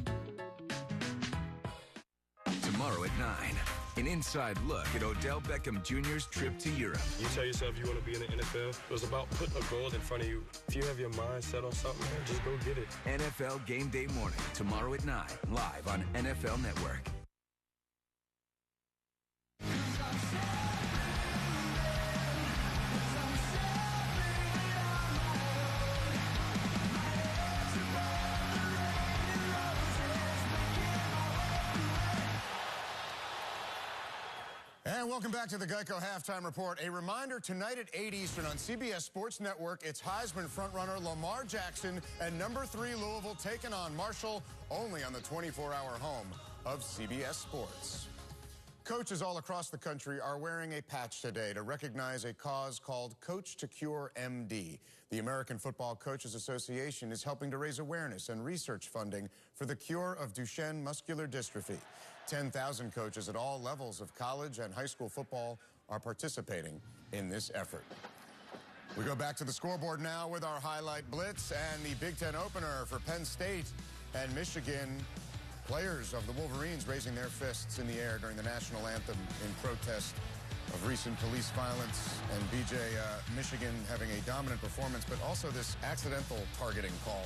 S25: Tomorrow at 9, an inside look at Odell Beckham Jr.'s trip to Europe.
S26: You tell yourself you want to be in the NFL, it was about putting a goal in front of you. If you have your mind set on something, man, just go get it.
S25: NFL Game Day Morning, tomorrow at 9, live on NFL Network.
S23: And welcome back to the Geico Halftime Report. A reminder, tonight at 8 Eastern on CBS Sports Network, it's Heisman frontrunner Lamar Jackson and number 3 Louisville taking on Marshall, only on the 24-hour home of CBS Sports. Coaches all across the country are wearing a patch today to recognize a cause called Coach to Cure MD. The American Football Coaches Association is helping to raise awareness and research funding for the cure of Duchenne muscular dystrophy. 10,000 coaches at all levels of college and high school football are participating in this effort. We go back to the scoreboard now with our highlight blitz and the Big Ten opener for Penn State and Michigan. Players of the Wolverines raising their fists in the air during the national anthem in protest of recent police violence, and BJ, Michigan having a dominant performance, but also this accidental targeting call.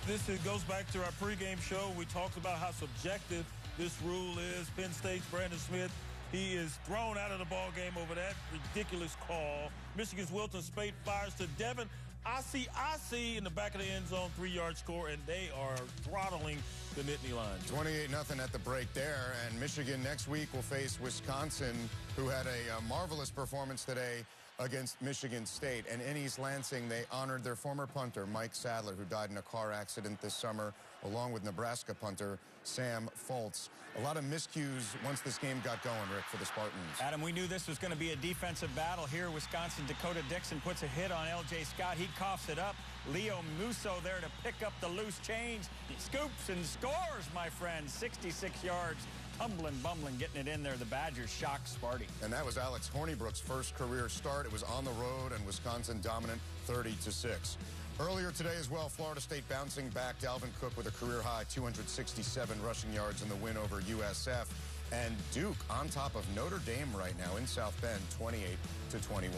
S22: This goes back to our pregame show. We talked about how subjective this rule is. Penn State's Brandon Smith, he is thrown out of the ball game over that ridiculous call. Michigan's Wilton Speight fires to Devin Asi in the back of the end zone, 3-yard score, and they are throttling the Nittany Lions.
S23: 28-0 at the break there, and Michigan next week will face Wisconsin, who had a marvelous performance today against Michigan State. And in East Lansing, they honored their former punter, Mike Sadler, who died in a car accident this summer, along with Nebraska punter Sam Foltz. A lot of miscues once this game got going, Rick, for the Spartans.
S9: Adam, we knew this was going to be a defensive battle here. Wisconsin, Dakota Dixon puts a hit on L.J. Scott. He coughs it up. Leo Musso there to pick up the loose change. He scoops and scores, my friend. 66 yards. Tumbling, bumbling, getting it in there. The Badgers shock Sparty.
S23: And that was Alex Hornibrook's first career start. It was on the road, and Wisconsin dominant 30-6. Earlier today as well, Florida State bouncing back. Dalvin Cook with a career-high 267 rushing yards in the win over USF. And Duke on top of Notre Dame right now in South Bend, 28-21.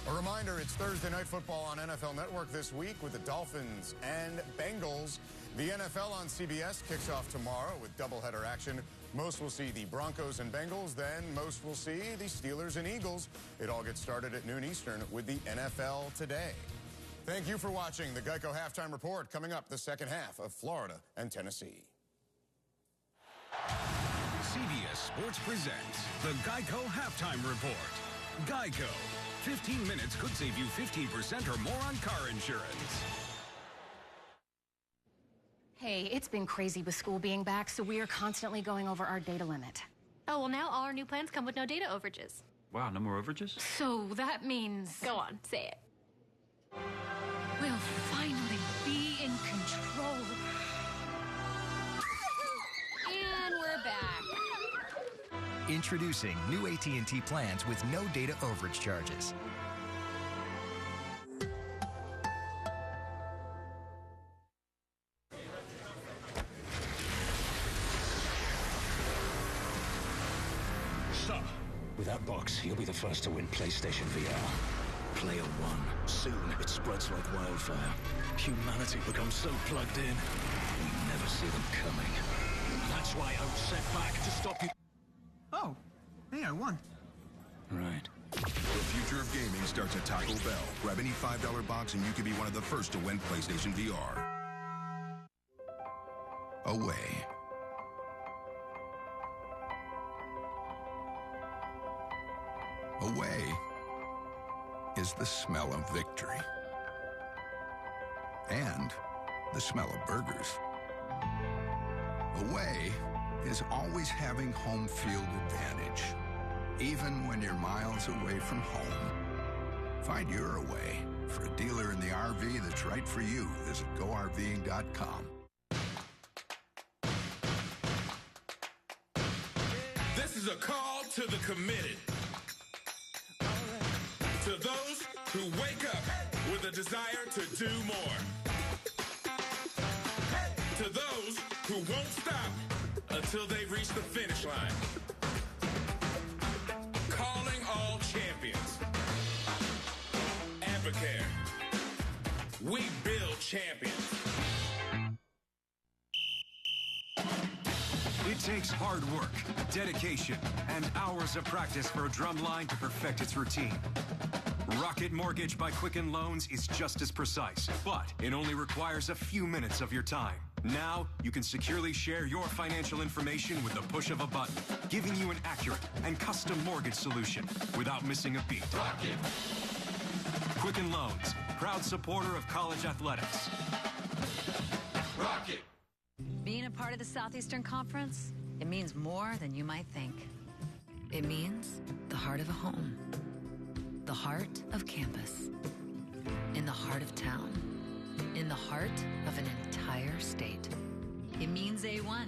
S23: A reminder, it's Thursday Night Football on NFL Network this week with the Dolphins and Bengals. The NFL on CBS kicks off tomorrow with doubleheader action. Most will see the Broncos and Bengals, then most will see the Steelers and Eagles. It all gets started at noon Eastern with the NFL Today. Thank you for watching the Geico Halftime Report. Coming up, the second half of Florida and Tennessee.
S8: CBS Sports presents the Geico Halftime Report. Geico. 15 minutes could save you 15% or more on car insurance.
S28: Hey, it's been crazy with school being back, so we are constantly going over our data limit.
S29: Oh, well, now all our new plans come with no data overages.
S30: Wow, no more overages?
S28: So that means...
S29: Go on, say it.
S28: We'll
S1: Introducing new AT&T plans with no data overage charges.
S3: So, with that box, you'll be the first to win PlayStation VR. Player One. Soon, it spreads like wildfire. Humanity becomes so plugged in, we never see them coming. That's why I was set back to stop you.
S4: Oh, hey, I won.
S3: Right.
S5: The future of gaming starts at Taco Bell. Grab any $5 box and you could be one of the first to win PlayStation VR. Away. Away is the smell of victory. And the smell of burgers. Away is always having home field advantage. Even when you're miles away from home. Find your away for a dealer in the RV that's right for you. Visit GoRVing.com.
S6: This is a call to the committed. To those who wake up with a desire to do more. To those who won't stop until they reach the finish line. Calling all champions. Advocare. We build champions.
S11: It takes hard work, dedication, and hours of practice for a drumline to perfect its routine. Rocket Mortgage by Quicken Loans is just as precise, but it only requires a few minutes of your time. Now, you can securely share your financial information with the push of a button, giving you an accurate and custom mortgage solution without missing a beat. Rocket. Quicken Loans, proud supporter of college athletics.
S6: Rocket.
S13: Being a part of the Southeastern Conference, it means more than you might think.
S16: It means the heart of a home, the heart of campus, in the heart of town, in the heart of an entire state.
S13: It means A1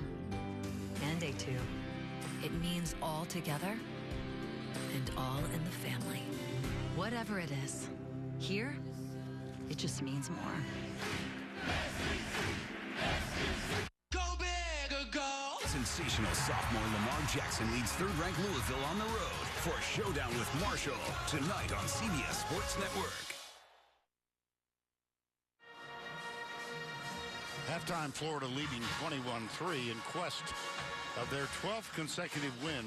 S13: and A2.
S16: It means all together and all in the family.
S13: Whatever it is, here, it just means more.
S8: Sensational sophomore Lamar Jackson leads third-ranked Louisville on the road for a showdown with Marshall tonight on CBS Sports Network.
S24: Halftime, Florida leading 21-3 in quest of their 12th consecutive win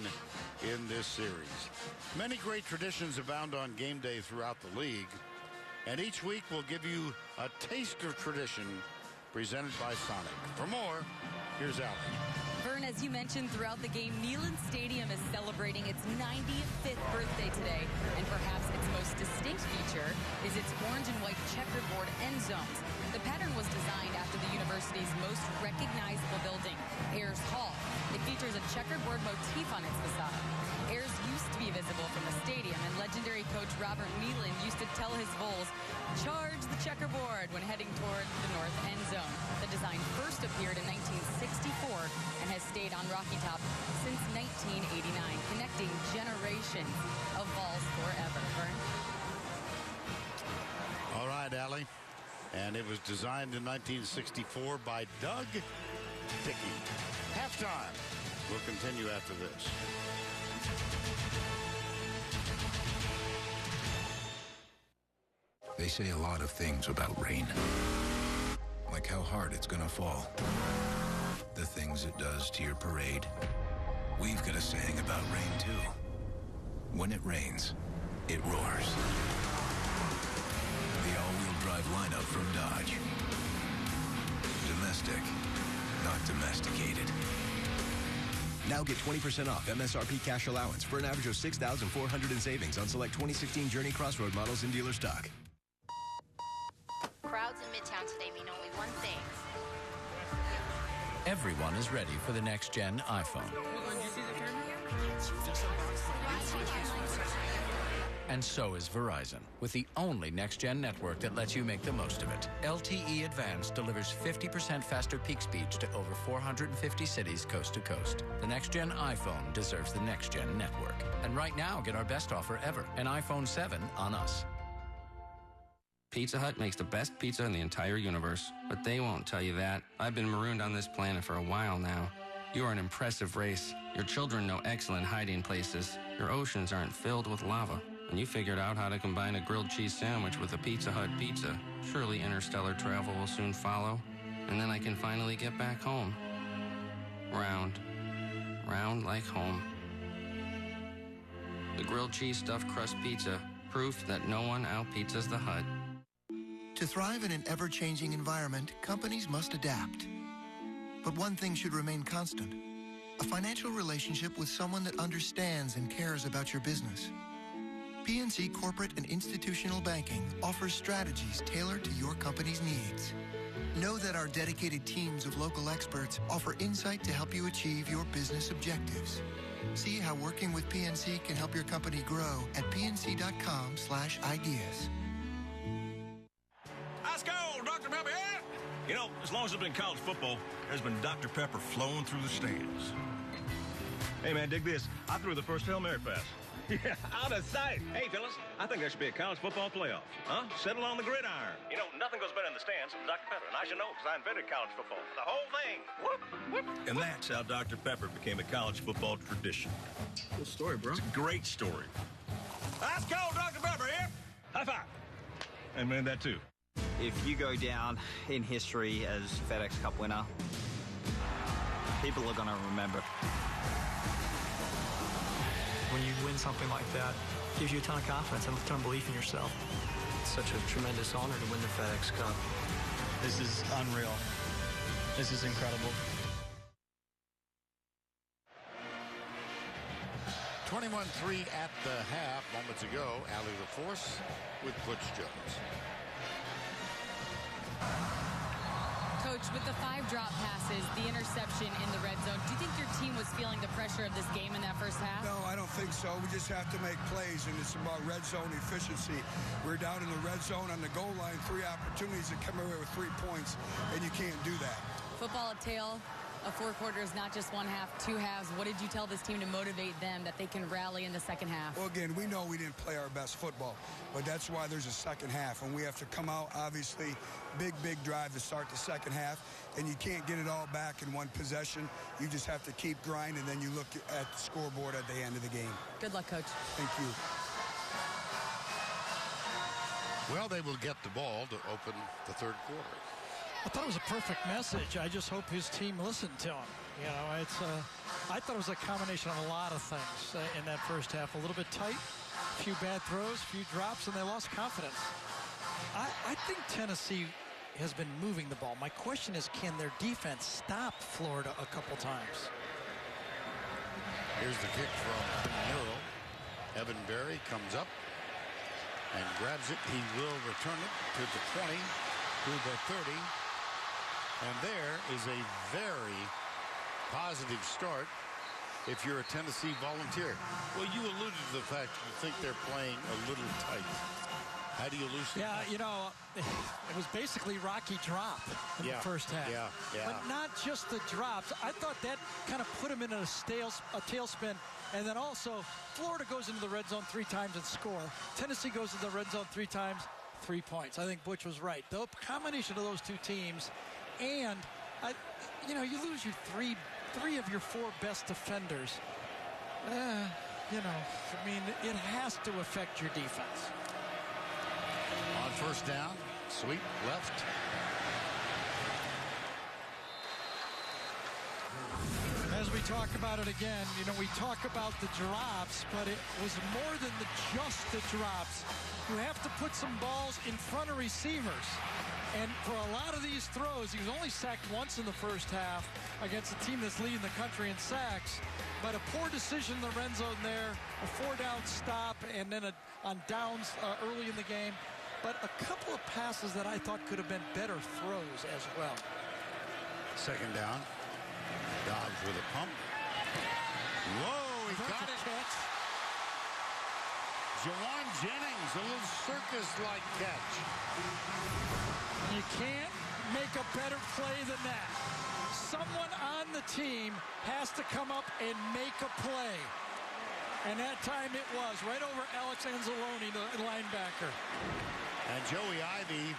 S24: in this series. Many great traditions abound on game day throughout the league, and each week we'll give you a taste of tradition presented by Sonic. For more, here's Allie.
S30: Vern, as you mentioned throughout the game, Neyland Stadium is celebrating its 95th birthday today, and perhaps its most distinct feature is its orange and white checkerboard end zones. The pattern was designed after the university's most recognizable building, Ayers Hall. It features a checkerboard motif on its facade. Ayers used to be visible from the stadium, and legendary coach Robert Neyland used to tell his Vols, "Charge the checkerboard," when heading toward the north end zone. The design first appeared in 1964 and has stayed on Rocky Top since 1989, connecting generations of Vols forever. Vern?
S24: All right, Allie. And it was designed in 1964 by Doug Dickey. Halftime. We'll continue after this.
S5: They say a lot of things about rain. Like how hard it's gonna fall. The things it does to your parade. We've got a saying about rain, too. When it rains, it roars. The all-wheel drive lineup from Dodge. Domestic, not domesticated.
S31: Now get 20% off MSRP cash allowance for an average of $6,400 in savings on select 2016 Journey Crossroad models in dealer stock.
S32: Crowds in Midtown today mean only one thing.
S33: Everyone is ready for the next-gen iPhone. And so is Verizon, with the only next-gen network that lets you make the most of it. LTE Advanced delivers 50% faster peak speeds to over 450 cities coast to coast. The next-gen iPhone deserves the next-gen network. And right now, get our best offer ever, an iPhone 7 on us.
S2: Pizza Hut makes the best pizza in the entire universe, but they won't tell you that. I've been marooned on this planet for a while now. You are an impressive race. Your children know excellent hiding places. Your oceans aren't filled with lava. And you figured out how to combine a grilled cheese sandwich with a Pizza Hut pizza. Surely interstellar travel will soon follow. And then I can finally get back home. Round. Round like home. The grilled cheese stuffed crust pizza. Proof that no one out-pizzas the Hut.
S7: To thrive in an ever-changing environment, companies must adapt. But one thing should remain constant: a financial relationship with someone that understands and cares about your business. PNC Corporate and Institutional Banking offers strategies tailored to your company's needs. Know that our dedicated teams of local experts offer insight to help you achieve your business objectives. See how working with PNC can help your company grow at pnc.com/ideas.
S10: Let's go, Dr. Pepper here. You know, as long as it's been college football, there's been Dr. Pepper flowing through the stands. Hey, man, dig this. I threw the first Hail Mary pass. Yeah, out of sight. Hey, fellas, I think there should be a college football playoff. Huh? Settle on the gridiron. You know, nothing goes better in the stands than Dr. Pepper, and I should know because I invented college football. The whole thing. Whoop, whoop. And that's how Dr. Pepper became a college football tradition. Cool story, bro. It's a great story. Let's go, Dr. Pepper here. High five. I invented that, too.
S12: If you go down in history as FedEx Cup winner, people are going to remember.
S14: When you win something like that, it gives you a ton of confidence and a ton of belief in yourself. It's such a tremendous honor to win the FedEx Cup.
S15: This is unreal. This is incredible.
S24: 21-3 at the half. Moments ago, Allie LaForce with Butch Jones.
S30: Coach, with the 5 drop passes, the interception in the red zone, do you think your team was feeling the pressure of this game in that first half?
S17: No, I don't think so. We just have to make plays, and it's about red zone efficiency. We're down in the red zone on the goal line, 3 opportunities to come away with 3 points, and you can't do that.
S30: Football at tail of 4 quarters, not just 1 half, 2 halves. What did you tell this team to motivate them that they can rally in the second half?
S17: Well, again, we know we didn't play our best football, but that's why there's a second half, and we have to come out, obviously, big drive to start the second half, and you can't get it all back in one possession. You just have to keep grinding, and then you look at the scoreboard at the end of the game.
S30: Good luck, Coach.
S17: Thank you.
S24: Well, they will get the ball to open the third quarter.
S18: I thought it was a perfect message. I just hope his team listened to him. You know, I thought it was a combination of a lot of things in that first half. A little bit tight, a few bad throws, a few drops, and they lost confidence. I think Tennessee has been moving the ball. My question is, can their defense stop Florida a couple times?
S24: Here's the kick from Nero. Evan Berry comes up and grabs it. He will return it to the 20, to the 30. And there is a very positive start if you're a Tennessee Volunteer. Well, you alluded to the fact you think they're playing a little tight. How do you loosen
S18: Yeah, you know, it was basically Rocky drop in the first half.
S24: Yeah.
S18: But not just the drops. I thought that kind of put him in a tailspin. And then also, Florida goes into the red zone 3 times and score. Tennessee goes into the red zone 3 times, 3 points. I think Butch was right. The combination of those 2 teams, and, you know, you lose your three of your 4 best defenders. You know, I mean, it has to affect your defense.
S24: On first down, sweep left.
S18: As we talk about it again, you know, we talk about the drops, but it was more than just the drops. You have to put some balls in front of receivers. And for a lot of these throws, he was only sacked once in the first half against a team that's leading the country in sacks. But a poor decision in the red zone there, a 4-down stop, and then on downs early in the game. But a couple of passes that I thought could have been better throws as well.
S24: Second down. Dobbs with a pump. Whoa, he got it.
S18: Catch.
S24: Jawan Jennings, a little circus-like catch.
S18: You can't make a better play than that. Someone on the team has to come up and make a play. And that time it was right over Alex Anzalone, the linebacker.
S24: And Joey Ivy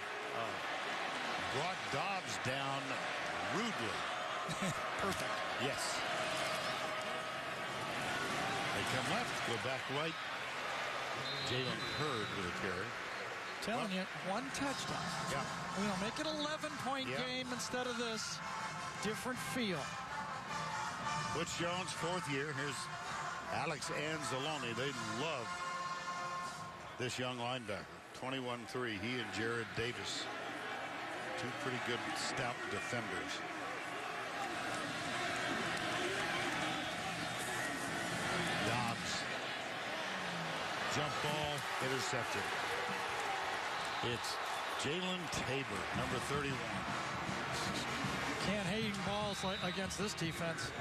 S24: brought Dobbs down rudely.
S18: Perfect.
S24: Yes. They come left, go back right. Jalen Hurd with a carry.
S18: Telling you, one touchdown.
S24: Yeah.
S18: You know, make it an 11-point game instead of this. Different feel.
S24: Butch Jones, fourth year. Here's Alex Anzalone. They love this young linebacker. 21-3. He and Jared Davis. Two pretty good stout defenders. Dobbs. Jump ball intercepted. It's Jalen Tabor, number 31.
S18: Can't hang balls against this defense.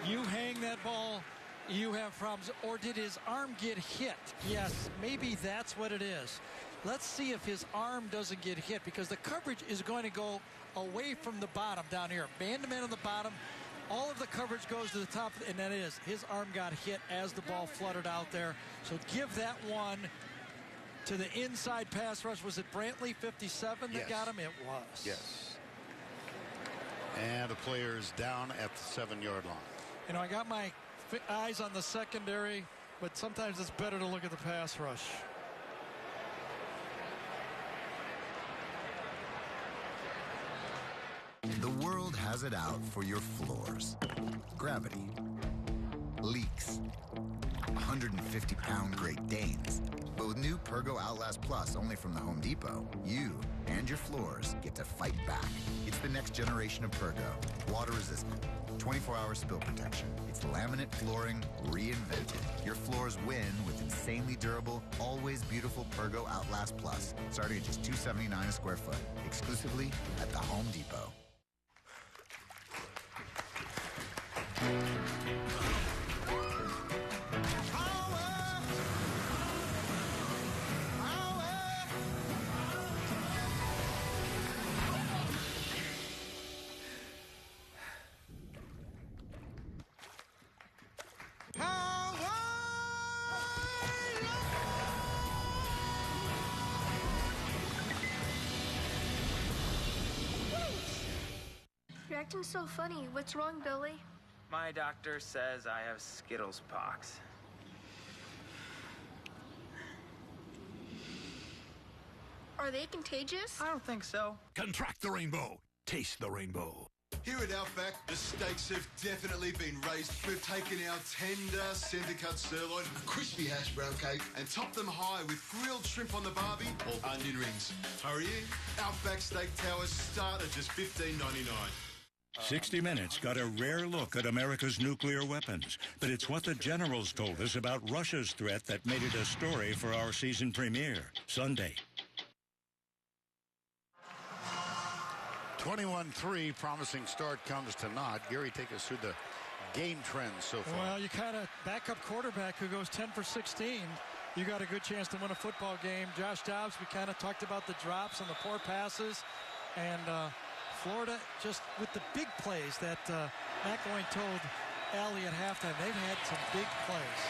S18: You hang that ball, you have problems. Or did his arm get hit? Yes, maybe that's what it is. Let's see if his arm doesn't get hit, because the coverage is going to go away from the bottom down here. Man-to-man on the bottom. All of the coverage goes to the top, and that is his arm got hit as the ball fluttered out there. So give that one to the inside pass rush. Was it Brantley, 57, that got him? It was.
S24: Yes. And the player's down at the 7-yard line.
S18: You know, I got my eyes on the secondary, but sometimes it's better to look at the pass rush.
S1: The world has it out for your floors. Gravity. Leaks. 150-pound Great Danes. But with new Pergo Outlast Plus only from the Home Depot, you and your floors get to fight back. It's the next generation of Pergo. Water resistant. 24-hour spill protection. It's laminate flooring reinvented. Your floors win with insanely durable, always beautiful Pergo Outlast Plus. Starting at just $279 a square foot. Exclusively at the Home Depot.
S4: You're acting so funny. What's wrong, Billy?
S9: My doctor says I have Skittles pox.
S4: Are they contagious?
S9: I don't think so.
S5: Contract the rainbow. Taste the rainbow.
S19: Here at Outback, the stakes have definitely been raised. We've taken our tender centre-cut sirloin, a crispy hash brown cake, and topped them high with grilled shrimp on the barbie or onion rings. Hurry in. Outback Steak Towers start at just $15.99.
S20: 60 Minutes got a rare look at America's nuclear weapons, but it's what the generals told us about Russia's threat that made it a story for our season premiere, Sunday.
S24: 21-3, promising start comes to naught. Gary, take us through the game trends so far.
S18: Well, you kind of backup quarterback who goes 10 for 16. You got a good chance to win a football game. Josh Dobbs, we kind of talked about the drops and the poor passes. And Florida, just with the big plays that Matt Goin told Allie at halftime, they've had some big plays.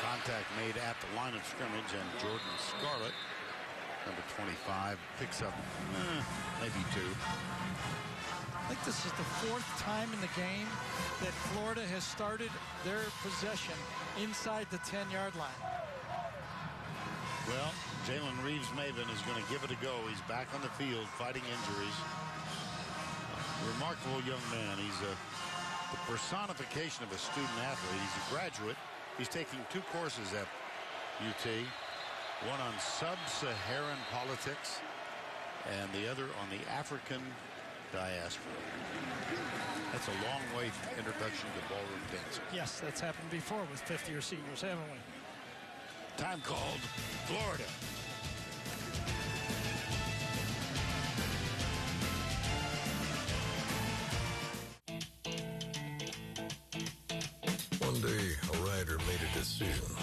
S24: Contact made at the line of scrimmage, and Jordan Scarlett, number 25, picks up maybe two.
S18: I think this is the fourth time in the game that Florida has started their possession inside the 10-yard line.
S24: Well, Jalen Reeves-Maven is going to give it a go. He's back on the field fighting injuries. Remarkable young man. He's the personification of a student athlete. He's a graduate. He's taking 2 courses at UT, one on sub-Saharan politics and the other on the African diaspora. That's a long way from introduction to ballroom dancing.
S18: Yes, that's happened before with fifth-year seniors, haven't we?
S24: Time called Florida.
S5: One day, a writer made a decision.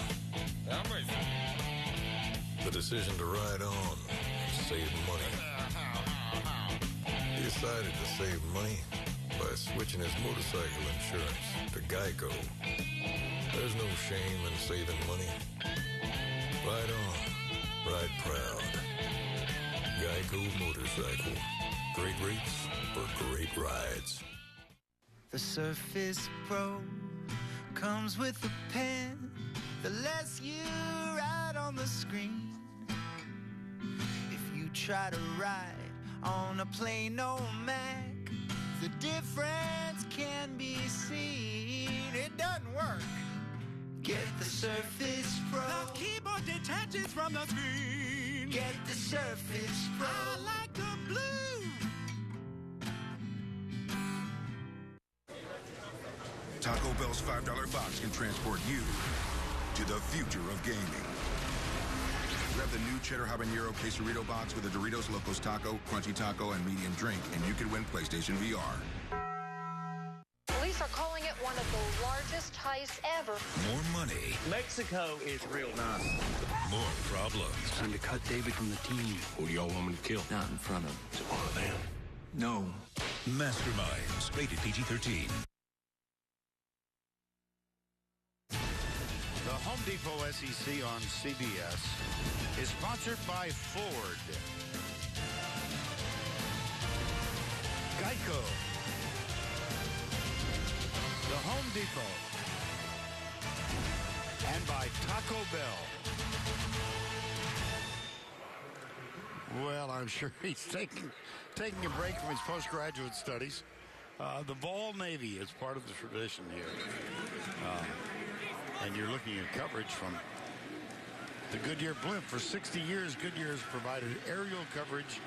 S6: I'm ready.
S3: The decision to ride on, save money. He decided to save money by switching his motorcycle insurance to Geico. There's no shame in saving money. Ride on, ride proud. Geico Motorcycle. Great rates for great rides.
S8: The Surface Pro comes with a pen that lets you write on the screen. If you try to write on a plain old Mac, the difference can be seen. It doesn't work. Get the Surface Pro.
S6: The keyboard detaches from the screen.
S8: Get the Surface Pro.
S6: I like the blue.
S11: Taco Bell's $5 box can transport you to the future of gaming. Grab the new Cheddar Habanero Quesarito box with a Doritos Locos Taco, Crunchy Taco, and medium drink, and you can win PlayStation VR.
S13: Police are calling it one of the largest heists ever.
S20: More money.
S9: Mexico is real nice.
S20: More problems.
S15: Time to cut David from the team.
S20: Who do y'all want me to kill?
S15: Not in front of him.
S20: Is it one of them?
S15: No.
S20: Masterminds. Rated PG-13.
S24: The Home Depot SEC on CBS is sponsored by Ford, Geico, the Home Depot, and by Taco Bell. Well, I'm sure he's taking a break from his postgraduate studies. The Vol Navy is part of the tradition here. And you're looking at coverage from the Goodyear blimp. For 60 years, Goodyear has provided aerial coverage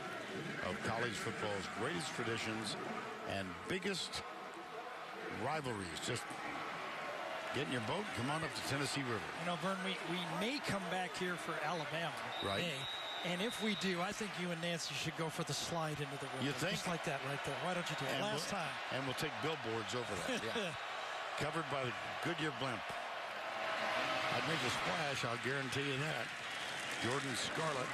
S24: of college football's greatest traditions and biggest rivalries. Just get in your boat, come on up to Tennessee River.
S18: You know, Vern, we may come back here for Alabama.
S24: Right.
S18: And if we do, I think you and Nancy should go for the slide into the river.
S24: You think?
S18: Just like that right there. Why don't you do it last time?
S24: And we'll take billboards over that. Yeah. Covered by the Goodyear blimp. I'd make a splash, I'll guarantee you that. Jordan Scarlett.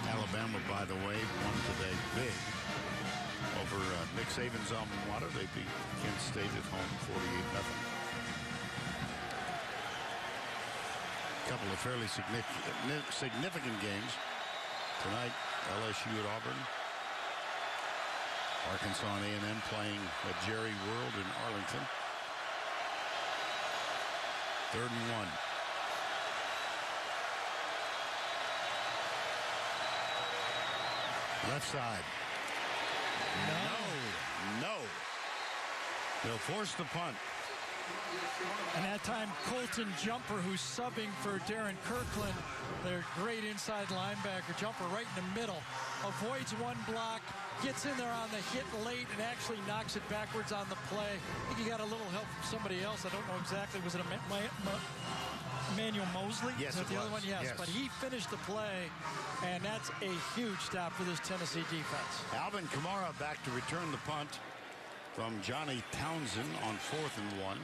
S24: Alabama, by the way, won today big over Nick Saban's alma mater. They beat Kent State at home 48-0. A couple of fairly significant games tonight. LSU at Auburn. Arkansas and A&M playing at Jerry World in Arlington. 3rd and 1. Left side. No. They'll force the punt.
S18: And that time, Colton Jumper, who's subbing for Darren Kirkland, their great inside linebacker, Jumper right in the middle, avoids one block, gets in there on the hit late, and actually knocks it backwards on the play. I think he got a little help from somebody else. I don't know exactly. Was it Emmanuel Mosley?
S24: Yes,
S18: Is that the other one? Yes,
S24: yes.
S18: but he finished the play, and that's a huge stop for this Tennessee defense.
S24: Alvin Kamara back to return the punt from Johnny Townsend on 4th and 1.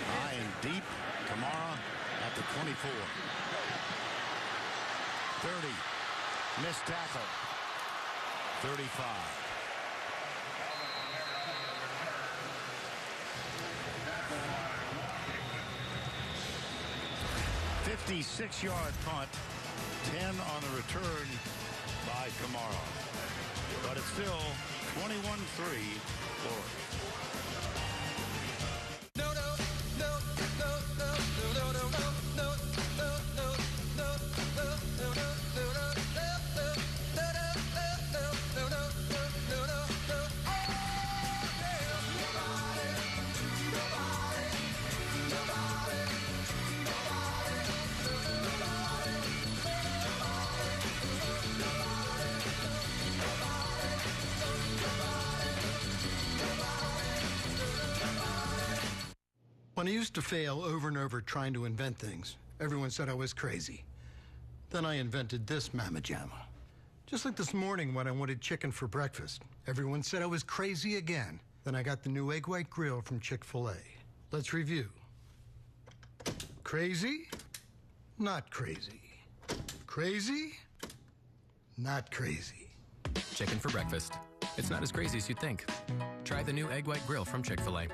S24: High and deep. Kamara at the 24. 30. Missed tackle. 35. $56-yard punt. 10 on the return by Kamara. But it's still 21-3 Florida.
S16: When I used to fail over and over trying to invent things, everyone said I was crazy.
S2: Then I invented this Mama Jamma. Just like this morning when I wanted chicken for breakfast. Everyone said I was crazy again. Then I got the new Egg White Grill from Chick-fil-A. Let's review. Crazy? Not crazy. Crazy? Not crazy.
S16: Chicken for breakfast. It's not as crazy as you'd think. Try the new Egg White Grill from Chick-fil-A.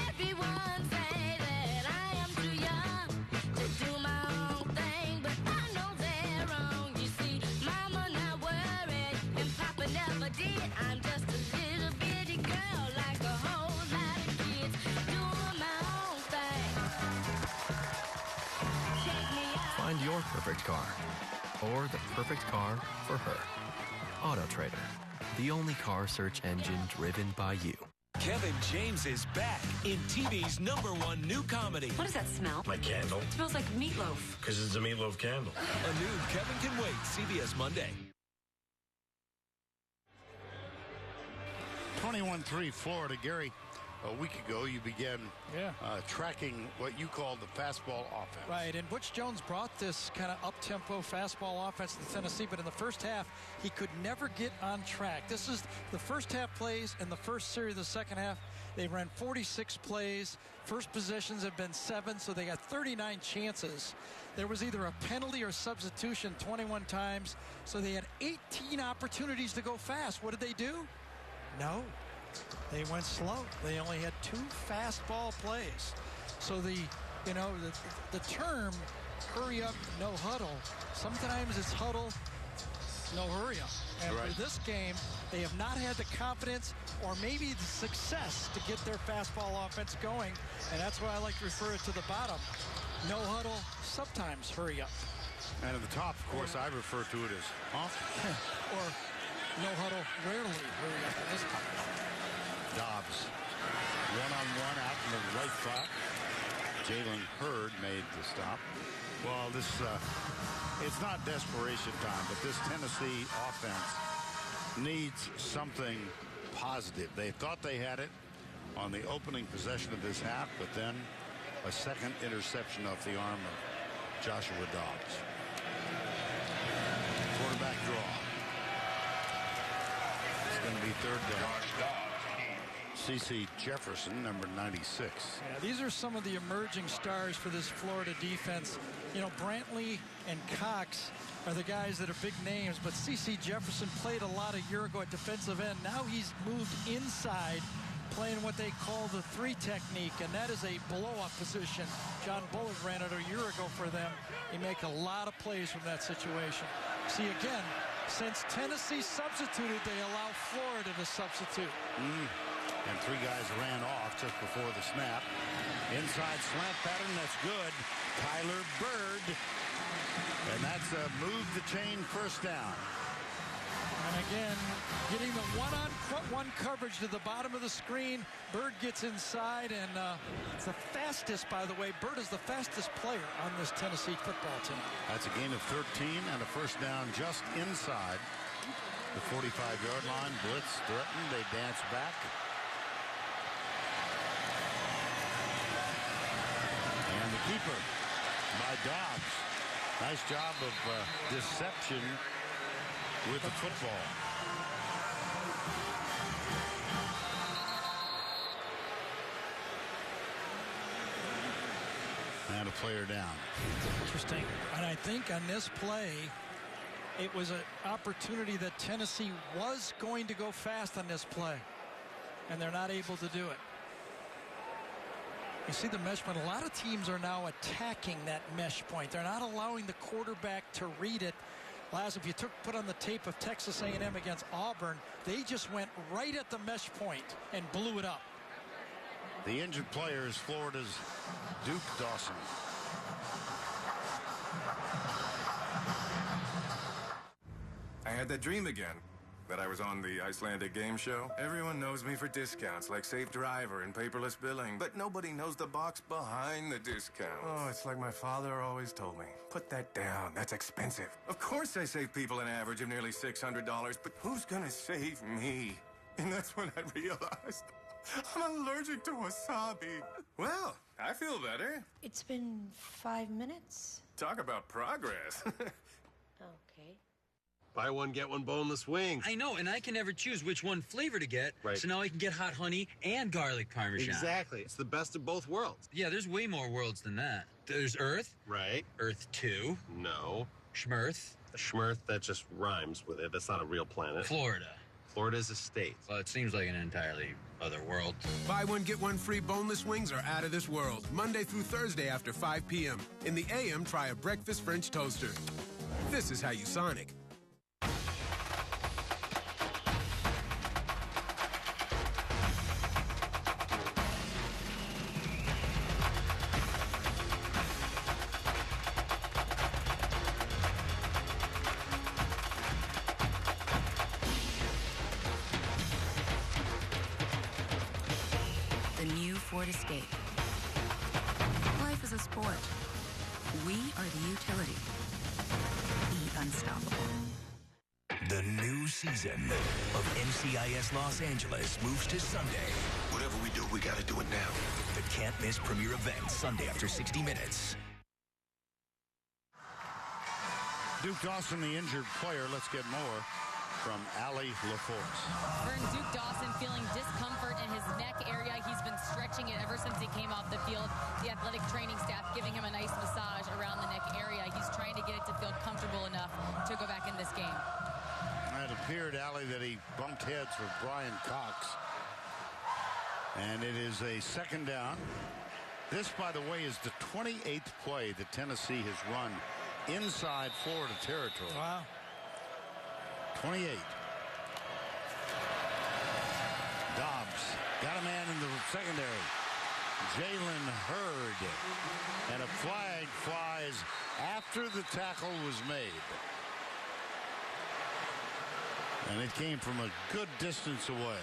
S21: Everyone say that I am too young to do my own thing, but I know they're wrong. You see, Mama not worried and Papa never did. I'm just a little bitty girl like a whole lot of kids doing my own thing. Check me out.
S16: Find your perfect car, or the perfect car for her. Auto Trader, the only car search engine driven by you.
S22: Kevin James is back in TV's #1 new comedy.
S23: What does that smell?
S22: My candle.
S23: It smells like meatloaf.
S22: Because it's a meatloaf candle. A new Kevin Can Wait, CBS Monday.
S24: 21-3 Florida. Gary, a week ago you began tracking what you called the fastball offense.
S18: Right, and Butch Jones brought this kind of up-tempo fastball offense to Tennessee, but in the first half, he could never get on track. This is the first half plays and the first series of the second half. They ran 46 plays. First possessions have been 7, so they got 39 chances. There was either a penalty or substitution 21 times, so they had 18 opportunities to go fast. What did they do? No. They went slow. They only had 2 fastball plays. So the term hurry up, no huddle, sometimes it's huddle, no hurry up. And
S24: right.
S18: for this game, they have not had the confidence or maybe the success to get their fastball offense going. And that's why I like to refer it to the bottom. No huddle, sometimes hurry up.
S24: And at the top, of course, I refer to it as often.
S18: Or no huddle, rarely hurry up in this time.
S24: Dobbs, one-on-one out in the right spot. Jalen Hurd made the stop. Well, this, it's not desperation time, but this Tennessee offense needs something positive. They thought they had it on the opening possession of this half, but then a second interception off the arm of Joshua Dobbs. Quarterback draw. It's going to be third down. C.C. Jefferson, number 96.
S18: Yeah, these are some of the emerging stars for this Florida defense. You know, Brantley and Cox are the guys that are big names, but C.C. Jefferson played a lot a year ago at defensive end. Now he's moved inside, playing what they call the 3 technique, and that is a blow-up position. John Bullard ran it a year ago for them. They make a lot of plays from that situation. See, again, since Tennessee substituted, they allow Florida to substitute.
S24: And 3 guys ran off just before the snap. Inside slant pattern, that's good. Tyler Bird. And that's a move the chain first down.
S18: And again, getting the one-on-one coverage to the bottom of the screen. Bird gets inside, and it's the fastest, by the way. Bird is the fastest player on this Tennessee football team.
S24: That's a gain of 13 and a first down just inside the 45-yard line. Blitz threatened. They dance back. And the keeper by Dobbs. Nice job of deception with the football. And a player down.
S18: Interesting. And I think on this play, it was an opportunity that Tennessee was going to go fast on this play. And they're not able to do it. You see the mesh point. A lot of teams are now attacking that mesh point. They're not allowing the quarterback to read it. Laz, if you put on the tape of Texas A&M against Auburn, they just went right at the mesh point and blew it up.
S24: The injured player is Florida's Duke Dawson.
S25: I had that dream again, that I was on the Icelandic game show. Everyone knows me for discounts like Safe Driver and paperless billing, but nobody knows the box behind the discount. Oh, it's like my father always told me. Put that down. That's expensive. Of course I save people an average of nearly $600, but who's gonna save me? And that's when I realized I'm allergic to wasabi. Well, I feel better.
S7: It's been 5 minutes.
S25: Talk about progress.
S7: Okay.
S10: Buy one, get one boneless wings.
S12: I know, and I can never choose which one flavor to get.
S10: Right.
S12: So now I can get hot honey and garlic parmesan.
S10: Exactly. It's the best of both worlds.
S12: Yeah, there's way more worlds than that. There's Earth.
S10: Right.
S12: Earth 2.
S10: No.
S12: Schmirth.
S10: Schmirth, that just rhymes with it. That's not a real planet.
S12: Florida.
S10: Florida's a state.
S12: Well, it seems like an entirely other world.
S14: Buy one, get one free boneless wings are out of this world. Monday through Thursday after 5 p.m. In the AM, try a breakfast French toaster. This is how you Sonic.
S23: The new Ford Escape. Life is a sport. We are the utility. The unstoppable.
S22: The new season of NCIS Los Angeles moves to Sunday.
S5: Whatever we do, we gotta do it now.
S22: The can't-miss premiere event, Sunday after 60 Minutes.
S24: Duke Dawson, the injured player. Let's get more from Allie LaForce.
S26: Duke Dawson feeling discomfort in his neck area. He's been stretching it ever since he came off the field. The athletic training staff giving him a nice massage around the neck area. He's trying to get it to feel comfortable enough to go back in this game.
S24: It appeared, Allie, that he bumped heads with Brian Cox. And it is a second down. This, by the way, is the 28th play that Tennessee has run inside Florida territory.
S18: Wow.
S24: 28. Dobbs got a man in the secondary. Jalen Hurd. And a flag flies after the tackle was made. And it came from a good distance away.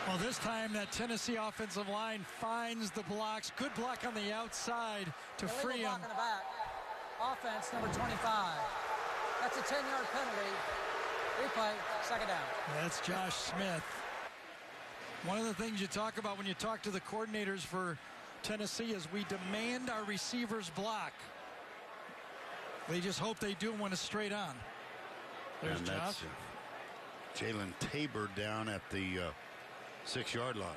S18: Well, this time that Tennessee offensive line finds the blocks. Good block on the outside to free him.
S27: Block in the back. Offense number 25. That's a 10-yard penalty. Replay, second down.
S18: That's Josh Smith. One of the things you talk about when you talk to the coordinators for Tennessee is we demand our receivers block. They just hope they do when it's straight on. There's
S24: and
S18: Josh.
S24: That's Jalen Tabor down at the 6-yard line.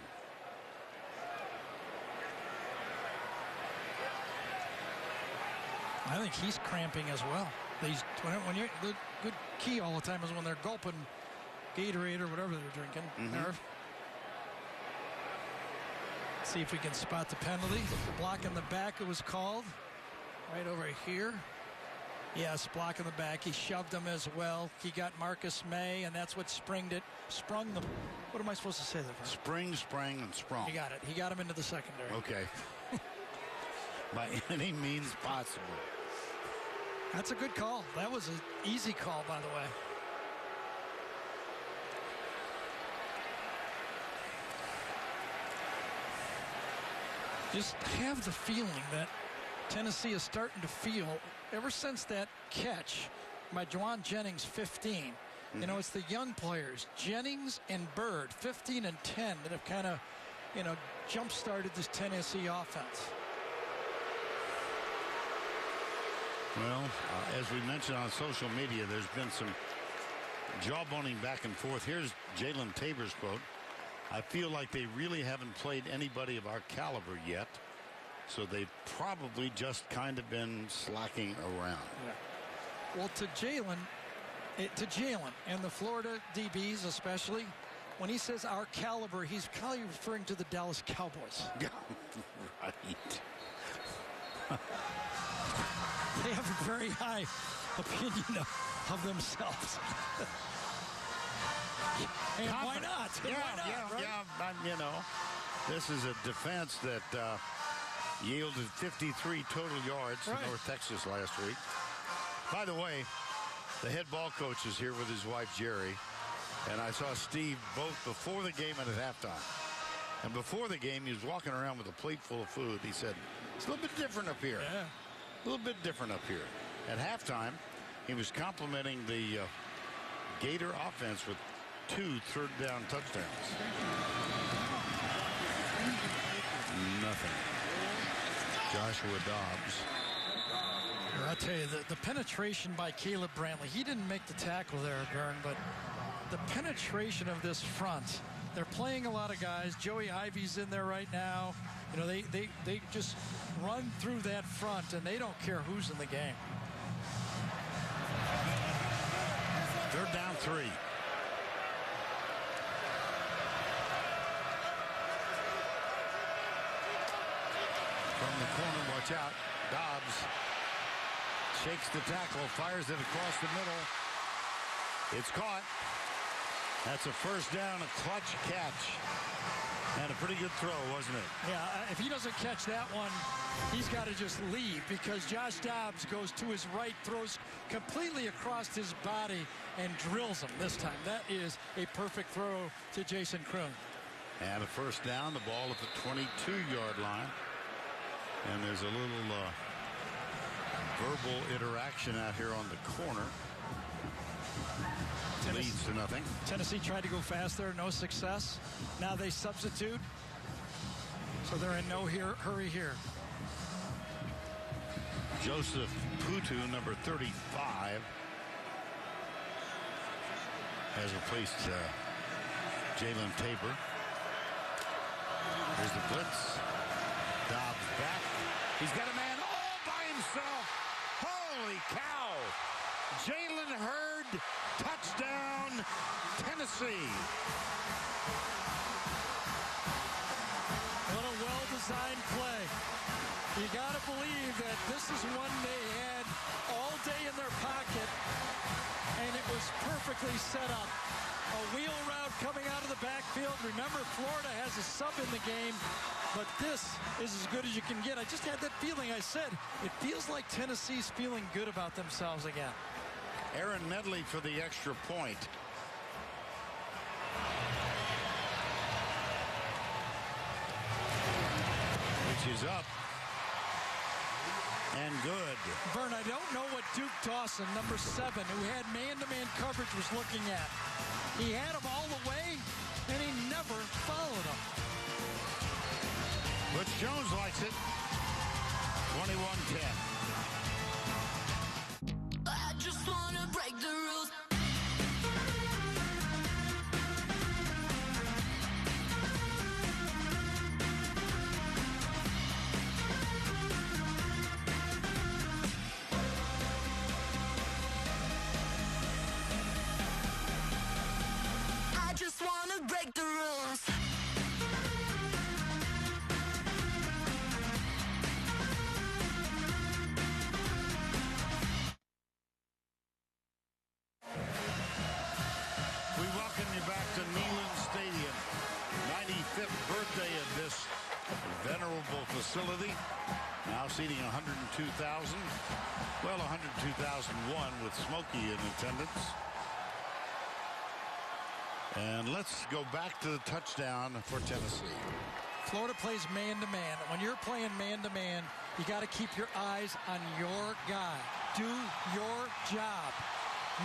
S18: I think he's cramping as well. When you're the good key all the time is when they're gulping Gatorade or whatever they're drinking. Nerve. See if we can spot the penalty. Block in the back, it was called. Right over here. Yes, block in the back. He shoved him as well. He got Marcus May, and that's what sprung the. What am I supposed to say there?
S24: Spring, sprang, and sprung.
S18: He got it. He got him into the secondary.
S24: Okay. By any means possible.
S18: That's a good call. That was an easy call, by the way. Just have the feeling that Tennessee is starting to feel, ever since that catch by Juwan Jennings, 15. You know, it's the young players, Jennings and Bird, 15 and 10, that have kind of, jump-started this Tennessee offense.
S24: Well, as we mentioned on social media, there's been some jawboning back and forth. Here's Jalen Tabor's quote. I feel like they really haven't played anybody of our caliber yet, so they've probably just kind of been slacking around.
S18: Yeah. Well, to Jalen and the Florida DBs especially, when he says our caliber, he's probably referring to the Dallas Cowboys.
S24: Right.
S18: They have a very high opinion of themselves. And why not?
S24: This is a defense that yielded 53 total yards to North Texas last week. By the way, the head ball coach is here with his wife, Jerry. And I saw Steve both before the game and at halftime. And before the game, he was walking around with a plate full of food. He said, it's a little bit different up here.
S18: Yeah.
S24: A little bit different up here. At halftime, he was complimenting the Gator offense with 2 third-down touchdowns. Joshua Dobbs.
S18: I'll tell you, the penetration by Caleb Brantley, he didn't make the tackle there, Vern, but the penetration of this front, they're playing a lot of guys. Joey Ivy's in there right now. You know, they just run through that front, and they don't care who's in the game.
S24: Third down 3. From the corner, watch out. Dobbs shakes the tackle, fires it across the middle. It's caught. That's a first down, a clutch catch. And a pretty good throw, wasn't it?
S18: Yeah, if he doesn't catch that one, he's got to just leave, because Josh Dobbs goes to his right, throws completely across his body, and drills him this time. That is a perfect throw to Jason Kroon.
S24: And a first down, the ball at the 22-yard line. And there's a little verbal interaction out here on the corner. Leads to nothing.
S18: Tennessee tried to go fast there, no success. Now they substitute, so they're in no hurry here.
S24: Joseph Putu, number 35, has replaced Jalen Tabor. Here's the blitz. Dobbs back. He's got a man all by himself. Holy cow! Jalen Hurd, touchdown, Tennessee.
S18: What a well-designed play. You got to believe that this is one they had all day in their pocket, and it was perfectly set up. A wheel route coming out of the backfield. Remember, Florida has a sub in the game, but this is as good as you can get. I just had that feeling. I said, it feels like Tennessee's feeling good about themselves again.
S24: Aaron Medley for the extra point. Which is up. And good.
S18: Vern, I don't know what Duke Dawson, number 7, who had man-to-man coverage, was looking at. He had him all the way, and he never followed him.
S24: Butch Jones likes it. 21-10.
S21: I just wanna break the rules. I just wanna break the rules.
S24: We welcome you back to Neyland Stadium. 95th birthday of this venerable facility. Now seating 102,000. Well, 102,001 with Smokey in attendance. And let's go back to the touchdown for Tennessee.
S18: Florida plays man-to-man. When you're playing man-to-man, you got to keep your eyes on your guy. Do your job.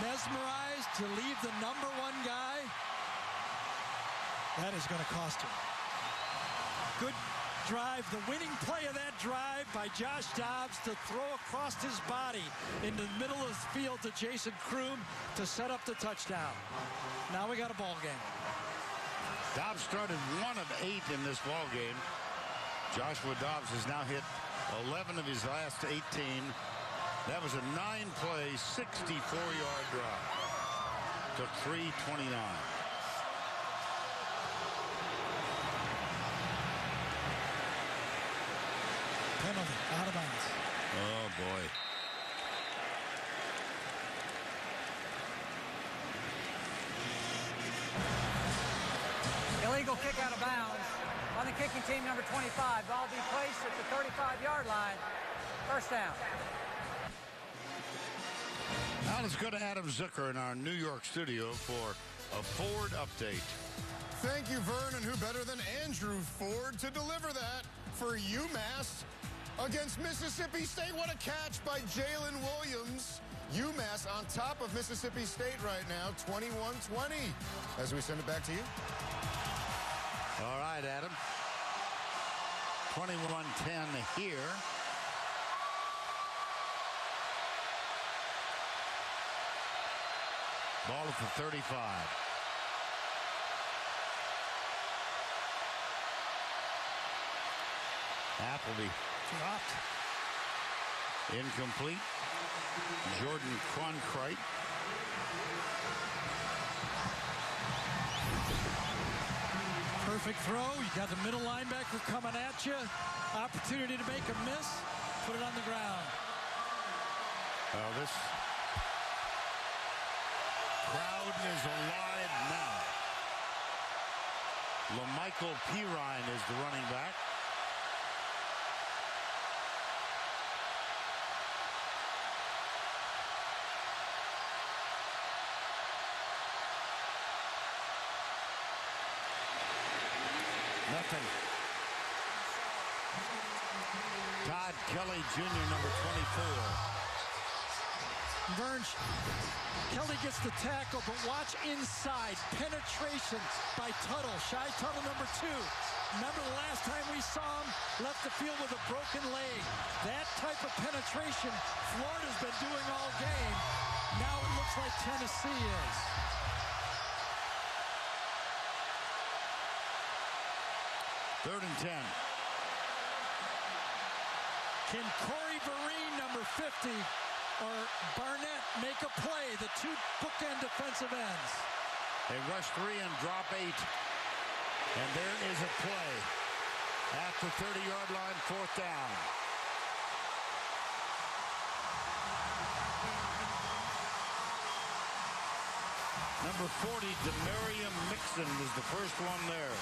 S18: Mesmerized to leave the number 1 guy, that is going to cost him. Good drive, the winning play of that drive by Josh Dobbs to throw across his body into the middle of the field to Jason Kroon to set up the touchdown. Now we got a ball game.
S24: Dobbs started 1 of 8 in this ball game. Joshua Dobbs has now hit 11 of his last 18. That was a 9-play, 64-yard drive. Took 3:29.
S18: Penalty, out of bounds.
S24: Oh, boy.
S27: Illegal kick out of bounds on the kicking team, number 25. Ball be placed at the 35-yard line. First down.
S24: Now let's go to Adam Zucker in our New York studio for a Ford update.
S1: Thank you, Vern, and who better than Andrew Ford to deliver that for UMass against Mississippi State. What a catch by Jalen Williams. UMass on top of Mississippi State right now, 21-20. As we send it back to you.
S24: All right, Adam. 21-10 here. Ball at the 35. Appleby
S18: dropped.
S24: Incomplete. Jordan Cronkrite.
S18: Perfect throw. You got the middle linebacker coming at you. Opportunity to make a miss. Put it on the ground.
S24: This crowd is alive now. LaMichael Pirine is the running back. Nothing. Todd Kelly Jr., number 24.
S18: Vern, Kelly gets the tackle, but watch inside. Penetration by Tuttle. Shy Tuttle, number 2. Remember the last time we saw him? Left the field with a broken leg. That type of penetration Florida's been doing all game. Now it looks like Tennessee is.
S24: Third and 10.
S18: Can Corey Vereen, number 50, or Barnett make a play? The 2 bookend defensive ends.
S24: They rush 3 and drop 8. And there is a play at the 30-yard line, 4th down. Number 40, Demarium Mixon was the first one there.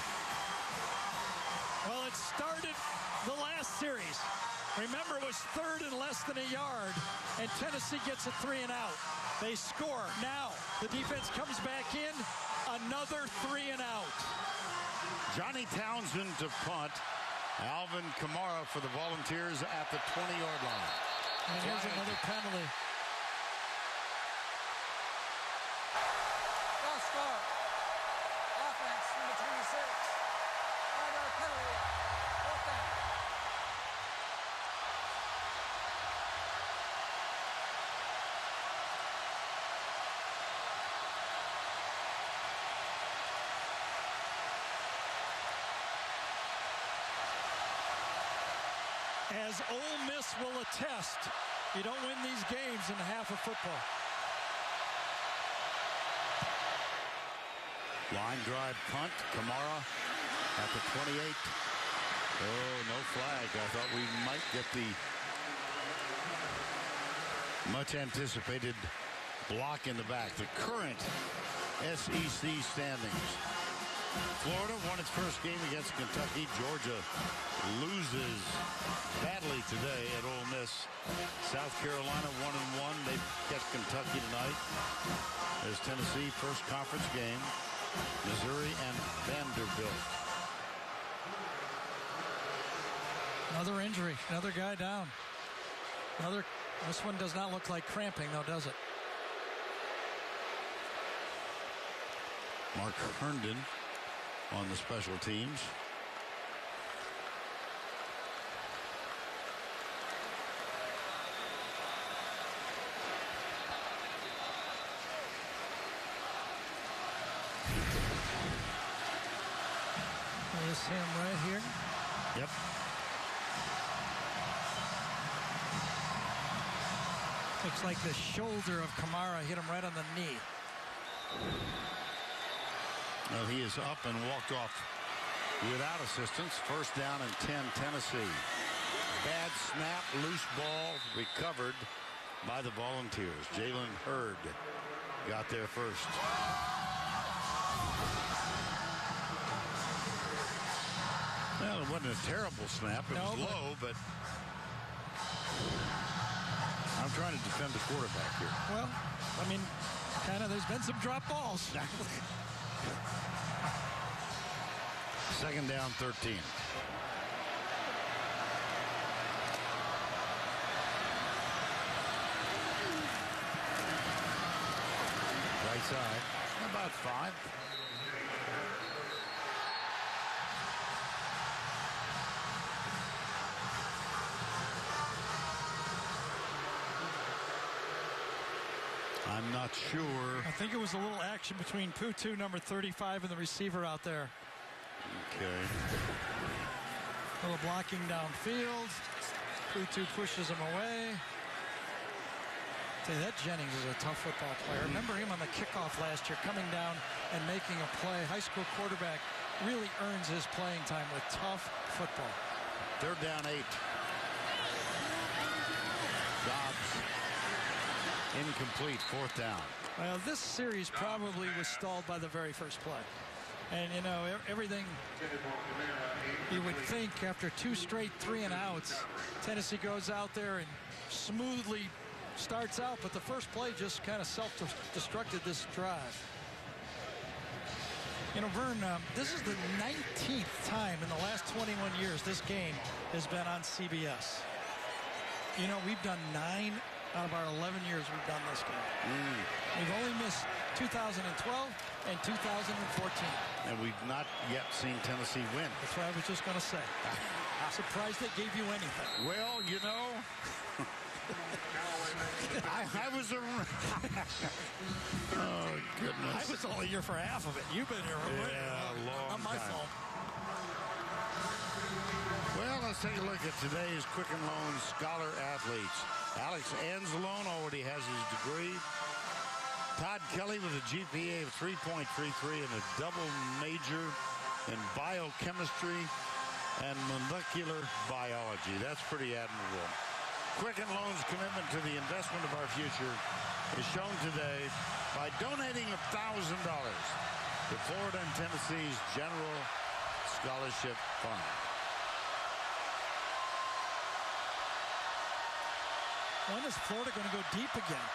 S18: Well, it started the last series. Remember, it was 3rd and less than a yard, and Tennessee gets a 3 and out. They score. Now, the defense comes back in, another 3 and out.
S24: Johnny Townsend to punt. Alvin Kamara for the Volunteers at the 20-yard line.
S18: And here's another penalty.
S27: False start. Offense, number 26. 5-yard penalty. 4th down.
S18: As Ole Miss will attest, you don't win these games in half of football.
S24: Line drive punt. Kamara at the 28. Oh, no flag. I thought we might get the much anticipated block in the back. The current SEC standings. Florida won its first game against Kentucky. Georgia loses badly today at Ole Miss. South Carolina 1-1. They get Kentucky tonight. There's Tennessee, first conference game. Missouri and Vanderbilt.
S18: Another injury, another guy down. This one does not look like cramping, though, does it?
S24: Mark Herndon on the special teams.
S18: There's him right here.
S24: Yep.
S18: Looks like the shoulder of Kamara hit him right on the knee.
S24: Well, he is up and walked off without assistance. First down and 10, Tennessee. Bad snap, loose ball, recovered by the Volunteers. Jalen Hurd got there first. Well, it wasn't a terrible snap. It was low, but I'm trying to defend the quarterback here.
S18: Well, I mean, kind of, there's been some drop balls.
S24: Second down, 13. Right side, about 5. I'm not sure.
S18: I think it was a little action between Putu, number 35, and the receiver out there.
S24: Okay.
S18: A little blocking downfield. Putu pushes him away. Say that Jennings is a tough football player. Remember him on the kickoff last year, coming down and making a play. High school quarterback really earns his playing time with tough football.
S24: 3rd down 8. Dobbs incomplete. 4th down.
S18: Well, this series probably was stalled by the very first play. And, you know, everything you would think after 2 straight 3-and-outs, Tennessee goes out there and smoothly starts out, but the first play just kind of self-destructed this drive. You know, Vern, this is the 19th time in the last 21 years this game has been on CBS. You know, we've done 9 out of our 11 years we've done this game. We've only missed 2012 and 2014.
S24: And we've not yet seen Tennessee win.
S18: That's what I was just going to say. Surprised they gave you anything.
S24: Well, you know, I was around. Oh, goodness.
S18: I was only here for half of it. You've been here for
S24: a long
S18: Not my
S24: time.
S18: fault.
S24: Well, let's take a look at today's Quicken Loans Scholar Athletes. Alex Anzalone already has his degree. Todd Kelly with a GPA of 3.33 and a double major in biochemistry and molecular biology. That's pretty admirable. Quicken Loans' commitment to the investment of our future is shown today by donating $1,000 to Florida and Tennessee's General Scholarship Fund.
S18: When is Florida going to go deep again?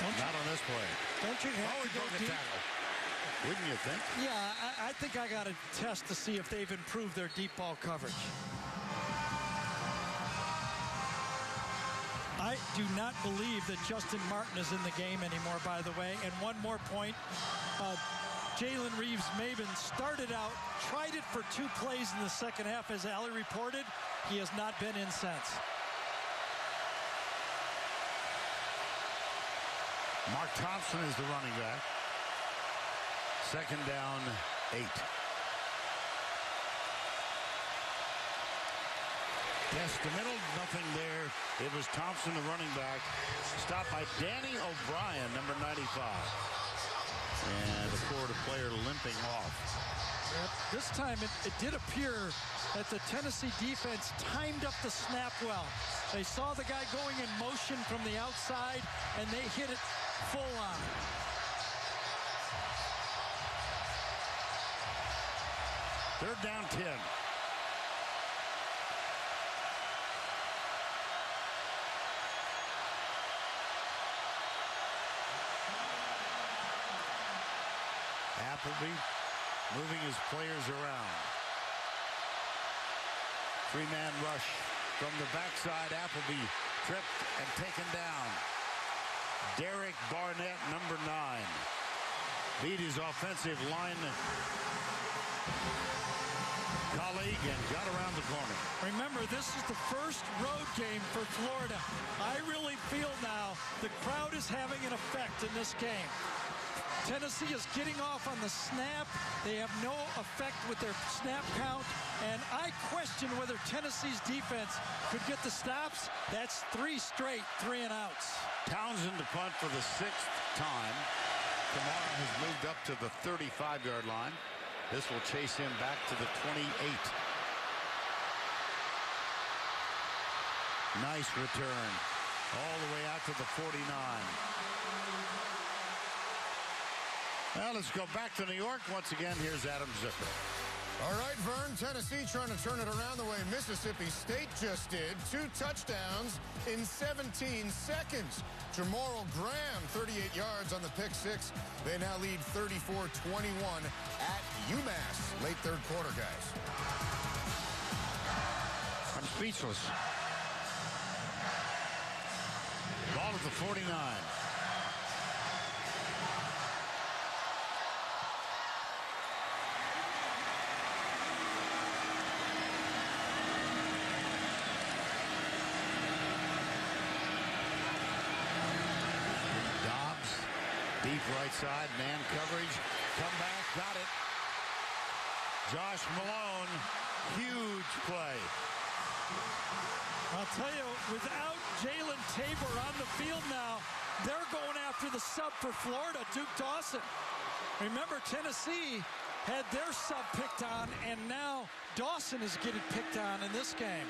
S24: Not on this play.
S18: Don't you have to go deep?
S24: Wouldn't you think?
S18: Yeah, I think I got to test to see if they've improved their deep ball coverage. I do not believe that Justin Martin is in the game anymore, by the way. And one more point. Jalen Reeves-Maybin started out, tried it for 2 plays in the second half, as Allie reported. He has not been in since.
S24: Mark Thompson is the running back. 2nd down, 8. Test the middle, nothing there. It was Thompson, the running back, stopped by Danny O'Brien, number 95. And the Florida player limping off.
S18: Yep. This time it did appear that the Tennessee defense timed up the snap well. They saw the guy going in motion from the outside, and they hit it full on.
S24: Third down, 10. Appleby moving his players around. 3-man rush from the backside. Appleby tripped and taken down. Derek Barnett, number 9, beat his offensive line colleague and got around the corner.
S18: Remember, this is the first road game for Florida. I really feel now the crowd is having an effect in this game. Tennessee is getting off on the snap. They have no effect with their snap count. And I question whether Tennessee's defense could get the stops. That's 3 straight 3-and-outs.
S24: Townsend to punt for the 6th time. Kamara has moved up to the 35-yard line. This will chase him back to the 28. Nice return. All the way out to the 49. Well, let's go back to New York. Once again, here's Adam Zipper.
S1: All right, Vern, Tennessee trying to turn it around the way Mississippi State just did. 2 touchdowns in 17 seconds. Jamoral Graham, 38 yards on the pick 6. They now lead 34-21 at UMass. Late third quarter, guys.
S24: I'm speechless. Ball at the 49. Deep right side, man coverage. Come back, got it. Josh Malone, huge play.
S18: I'll tell you, without Jalen Tabor on the field now, they're going after the sub for Florida, Duke Dawson. Remember, Tennessee had their sub picked on, and now Dawson is getting picked on in this game.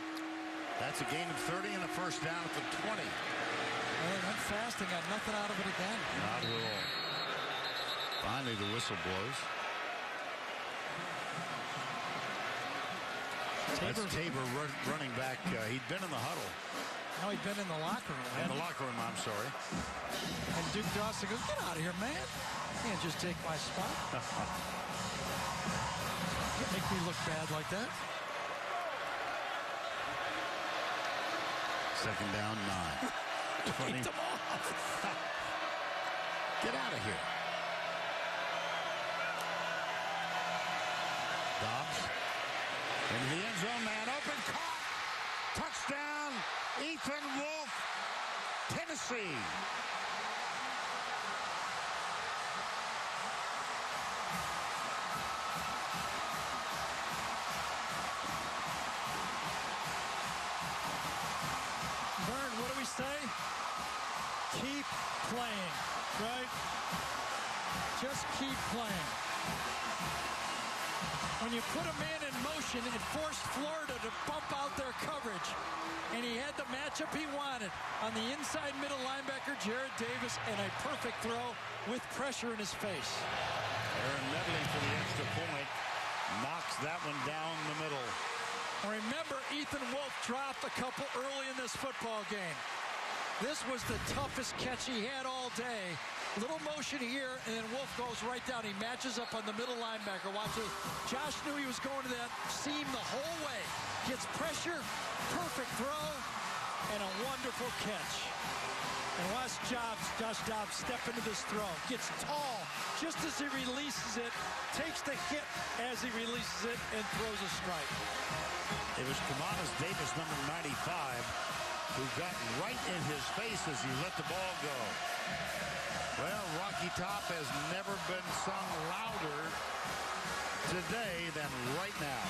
S24: That's a gain of 30 and a first down at the 20.
S18: Well, they went fast and got nothing out of it again.
S24: Not at all. Finally, the whistle blows. That's Tabor running back. He'd been in the huddle.
S18: No, he'd been in the locker room.
S24: In the locker room, I'm sorry.
S18: And Duke Dawson goes, get out of here, man. You can't just take my spot. Can't make me look bad like that.
S24: Second down, 9. 20.
S18: Them off.
S24: Get out of here. Dobbs. Into the end zone, man open, caught. Touchdown, Ethan Wolf, Tennessee.
S18: Vern, what do we say? Keep playing, right? Just keep playing. When you put a man in motion, it forced Florida to bump out their coverage. And he had the matchup he wanted on the inside middle linebacker, Jared Davis, and a perfect throw with pressure in his face.
S24: Aaron Medley for the extra point. Knocks that one down the middle.
S18: Remember, Ethan Wolf dropped a couple early in this football game. This was the toughest catch he had all day. Little motion here, and then Wolf goes right down. He matches up on the middle linebacker. Watch it. Josh knew he was going to that seam the whole way. Gets pressure, perfect throw, and a wonderful catch. And watch Josh Dobbs step into this throw. Gets tall just as he releases it, takes the hit as he releases it, and throws a strike.
S24: It was Kamanis Davis, number 95, who got right in his face as he let the ball go. Well, Rocky Top has never been sung louder today than right now.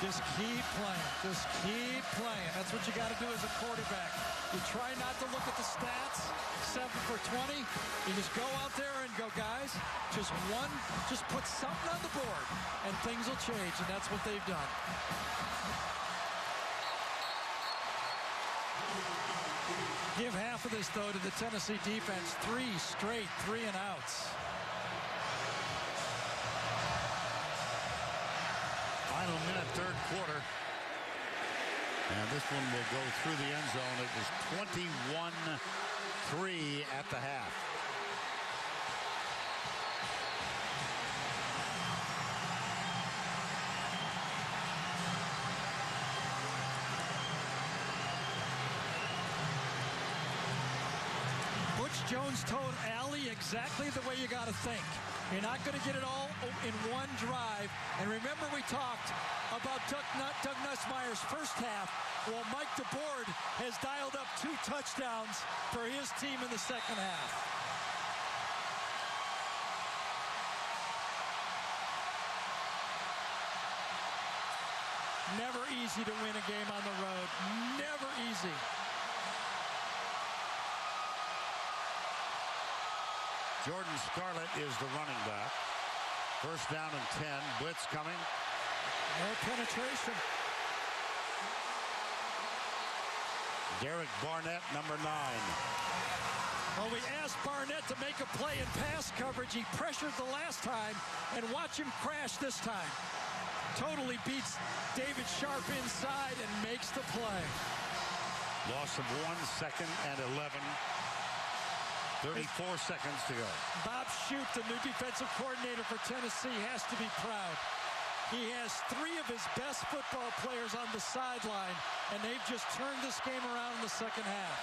S18: Just keep playing. Just keep playing. That's what you got to do as a quarterback. You try not to look at the stats. 7 for 20. You just go out there and go, guys, just put something on the board, and things will change, and that's what they've done. Give half of this, though, to the Tennessee defense. 3 straight 3-and-outs.
S24: Final minute, third quarter. And this one will go through the end zone. It was 21-3 at the half.
S18: Jones told Allie exactly the way you got to think. You're not going to get it all in one drive. And remember, we talked about Doug Nussmeier's first half. Well, Mike DeBoard has dialed up 2 touchdowns for his team in the second half. Never easy to win a game on the road. Never easy.
S24: Jordan Scarlett is the running back. First down and 10. Blitz coming.
S18: No penetration.
S24: Derek Barnett, number 9.
S18: Well, we asked Barnett to make a play in pass coverage. He pressured the last time, and watch him crash this time. Totally beats David Sharp inside and makes the play.
S24: Loss of 1, second and 11. 34 seconds to go.
S18: Bob Shoop, the new defensive coordinator for Tennessee, has to be proud. He has 3 of his best football players on the sideline, and they've just turned this game around in the second half.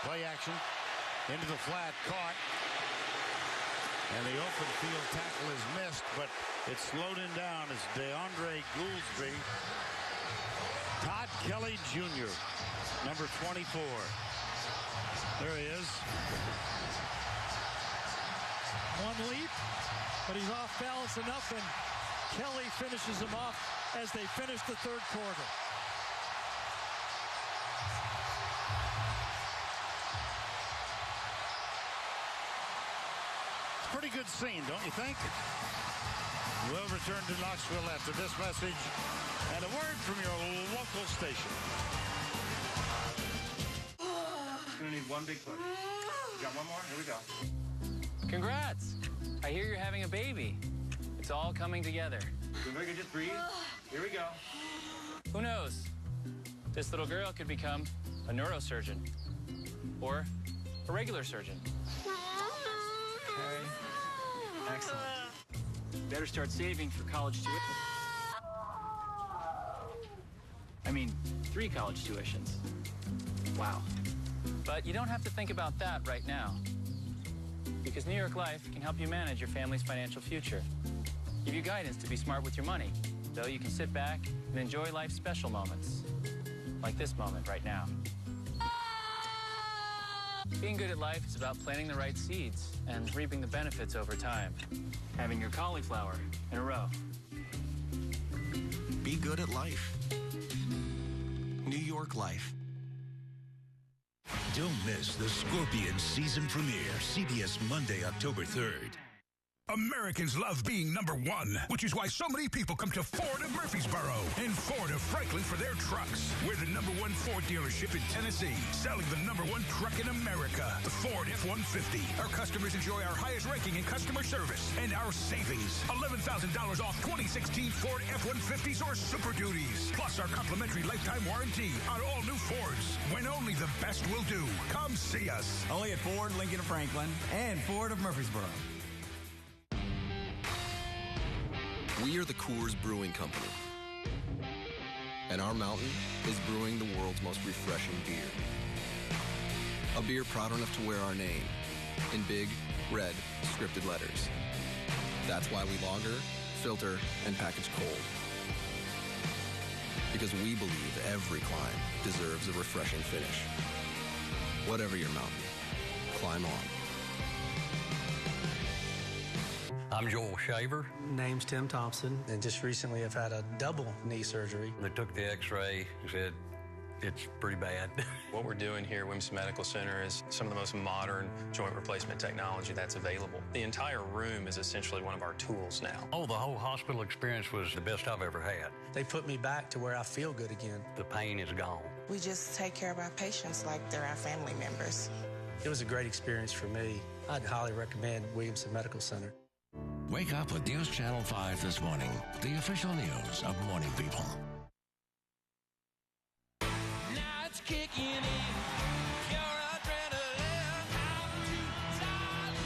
S24: Play action. Into the flat, caught. And the open field tackle is missed, but it slowed him down as DeAndre Gouldsby Kelly Jr., number 24. There he is.
S18: One leap, but he's off balance enough, and Kelly finishes him off as they finish the third quarter.
S24: Pretty good scene, don't you think? We'll return to Knoxville after this message and a word from your local station.
S3: Gonna need one big push. You got one more? Here we go.
S4: Congrats! I hear you're having a baby. It's all coming together.
S3: Doing very good. Just breathe. Here we go.
S4: Who knows? This little girl could become a neurosurgeon or a regular surgeon. Okay. Excellent. Better start saving for college tuition. I mean, 3 college tuitions. Wow. But you don't have to think about that right now, because New York Life can help you manage your family's financial future. Give you guidance to be smart with your money, so you can sit back and enjoy life's special moments, like this moment right now. Being good at life is about planting the right seeds and reaping the benefits over time. Having your cauliflower in a row.
S22: Be good at life. New York Life.
S20: Don't miss the Scorpions season premiere, CBS Monday, October 3rd.
S6: Americans love being number one, which is why so many people come to Ford of Murfreesboro and Ford of Franklin for their trucks. We're the #1 Ford dealership in Tennessee, selling the #1 truck in America, the Ford F-150. Our customers enjoy our highest ranking in customer service and our savings. $11,000 off 2016 Ford F-150s or Super Duties. Plus our complimentary lifetime warranty on all new Fords, when only the best will do. Come see us.
S8: Only at Ford, Lincoln of Franklin, and Ford of Murfreesboro.
S16: We are the Coors Brewing Company, and our mountain is brewing the world's most refreshing beer. A beer proud enough to wear our name in big, red, scripted letters. That's why we lager, filter, and package cold. Because we believe every climb deserves a refreshing finish. Whatever your mountain, climb on.
S11: I'm Joel Shaver.
S17: Name's Tim Thompson, and just recently I've had a double knee surgery.
S11: They took the x-ray, said it's pretty bad.
S19: What we're doing here at Williamson Medical Center is some of the most modern joint replacement technology that's available. The entire room is essentially one of our tools now.
S11: Oh, the whole hospital experience was the best I've ever had.
S17: They put me back to where I feel good again.
S11: The pain is gone.
S28: We just take care of our patients like they're our family members.
S17: It was a great experience for me. I'd highly recommend Williamson Medical Center.
S29: Wake up with News Channel 5 this morning, the official news of morning people.
S21: Now it's kicking in. Pure adrenaline. I'm too tired.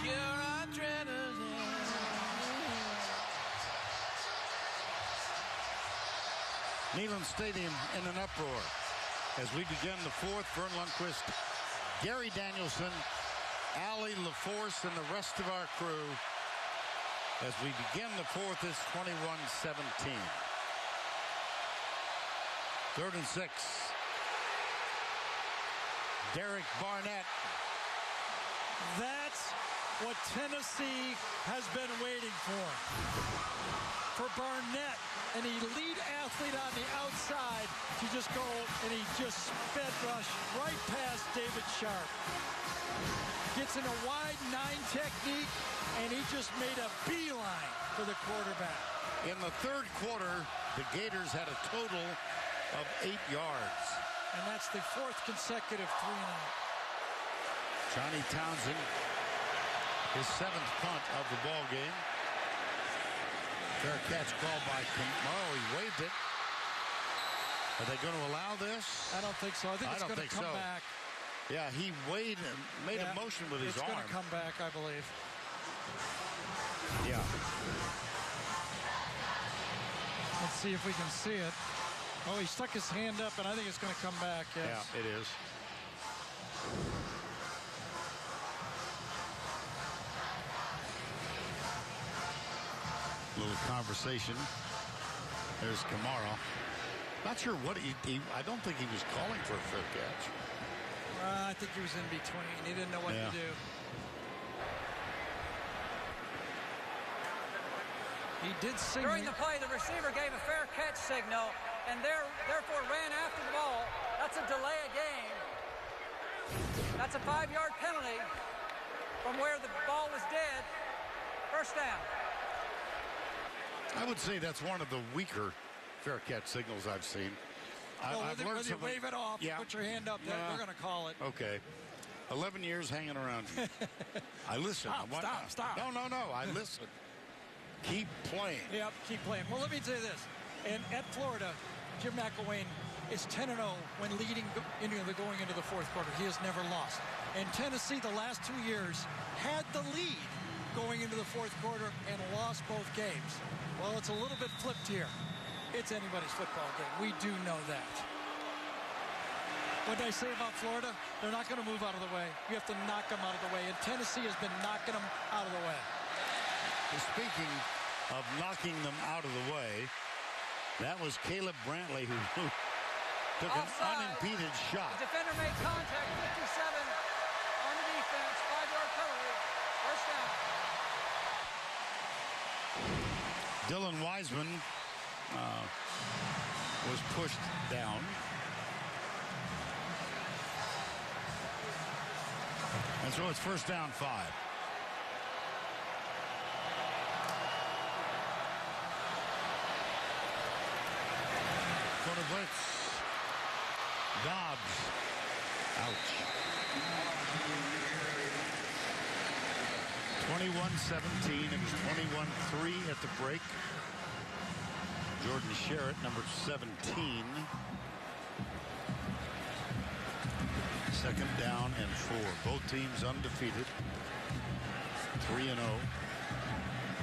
S21: Pure adrenaline.
S24: Neyland Stadium in an uproar as we begin the fourth. Vern Lundquist, Gary Danielson, Allie LaForce, and the rest of our crew as we begin the fourth. Is 21-17. 3rd and 6. Derek Barnett.
S18: That's what Tennessee has been waiting for. For Barnett, an elite athlete on the outside, to just go and he just sped rush right past David Sharp. Gets in a wide 9 technique, and he just made a beeline for the quarterback.
S24: In the third quarter, the Gators had a total of 8 yards.
S18: And that's the 4th consecutive 3-and-out.
S24: Johnny Townsend, his 7th punt of the ball game. Fair catch called by Morrow. He waved it. Are they going to allow this?
S18: I don't think so. I think it's going to come back.
S24: Yeah, he made a motion with his arm.
S18: It's going to come back, I believe.
S24: Yeah.
S18: Let's see if we can see it. Oh, he stuck his hand up, and I think it's going to come back. Yes.
S24: Yeah, it is. little conversation. There's Kamara. Not sure what I don't think he was calling for a fair catch.
S18: I think he was in between. He didn't know what to do. He did signal.
S27: During the play, the receiver gave a fair catch signal and therefore ran after the ball. That's a delay of game. That's a 5-yard penalty from where the ball was dead. First down.
S24: I would say that's one of the weaker fair catch signals I've seen. I've learned
S18: whether you wave it off, put your hand up, we're going to call it.
S24: Okay. 11 years hanging around you. I listen.
S18: Stop.
S24: No. I listen. Keep playing.
S18: Yep, keep playing. Well, let me say this. And at Florida, Jim McElwain is 10-0 when going into the fourth quarter. He has never lost. And Tennessee, the last 2 years, had the lead going into the fourth quarter and lost both games. Well, it's a little bit flipped here. It's anybody's football game. We do know that. What did I say about Florida? They're not going to move out of the way. You have to knock them out of the way. And Tennessee has been knocking them out of the way.
S24: Speaking of knocking them out of the way, that was Caleb Brantley who took an unimpeded shot.
S27: The defender made contact, 57 on the defense, 5-yard penalty, first down.
S24: Dylan Wiseman was pushed down. And so it's first down 5. Corner blitz. Dobbs. Ouch. 21-17. It was 21-3 at the break. Jordan Sherritt, number 17. Second down and 4. Both teams undefeated. 3-0.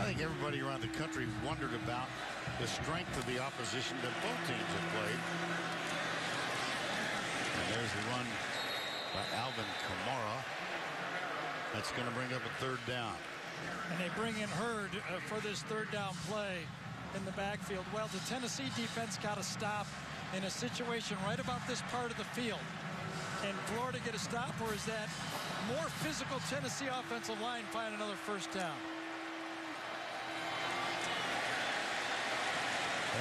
S24: I think everybody around the country wondered about the strength of the opposition that both teams have played. And there's the run by Alvin Kamara. That's going to bring up a third down.
S18: And they bring in Hurd for this third down play in the backfield. Well, the Tennessee defense got to stop in a situation right about this part of the field. And Florida get a stop, or is that more physical Tennessee offensive line find another first down?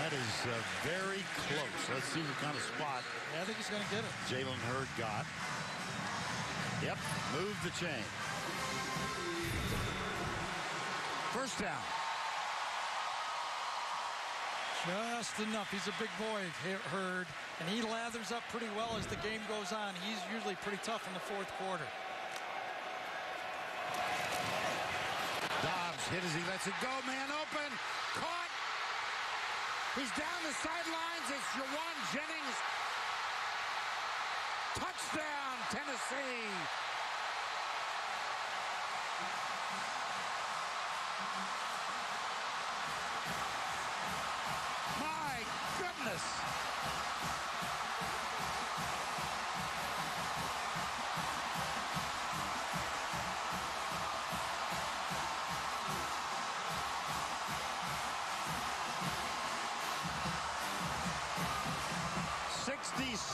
S24: That is very close. Let's see what kind of spot.
S18: Yeah, I think he's going to get it.
S24: Jalen Hurd got. Yep, move the chain. First down.
S18: Just enough. He's a big boy, Hurd, and he lathers up pretty well as the game goes on. He's usually pretty tough in the fourth quarter.
S24: Dobbs hit as he lets it go. Man open. Caught. He's down the sidelines. It's Jawan Jennings. Touchdown, Tennessee. My goodness.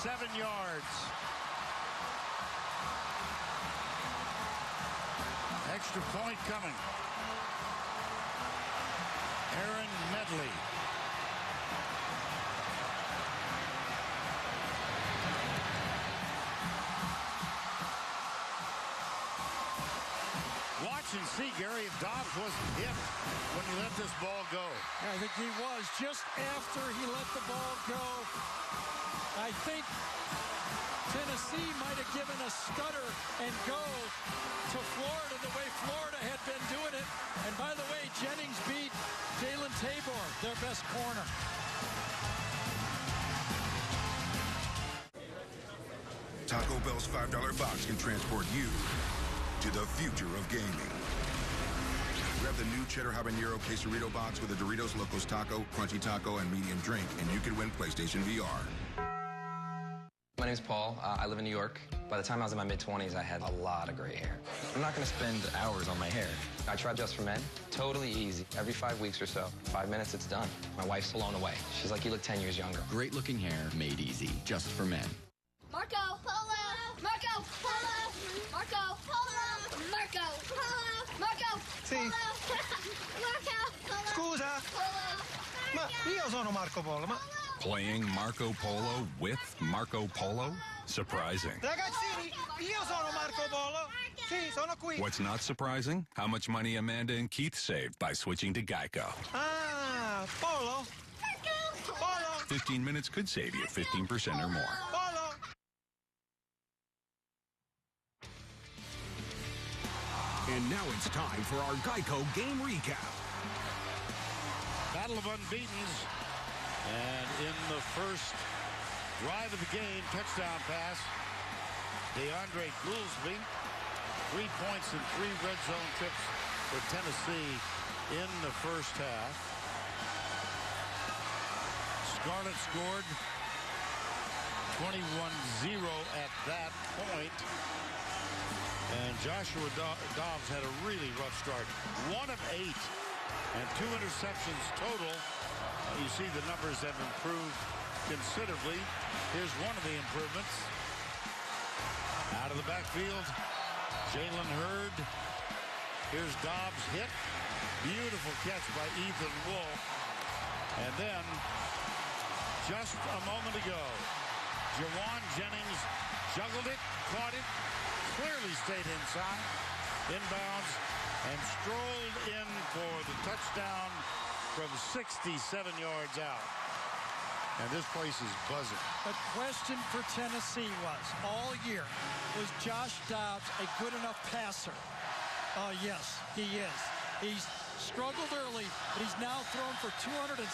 S24: Seven yards. Extra point coming. Aaron Medley. Watch and see, Gary, if Dobbs wasn't hit when he let this ball go.
S18: I think he was. Just after he let the ball go, I think Tennessee might have given a stutter and go to Florida the way Florida had been doing it. And by the way, Jennings beat Jalen Tabor, their best corner.
S6: Taco Bell's $5 box can transport you to the future of gaming. Grab the new Cheddar Habanero Quesarito box with a Doritos Locos Taco, Crunchy Taco, and medium drink, and you can win PlayStation VR.
S2: My name's Paul. I live in New York. By the time I was in my mid-20s, I had a lot of gray hair. I'm not going to spend hours on my hair. I tried Just for Men. Totally easy. Every 5 weeks or so. 5 minutes, it's done. My wife's blown away. She's like, you look 10 years younger.
S7: Great looking hair made easy. Just for Men.
S21: Marco Polo! Marco Polo! Marco Polo! Marco Polo! Marco
S9: Sì.
S21: Polo! Marco Polo!
S9: Scusa.
S21: Polo!
S9: Ma io sono Marco Polo, ma...
S10: Playing Marco Polo with Marco Polo? Surprising.
S9: Ragazzini, io sono Marco Polo. Sì, sono qui.
S10: What's not surprising? How much money Amanda and Keith saved by switching to Geico.
S9: Ah, Polo? Polo?
S10: 15 minutes could save you 15% or more.
S9: Polo?
S12: And now it's time for our Geico game recap.
S24: Battle of Unbeatens. And in the first drive of the game, touchdown pass, DeAndre Goolsby. 3 points and 3 red zone trips for Tennessee in the first half. Scarlett scored 21-0 at that point. And Joshua Dobbs had a really rough start. 1 of 8 and 2 interceptions total. You see the numbers have improved considerably. Here's one of the improvements. Out of the backfield, Jalen Hurd. Here's Dobbs hit. Beautiful catch by Ethan Wolf. And then, just a moment ago, Jawan Jennings juggled it, caught it, clearly stayed inside, inbounds, and strolled in for the touchdown from 67 yards out. And this place is buzzing.
S18: The question for Tennessee was, all year, was Josh Dobbs a good enough passer? Yes, he is. He's struggled early, but he's now thrown for 277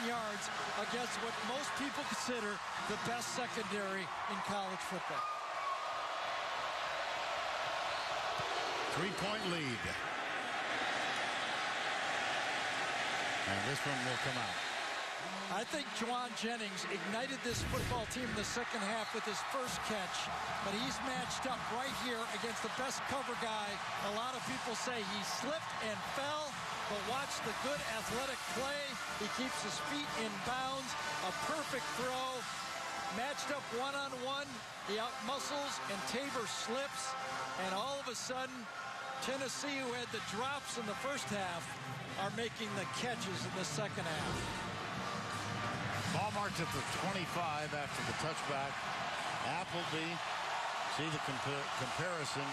S18: yards against what most people consider the best secondary in college football.
S24: 3-point lead. And this one will come out.
S18: I think Jawan Jennings ignited this football team in the second half with his first catch, but he's matched up right here against the best cover guy. A lot of people say he slipped and fell, but watch the good athletic play. He keeps his feet in bounds. A perfect throw. Matched up one-on-one. He out-muscles, and Tabor slips. And all of a sudden, Tennessee, who had the drops in the first half, are making the catches in the second half.
S24: Ball marked at the 25 after the touchback. Appleby, see the comparison.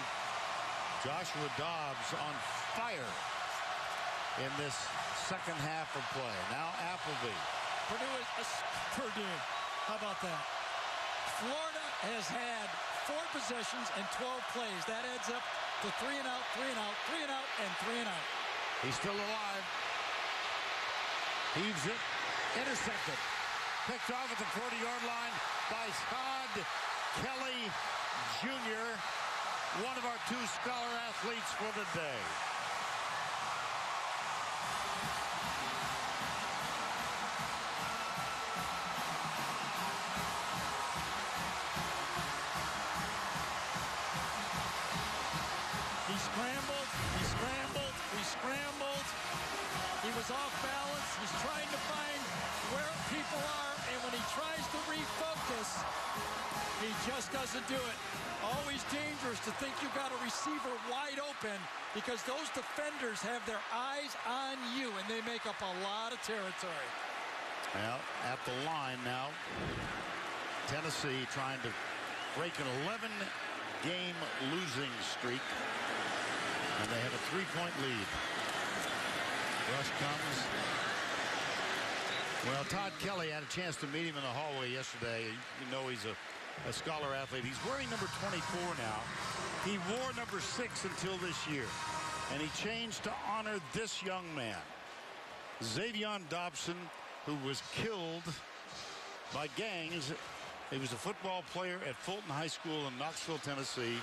S24: Joshua Dobbs on fire in this second half of play. Now Appleby.
S18: Purdue. How about that? Florida has had 4 possessions and 12 plays. That adds up to 3 and out, 3 and out, 3 and out, and 3 and out.
S24: He's still alive. Heaves it. Intercepted. Picked off at the 40-yard line by Todd Kelly Jr., one of our 2 scholar athletes for the day.
S18: He scrambled, he scrambled, he scrambled. He was off balance. He's trying to find where people are, and when he tries to refocus, he just doesn't do it. Always dangerous to think you've got a receiver wide open because those defenders have their eyes on you, and they make up a lot of territory.
S24: Well, at the line now, Tennessee trying to break an 11-game losing streak, and they have a 3-point lead. Rush comes. Well, Todd Kelly had a chance to meet him in the hallway yesterday. You know he's a scholar athlete. He's wearing number 24 now. He wore number 6 until this year. And he changed to honor this young man, Xavion Dobson, who was killed by gangs. He was a football player at Fulton High School in Knoxville, Tennessee.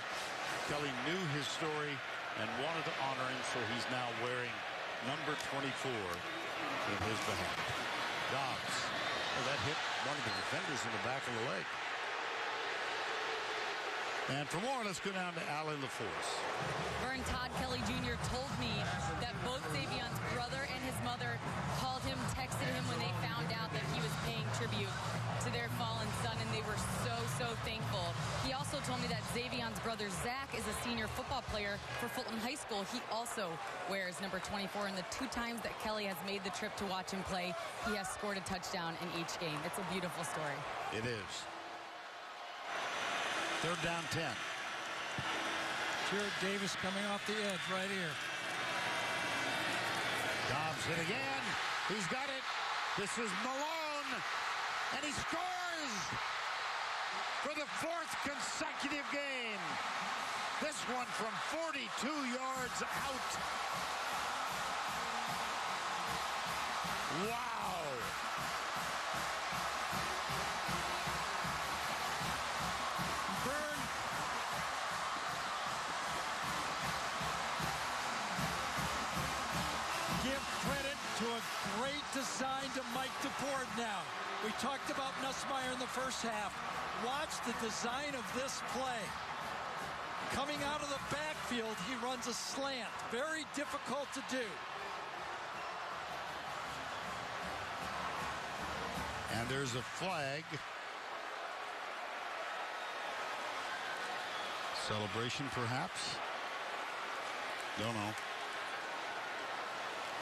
S24: Kelly knew his story and wanted to honor him, so he's now wearing number 24 in his behalf. Dobbs. Well, that hit one of the defenders in the back of the leg. And for more, let's go down to Allie LaForce.
S1: Vern, Todd Kelly Jr. told me that both Zavion's brother and his mother called him, texted him when they found out that he was paying tribute to their fallen son, and they were so thankful. He also told me that Zavion's brother, Zach, is a senior football player for Fulton High School. He also wears number 24, and the 2 times that Kelly has made the trip to watch him play, he has scored a touchdown in each game. It's a beautiful story.
S24: It is. 3rd down 10.
S18: Jared Davis coming off the edge right here.
S24: Dobbs hit again. He's got it. This is Malone. And he scores for the 4th consecutive game. This one from 42 yards out. Wow.
S18: Vern. Give credit to a great design to Mike DeBord now. We talked about Nussmeier in the first half. Watch the design of this play. Coming out of the backfield, he runs a slant. Very difficult to do.
S24: And there's a flag. Celebration, perhaps? Don't know.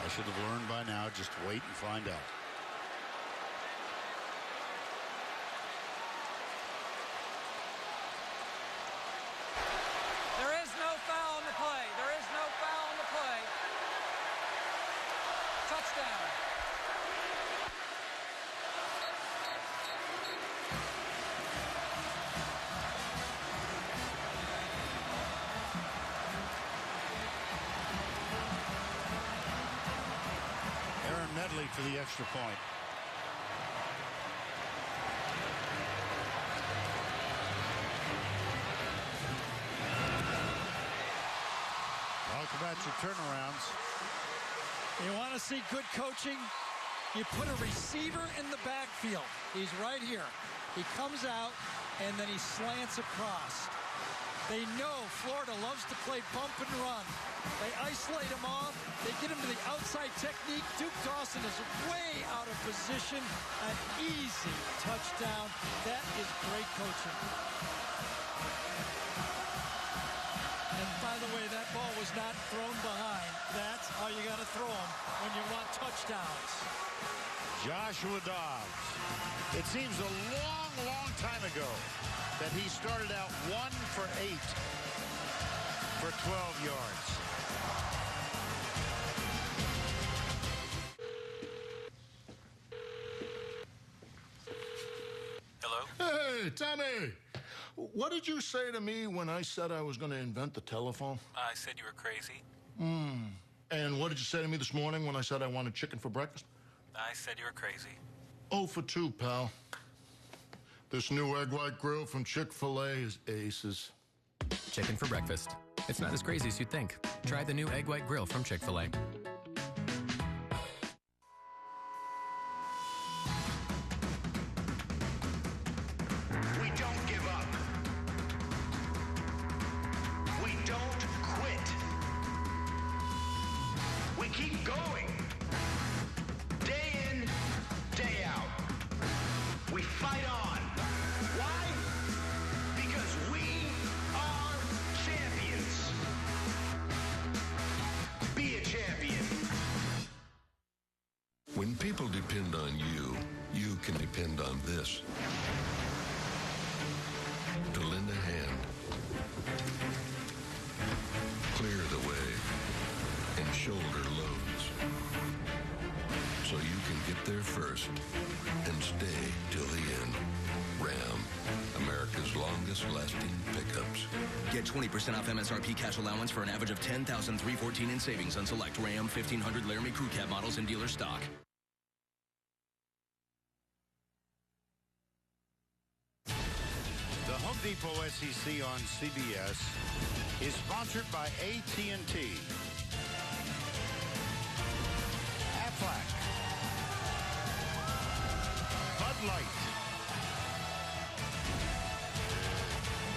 S24: I should have learned by now. Just wait and find out.
S27: There is no foul on the play. There is no foul on the play. Touchdown.
S24: Aaron Medley for the extra point. Talk about your turnarounds.
S18: You want to see good coaching? You put a receiver in the backfield. He's right here. He comes out, and then he slants across. They know Florida loves to play bump and run. They isolate him off. They get him to the outside technique. Duke Dawson is way out of position. An easy touchdown. That is great coaching. And by the way, that ball was not thrown behind. That's how you got to throw them when you want touchdowns.
S24: Joshua Dobbs. It seems a long time ago that he started out 1 for 8 for 12 yards.
S3: Hello?
S5: Hey, Tommy! What did you say to me when I said I was going to invent the telephone?
S3: I said you were crazy.
S5: And what did you say to me this morning when I said I wanted chicken for breakfast?
S3: I said you were crazy.
S5: 0 for 2, pal. This new egg white grill from Chick-fil-A is aces.
S13: Chicken for breakfast. It's not as crazy as you'd think. Try the new egg white grill from Chick-fil-A.
S22: We don't give up. We don't quit. We keep going. Day in, day out. We fight on. Why? Because we are champions. Be a champion.
S14: When people depend on you, you can depend on this. To lend a hand, clear the way, and shoulder loads. So you can get there first and stay till the end. Ram, America's longest lasting pickups.
S15: Get 20% off MSRP cash allowance for an average of $10,314 in savings on select Ram 1500 Laramie Crew Cab models in dealer stock.
S24: The Home Depot SEC on CBS is sponsored by AT&T. Aflac. Bud Light.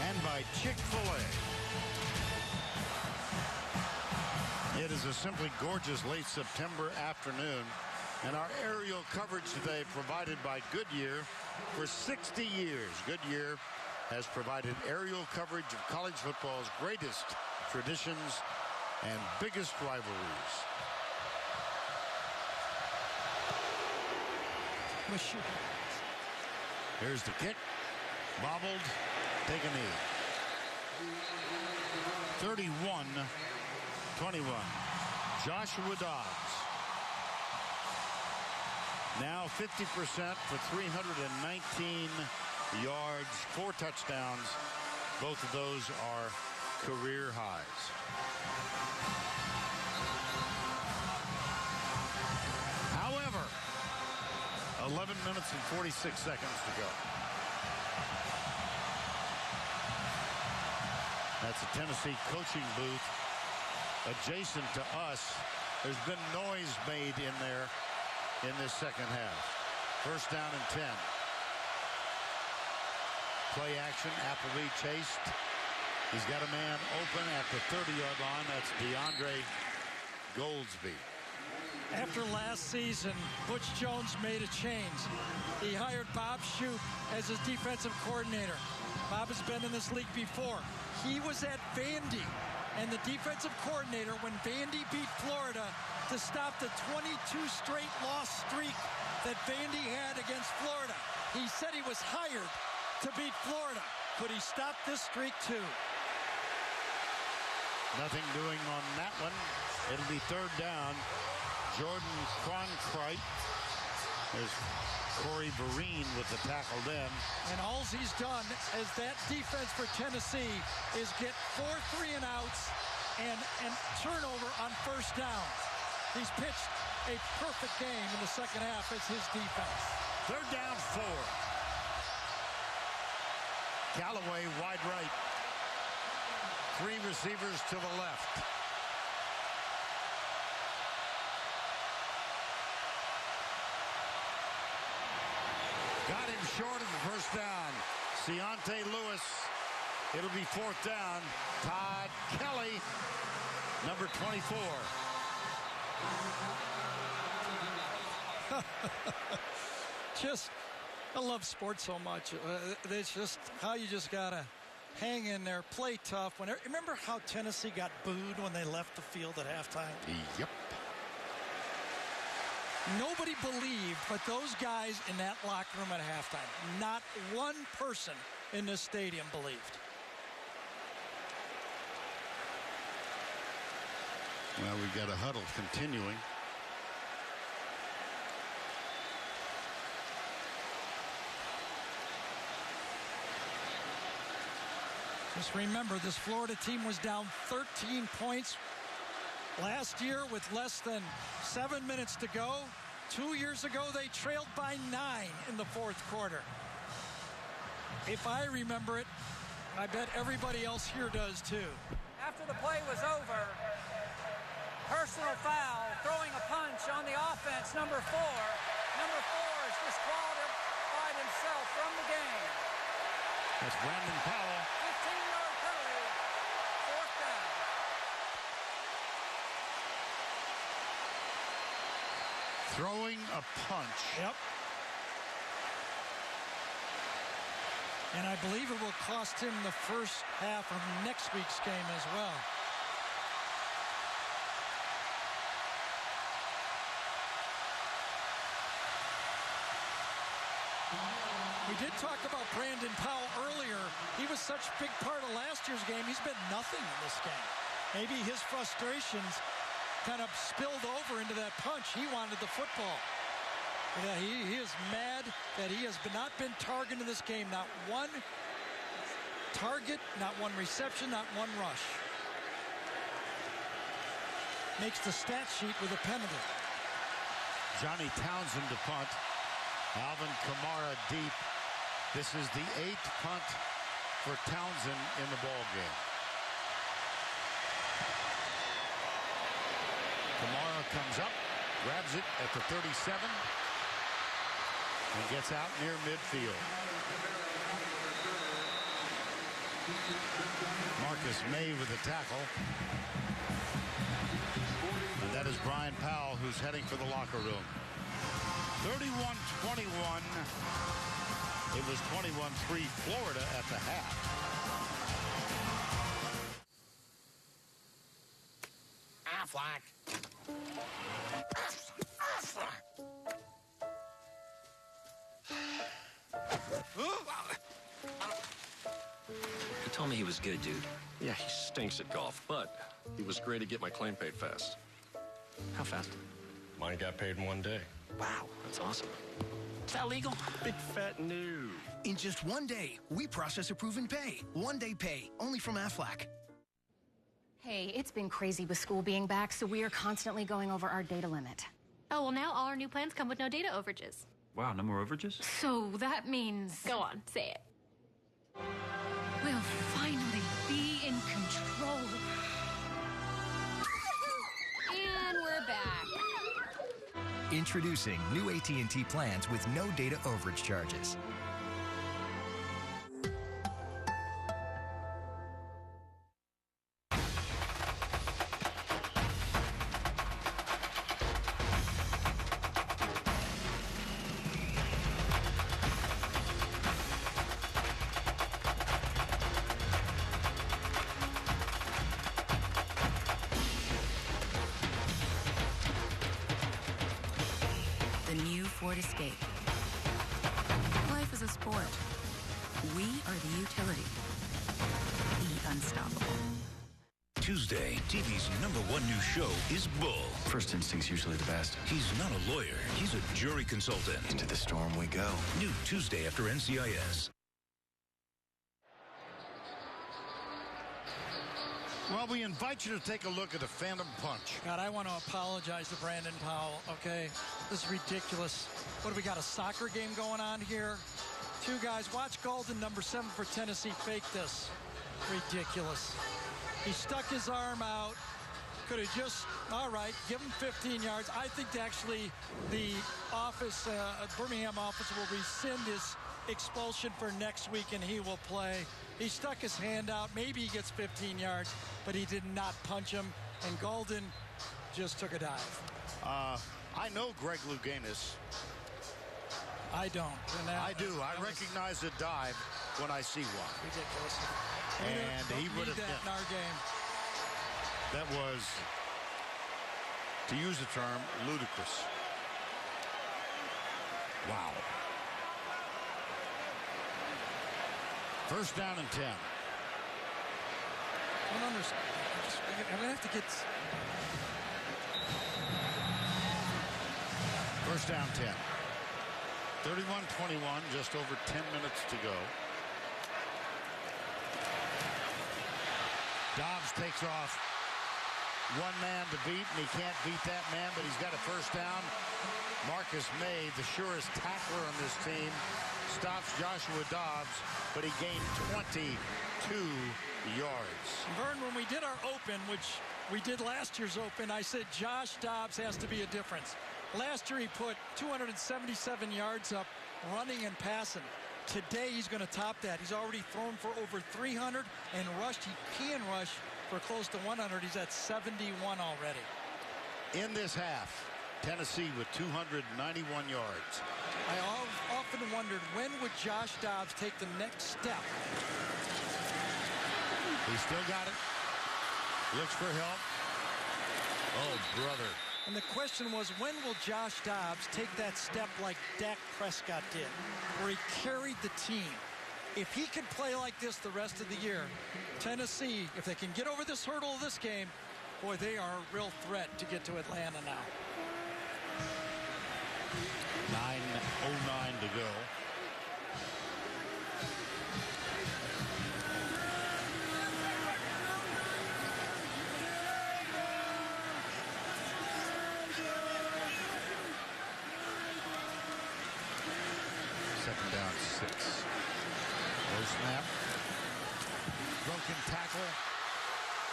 S24: And by Chick-fil-A. It is a simply gorgeous late September afternoon, and our aerial coverage today provided by Goodyear for 60 years. Goodyear has provided aerial coverage of college football's greatest traditions and biggest rivalries. Here's the kick. Bobbled. Take a knee. 31-21. Joshua Dobbs. Now 50% for 319 yards, 4 touchdowns. Both of those are career highs. However, 11 minutes and 46 seconds to go. That's a Tennessee coaching booth adjacent to us. There's been noise made in there in this second half. First down and 10. Play action. Appleby chased. He's got a man open at the 30-yard line. That's DeAndre Goldsby.
S18: After last season, Butch Jones made a change. He hired Bob Shoop as his defensive coordinator. Bob has been in this league before. He was at Vandy and the defensive coordinator when Vandy beat Florida to stop the 22 straight loss streak that Vandy had against Florida. He said he was hired to beat Florida. Could he stop this streak too?
S24: Nothing doing on that one. It'll be third down. Jordan Cronkrite. There's Corey Vereen with the tackle then.
S18: And all he's done as that defense for Tennessee is get 4 3-and-outs and turnover on first down. He's pitched a perfect game in the second half as his defense.
S24: Third down 4. Callaway wide right. 3 receivers to the left. Got him short of the first down. Keontae Lewis. It'll be fourth down. Todd Kelly, number 24.
S18: I love sports so much. It's just how you just gotta hang in there, play tough. Remember how Tennessee got booed when they left the field at halftime?
S24: Yep.
S18: Nobody believed but those guys in that locker room at halftime. Not one person in this stadium believed.
S24: Well, we've got a huddle continuing.
S18: Just remember, this Florida team was down 13 points last year with less than 7 minutes to go. 2 years ago, they trailed by 9 in the fourth quarter. If I remember it, I bet everybody else here does too.
S27: After the play was over, personal foul, throwing a punch on the offense, number 4. Number 4 is disqualified himself from the game.
S24: That's Brandon Powell.
S27: 15-yard penalty, fourth down.
S24: Throwing a punch.
S18: Yep. And I believe it will cost him the first half of next week's game as well. We did talk about Brandon Powell earlier. He was such a big part of last year's game. He's been nothing in this game. Maybe his frustrations kind of spilled over into that punch. He wanted the football. Yeah, he is mad that he has not been targeted in this game. Not one target, not one reception, not one rush. Makes the stat sheet with a penalty.
S24: Johnny Townsend to punt. Alvin Kamara deep. This is the 8th punt for Townsend in the ball game. Kamara comes up, grabs it at the 37, and gets out near midfield. Marcus May with the tackle. And that is Brian Powell, who's heading for the locker room. 31-21. It was 21-3 Florida at the half.
S4: He told me he was good, dude.
S8: Yeah, he stinks at golf, but he was great to get my claim paid fast.
S4: How fast?
S8: Mine got paid in 1 day.
S4: Wow, that's awesome. Is that legal?
S8: Big fat no.
S11: In just 1 day, we process approve and pay. 1 day pay, only from Aflac.
S16: Hey, it's been crazy with school being back, so we are constantly going over our data limit.
S19: Oh, well, now all our new plans come with no data overages.
S4: Wow, no more overages?
S16: So that means...
S19: Go on, say it.
S16: We'll finally be in control.
S1: And we're back.
S20: Introducing new AT&T plans with no data overage charges.
S23: Ford Escape. Life is a sport. We are the utility. The unstoppable.
S22: Tuesday, TV's #1 new show is Bull.
S4: First instinct's usually the best.
S22: He's not a lawyer. He's a jury consultant.
S4: Into the storm we go.
S22: New Tuesday after NCIS.
S24: Well, we invite you to take a look at the Phantom Punch.
S18: God, I want to apologize to Brandon Powell, okay? This is ridiculous. What do we got, a soccer game going on here? Two guys. Watch Golden, number 7 for Tennessee, fake this. Ridiculous. He stuck his arm out. Could have just, all right, give him 15 yards. I think actually the office, Birmingham office will rescind his expulsion for next week and he will play. He stuck his hand out. Maybe he gets 15 yards, but he did not punch him. And Golden just took a dive.
S24: I know Greg Louganis.
S18: I don't.
S24: I do. I recognize a dive when I see one.
S18: Ridiculous.
S24: And he would have
S18: that in our game.
S24: That was, to use the term, ludicrous. Wow. First down and 10.
S18: I don't understand. I'm going to have to get...
S24: First down 10. 31-21, just over 10 minutes to go. Dobbs takes off. One man to beat, and he can't beat that man, but he's got a first down. Marcus May, the surest tackler on this team, stops Joshua Dobbs, but he gained 22 yards.
S18: Vern, when we did our open, which we did last year's open, I said Josh Dobbs has to be a difference. Last year he put 277 yards up running and passing. Today he's going to top that. He's already thrown for over 300 and rushed. He can rush for close to 100. He's at 71 already.
S24: In this half, Tennessee with 291 yards.
S18: I often wondered, when would Josh Dobbs take the next step?
S24: He still got it. Looks for help. Oh, brother.
S18: And the question was, when will Josh Dobbs take that step like Dak Prescott did, where he carried the team? If he can play like this the rest of the year, Tennessee, if they can get over this hurdle of this game, boy, they are a real threat to get to Atlanta now.
S24: 9:09 to go. Second down, 6. Low snap. Broken tackle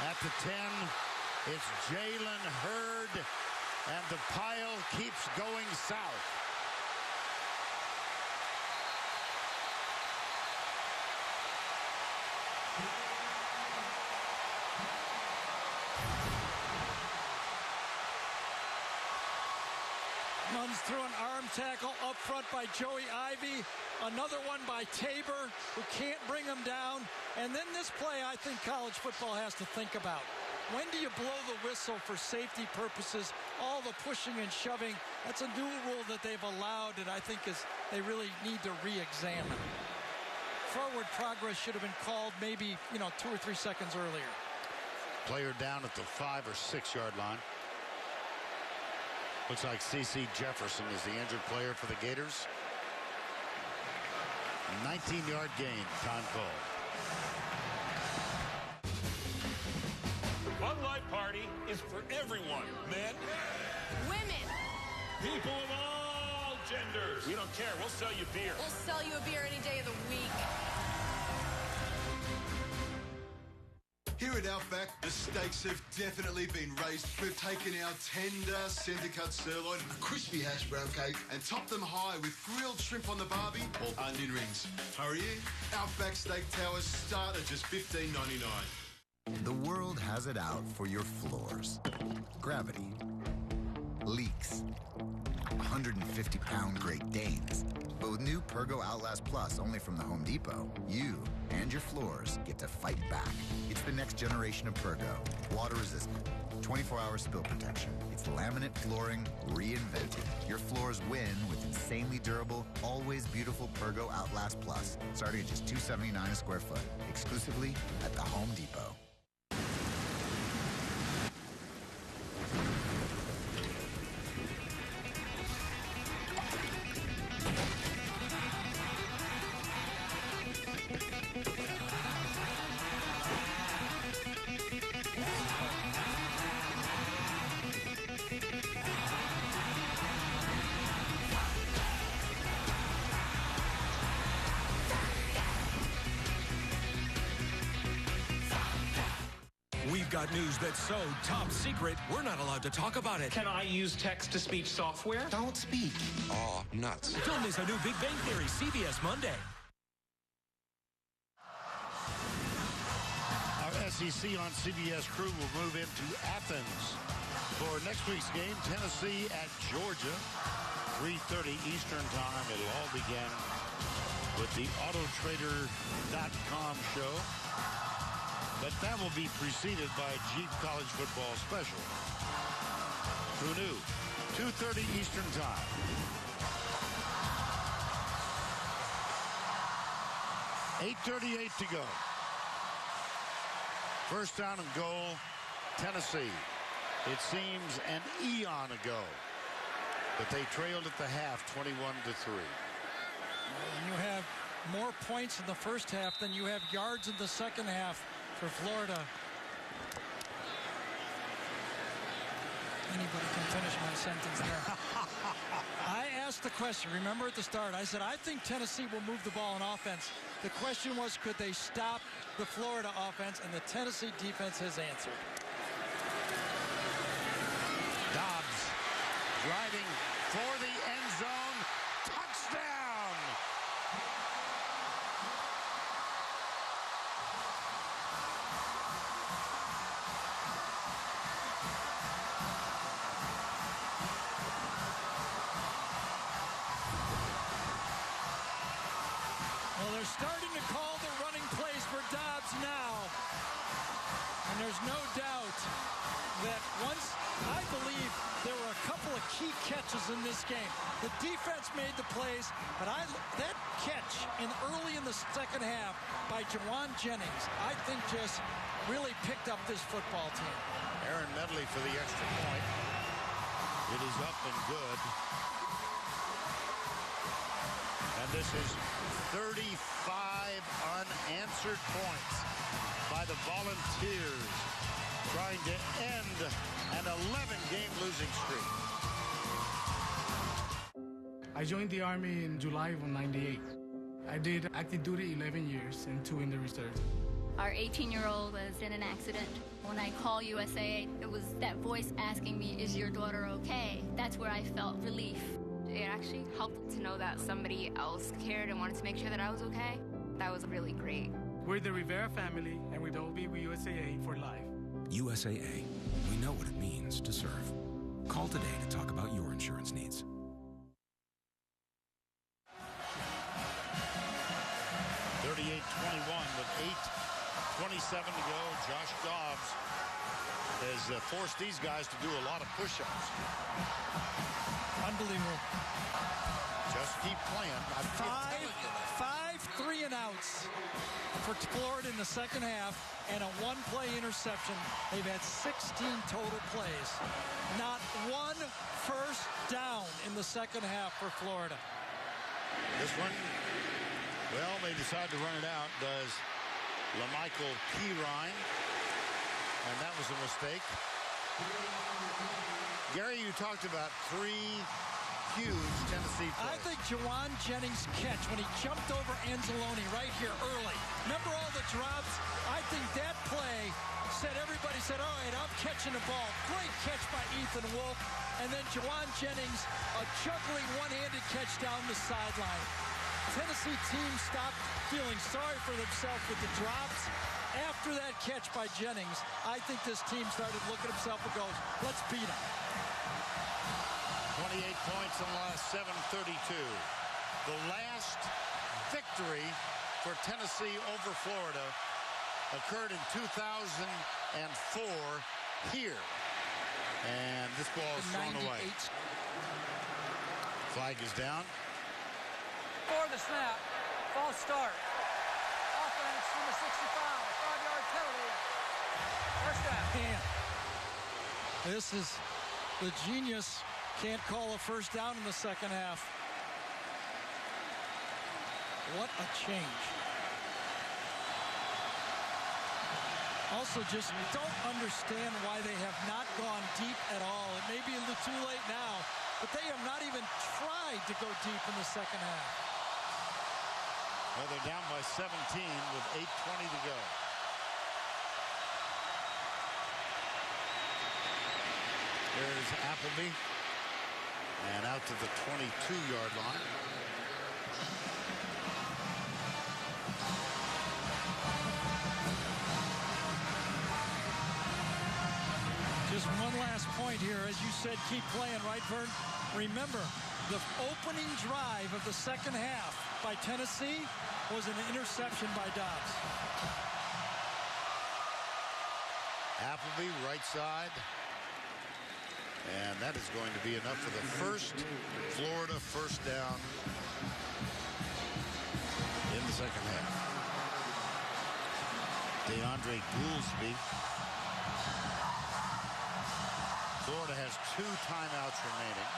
S24: at the 10. It's Jalen Hurd, and the pile keeps going south.
S18: Runs through an arm tackle up front by Joey Ivy. Another one by Tabor, who can't bring him down. And then this play, I think college football has to think about. When do you blow the whistle for safety purposes? All the pushing and shoving, that's a new rule that they've allowed that I think they really need to re-examine. Forward progress should have been called maybe, 2 or 3 seconds earlier.
S24: Player down at the 5 or 6 yard line. Looks like C.C. Jefferson is the injured player for the Gators. 19-yard gain, time called.
S2: The Bud Light party is for everyone. Men,
S1: women,
S2: people of all genders. We don't care. We'll sell you beer.
S1: We'll sell you a beer any day of the week.
S6: Here at Outback, the stakes have definitely been raised. We've taken our tender centre-cut sirloin, a crispy hash brown cake, and topped them high with grilled shrimp on the barbie or onion rings. Hurry in. Outback Steak Towers start at just $15.99.
S7: The world has it out for your floors. Gravity. Leaks. 150-pound Great Danes. But with new Pergo Outlast Plus only from the Home Depot, you and your floors get to fight back. It's the next generation of Pergo. Water resistant. 24-hour spill protection. It's laminate flooring reinvented. Your floors win with insanely durable, always beautiful Pergo Outlast Plus. Starting at just $279 a square foot. Exclusively at the Home Depot.
S17: We've got news that's so top secret, we're not allowed to talk about it.
S2: Can I use text-to-speech software?
S17: Don't speak.
S14: Aw, nuts.
S17: Don't miss a new Big Bang Theory, CBS Monday.
S24: Our SEC on CBS crew will move into Athens for next week's game, Tennessee at Georgia, 3:30 Eastern time. It'll all begin with the Autotrader.com show. But that will be preceded by a Jeep College football special. Who knew? 2:30 Eastern time. $8:38 to go. First down and goal, Tennessee. It seems an eon ago that they trailed at the half, 21-3.
S18: You have more points in the first half than you have yards in the second half for Florida. Anybody can finish my sentence there. I asked the question, remember at the start, I said, I think Tennessee will move the ball in offense. The question was, could they stop the Florida offense? And the Tennessee defense has answered.
S24: Dobbs driving for the end zone. Touchdown!
S18: Well, they're starting to call the running plays for Dobbs now. And there's no doubt that once, I believe, there were a couple of key catches in this game. The defense made the plays, but that catch early in the second half by Jawan Jennings, I think just really picked up this football team.
S24: Aaron Medley for the extra point. It is up and good. And this is 35 unanswered points by the Volunteers, trying to end an 11-game losing streak.
S21: I joined the Army in July of '98. I did active duty 11 years and 2 in the reserve.
S19: Our 18-year-old was in an accident. When I call USA, it was that voice asking me, is your daughter okay? That's where I felt relief.
S25: It actually helped to know that somebody else cared and wanted to make sure that I was okay. That was really great.
S21: We're the Rivera family, and we will be with USAA for life.
S12: USAA. We know what it means to serve. Call today to talk about your insurance needs.
S24: 2:37 to go. Josh Dobbs has forced these guys to do a lot of push-ups.
S18: Unbelievable.
S24: Just keep playing.
S18: Five 3-and-outs for Florida in the second half and a one-play interception. They've had 16 total plays. Not one first down in the second half for Florida.
S24: This one, well, they decide to run it out, does LaMichael Pirine, and that was a mistake. Gary, you talked about 3 huge Tennessee plays.
S18: I think Jauan Jennings' catch when he jumped over Anzalone right here early. Remember all the drops? I think that play everybody said, all right, I'm catching the ball. Great catch by Ethan Wolf. And then Jauan Jennings, a juggling one-handed catch down the sideline. Tennessee team stopped feeling sorry for themselves with the drops. After that catch by Jennings, I think this team started looking at himself and goes, let's beat him.
S24: 28 points in the last 7:32. The last victory for Tennessee over Florida occurred in 2004 here. And this ball is thrown away. Flag is down.
S27: For the snap. False start. Offense number 65. 5-yard penalty. First down.
S18: This is the genius. Can't call a first down in the second half. What a change. Also, just don't understand why they have not gone deep at all. It may be a little too late now, but they have not even tried to go deep in the second half.
S24: Well, they're down by 17 with 8:20 to go. There's Appleby. And out to the 22-yard line.
S18: Just one last point here. As you said, keep playing, right, Vern? Remember, the opening drive of the second half by Tennessee was an interception by Dobbs.
S24: Appleby, right side. And that is going to be enough for the first Florida first down in the second half. DeAndre Goolsby. Florida has 2 timeouts remaining.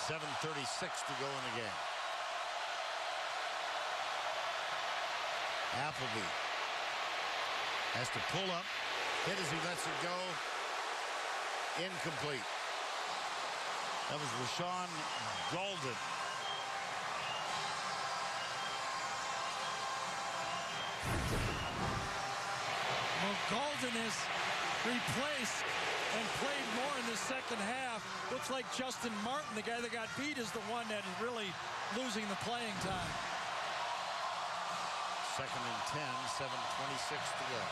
S24: 7:36 to go in the game. Appleby has to pull up. Hit as he lets it go. Incomplete. That was Rashawn Golden.
S18: Well, Golden is replaced and played more in the second half. Looks like Justin Martin, the guy that got beat, is the one that is really losing the playing time.
S24: 2nd and 10, 7:26 to go.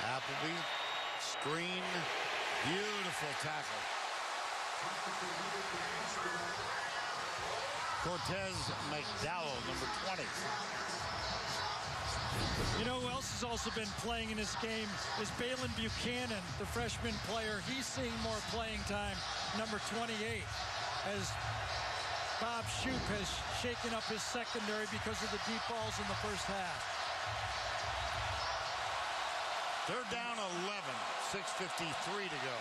S24: Appleby, screen, beautiful tackle. Cortez McDowell, number 20.
S18: You know who else has also been playing in this game is Balin Buchanan, the freshman player. He's seeing more playing time, number 28, as Bob Shoop has shaken up his secondary because of the deep balls in the first half.
S24: They're down 11, 6:53 to go.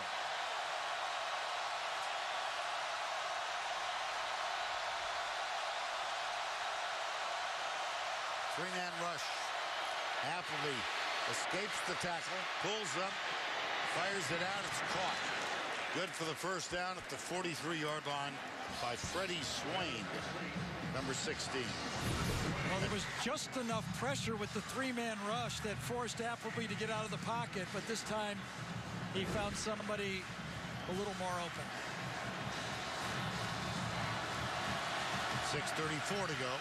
S24: Three-man rush. Appleby escapes the tackle, pulls up, fires it out, it's caught. Good for the first down at the 43-yard line by Freddie Swain, number 16.
S18: Well, there was just enough pressure with the 3-man rush that forced Appleby to get out of the pocket, but this time he found somebody a little more open.
S24: 6:34 to go.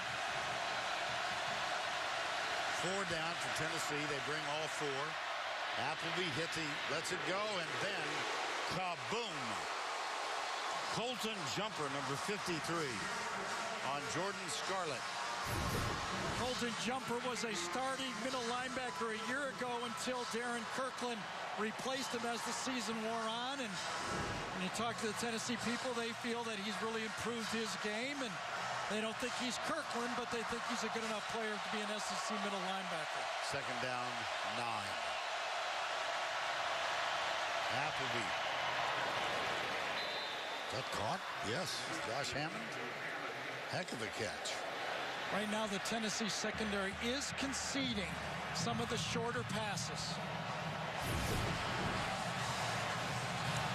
S24: 4 down to Tennessee. They bring all 4. Appleby lets it go, and then kaboom. Colton Jumper, number 53, on Jordan Scarlett.
S18: Colton Jumper was a starting middle linebacker a year ago until Darren Kirkland replaced him as the season wore on. And when you talk to the Tennessee people, they feel that he's really improved his game. And they don't think he's Kirkland, but they think he's a good enough player to be an SEC middle linebacker.
S24: 2nd down, 9. Appleby. Is that caught? Yes. Josh Hammond. Heck of a catch.
S18: Right now, the Tennessee secondary is conceding some of the shorter passes.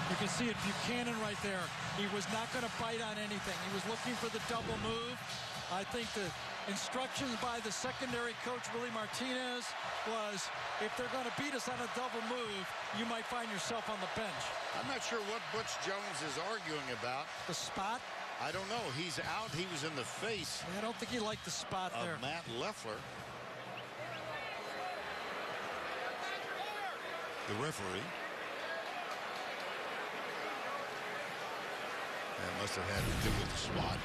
S18: You can see it, Buchanan right there. He was not going to bite on anything. He was looking for the double move. I think the instructions by the secondary coach, Willie Martinez, was if they're going to beat us on a double move, you might find yourself on the bench.
S24: I'm not sure what Butch Jones is arguing about.
S18: The spot?
S24: I don't know. He's out. He was in the face.
S18: I don't think he liked the spot there.
S24: Matt Leffler. The referee. That must have had to do with the spot.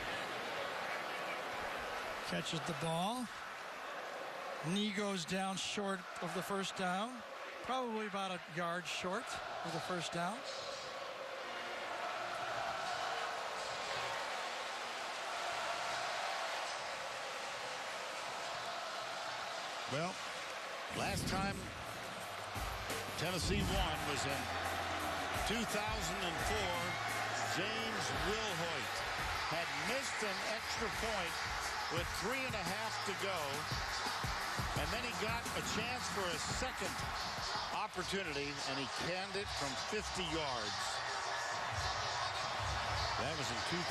S18: Catches the ball. Knee goes down short of the first down. Probably about a yard short of the first down.
S24: Well, last time Tennessee won was in 2004. James Wilhoit had missed an extra point with 3.5 to go. And then he got a chance for a second opportunity, and he canned it from 50 yards. That was in 2004.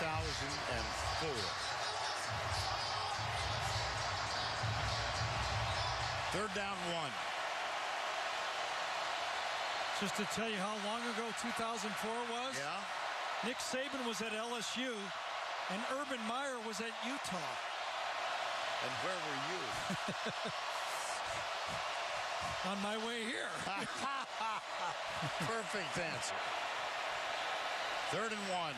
S24: Third down, 1.
S18: Just to tell you how long ago 2004 was.
S24: Yeah.
S18: Nick Saban was at LSU, and Urban Meyer was at Utah.
S24: And where were you?
S18: On my way here.
S24: Perfect answer. 3rd and 1.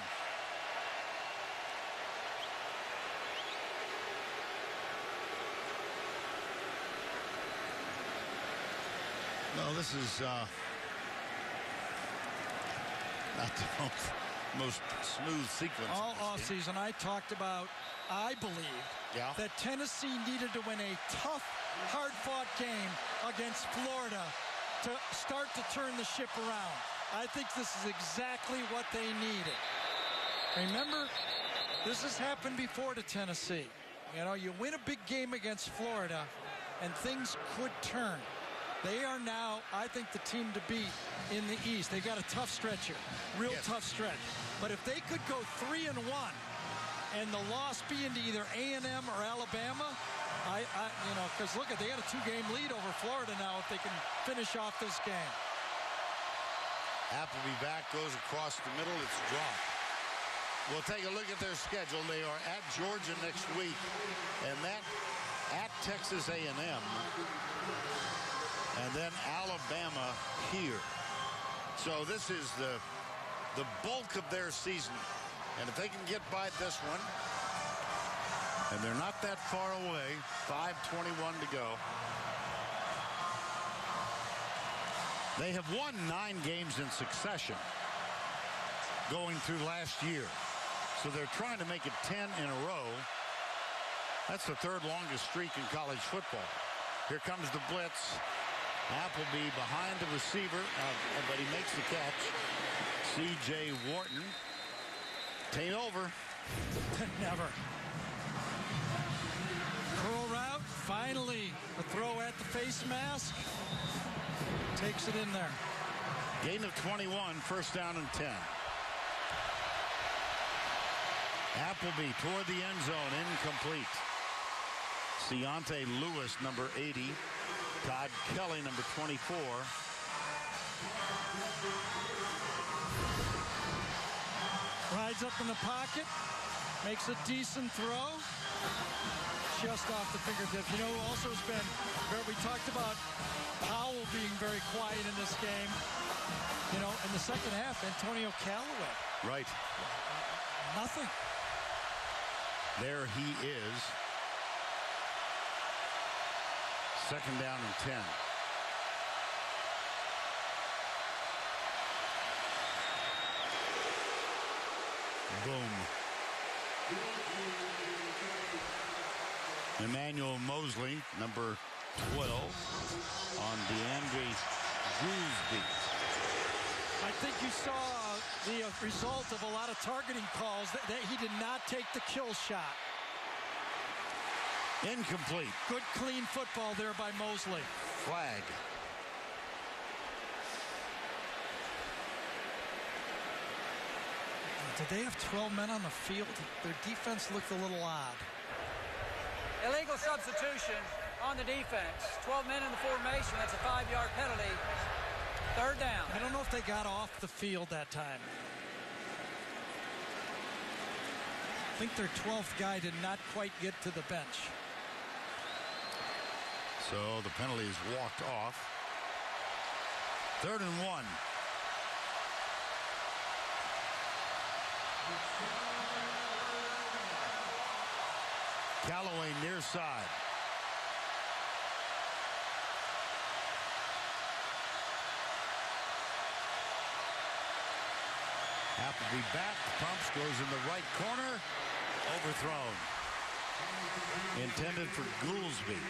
S24: No, this is not the most smooth sequence.
S18: All offseason, I talked about, I believe, that Tennessee needed to win a tough, hard-fought game against Florida to start to turn the ship around. I think this is exactly what they needed. Remember, this has happened before to Tennessee. You know, you win a big game against Florida, and things could turn. They are now, I think, the team to beat in the East. They got a tough stretch here, real tough stretch. But if they could go 3-1, and the loss be into either A&M or Alabama, you know, because look, they got a 2-game lead over Florida now if they can finish off this game.
S24: Appleby back, goes across the middle, it's dropped. We'll take a look at their schedule. They are at Georgia next week, and that at Texas A&M. And then Alabama here. So this is the bulk of their season. And if they can get by this one, and they're not that far away, 5:21 to go. They have won 9 games in succession going through last year. So they're trying to make it 10 in a row. That's the 3rd longest streak in college football. Here comes the blitz. Appleby behind the receiver, but he makes the catch. C.J. Wharton. Taint over.
S18: Never. Curl route. Finally, the throw at the face mask. Takes it in there.
S24: Gain of 21, 1st down and 10. Appleby toward the end zone, incomplete. Deontay Lewis, number 80. Todd Kelly, number 24.
S18: Rides up in the pocket, makes a decent throw. just off the fingertips. You know who also has been, we talked about Powell being very quiet in this game. You know, in the second half, Antonio Callaway.
S24: Right.
S18: Nothing.
S24: There he is. Second down and 10. Boom. Emmanuel Mosley, number 12, on DeAndre Goolsby.
S18: I think you saw the result of a lot of targeting calls that he did not take the kill shot.
S24: Incomplete.
S18: Good, clean football there by Mosley.
S24: Flag.
S18: Did they have 12 men on the field? Their defense looked a little odd.
S27: Illegal substitution on the defense. 12 men in the formation. That's a 5-yard penalty. Third down.
S18: I don't know if they got off the field that time. I think their 12th guy did not quite get to the bench.
S24: So the penalty is walked off. 3rd and 1. Callaway near side. Appleby back. Pumps goes in the right corner. Overthrown. Intended for Goolsby.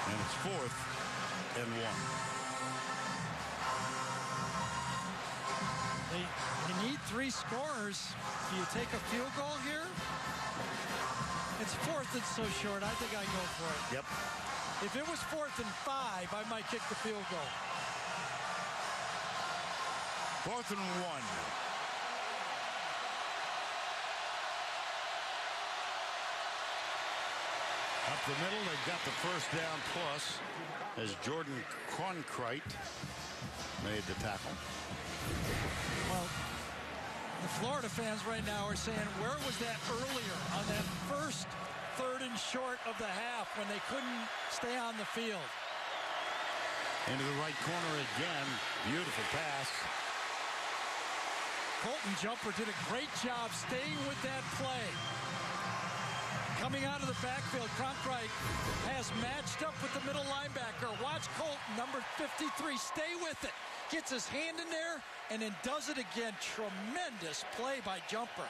S24: And it's 4th and 1.
S18: You need 3 scorers. Do you take a field goal here? It's 4th and so short. I think I go for it.
S24: Yep.
S18: If it was 4th and 5, I might kick the field goal.
S24: 4th and 1. Up the middle, they've got the first down plus as Jordan Cronkrite made the tackle.
S18: Well, the Florida fans right now are saying, where was that earlier on that first 3rd and short of the half when they couldn't stay on the field?
S24: Into the right corner again. Beautiful pass.
S18: Colton Jumper did a great job staying with that play. Coming out of the backfield, Cronkrite has matched up with the middle linebacker. Watch Colton, number 53, stay with it. Gets his hand in there and then does it again. Tremendous play by Jumper.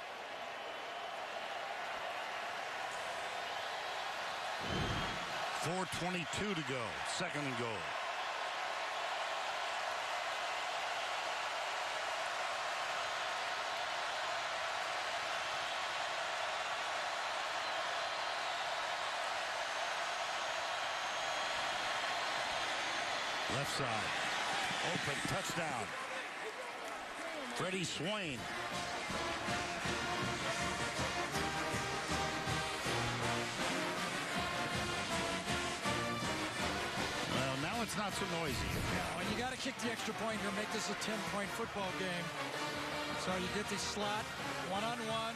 S24: .422 to go. 2nd and goal. Left side. Open. Touchdown. Freddie Swain. Well, now it's not so noisy.
S18: Yeah, and you got to kick the extra point here, make this a 10-point football game. So you get the slot, one-on-one,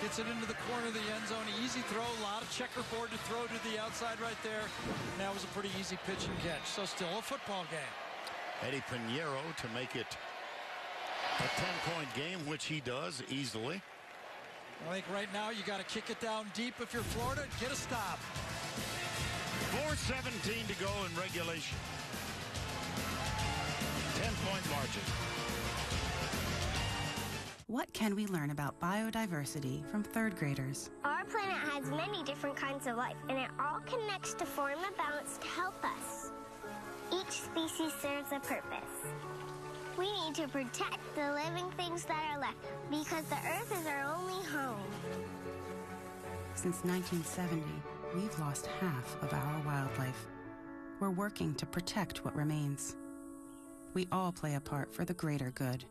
S18: gets it into the corner of the end zone. Easy throw, a lot of checkerboard to throw to the outside right there. And that was a pretty easy pitch and catch. So still a football game.
S24: Eddie Pinheiro to make it a 10-point game, which he does easily.
S18: I think right now you got to kick it down deep if you're Florida and get a stop.
S24: 4:17 to go in regulation. 10-point margin.
S23: What can we learn about biodiversity from 3rd graders?
S3: Our planet has many different kinds of life, and it all connects to form a balance to help us. Each species serves a purpose. We need to protect the living things that are left because the Earth is our only home.
S23: Since 1970, we've lost half of our wildlife. We're working to protect what remains. We all play a part for the greater good.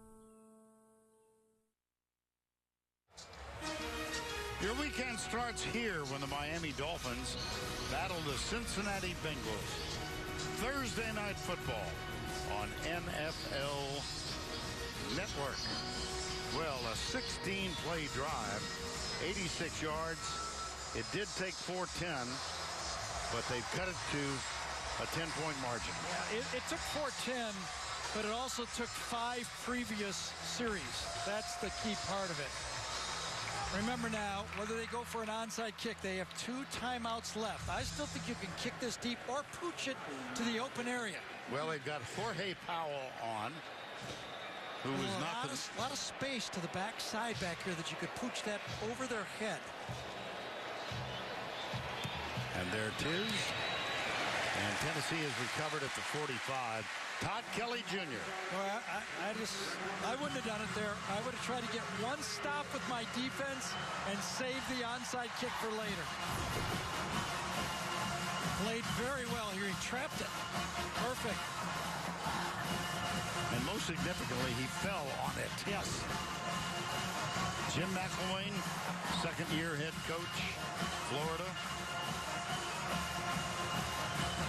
S24: Your weekend starts here when the Miami Dolphins battle the Cincinnati Bengals. Thursday night football on NFL Network. Well, a 16-play drive, 86 yards, It did take 4-10, but they've cut it to a 10-point margin.
S18: Yeah, it took 4-10, but it also took 5 previous series. That's the key part of it. Remember now, whether they go for an onside kick, they have 2 timeouts left. I still think you can kick this deep or pooch it to the open area.
S24: Well, they've got Jorge Powell on, who was not
S18: a lot of space to the back side back here that you could pooch that over their head.
S24: And there it is. And Tennessee has recovered at the 45. Todd Kelly Jr.
S18: Well, I wouldn't have done it there. I would have tried to get one stop with my defense and save the onside kick for later. Played very well here. He trapped it. Perfect.
S24: And most significantly, he fell on it.
S18: Yes.
S24: Jim McElwain, second-year head coach, Florida.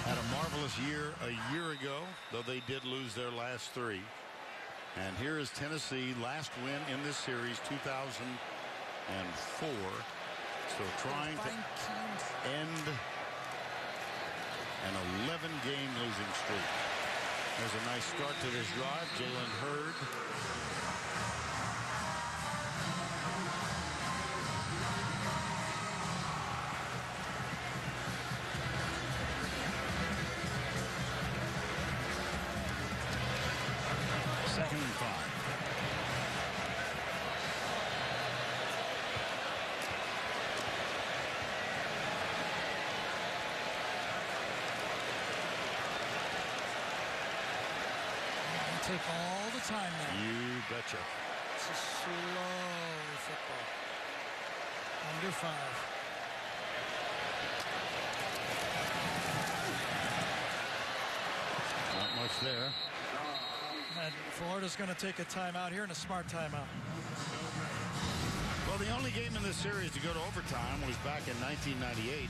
S24: Had a marvelous year a year ago, though they did lose their last 3. And here is Tennessee, last win in this series, 2004. So trying to end an 11-game losing streak. There's a nice start to this drive. Jalen Hurd. Second and 5.
S18: Take all the time now.
S24: You betcha.
S18: It's a slow football. Under 5.
S24: Not much there.
S18: And Florida's going to take a timeout here, and a smart timeout.
S24: Well, the only game in this series to go to overtime was back in 1998.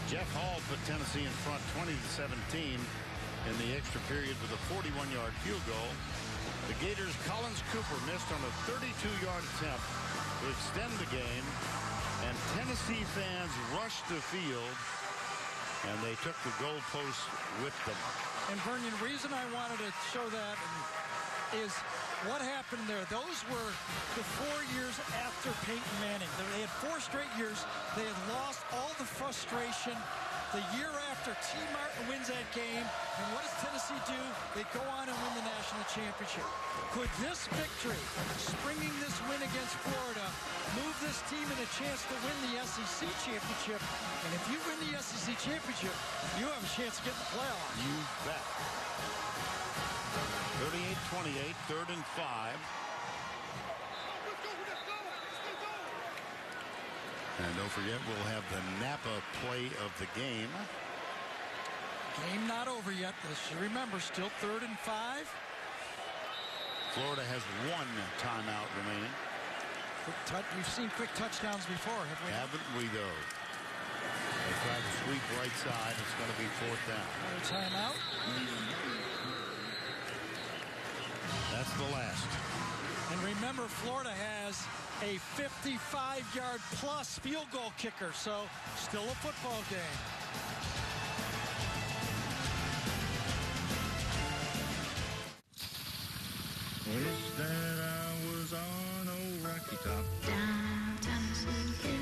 S24: Jeff Hall put Tennessee in front 20-17 in the extra period with a 41-yard field goal. The Gators' Collins Cooper missed on a 32-yard attempt to extend the game, and Tennessee fans rushed the field, and they took the goalposts with them.
S18: And Vernon, the reason I wanted to show that is what happened there. Those were the 4 years after Peyton Manning. They had 4 straight years. They had lost all the frustration. The year after, T. Martin wins that game. And what does Tennessee do? They go on and win the national championship. Could this victory, springing this win against Florida, move this team in a chance to win the SEC championship? And if you win the SEC championship, you have a chance to get in the playoffs.
S24: You bet. 38-28, 3rd and 5. And don't forget, we'll have the Napa play of the game.
S18: Game not over yet. Remember, still 3rd and 5.
S24: Florida has 1 timeout remaining.
S18: We've seen quick touchdowns before, have we?
S24: Haven't we, though? They try to sweep right side. It's going to be 4th down.
S18: Another timeout.
S24: That's the last.
S18: And remember, Florida has a 55-yard plus field goal kicker, so still a football game.
S5: Wish that I was on old Rocky Top.
S8: Down Tennessee Hill.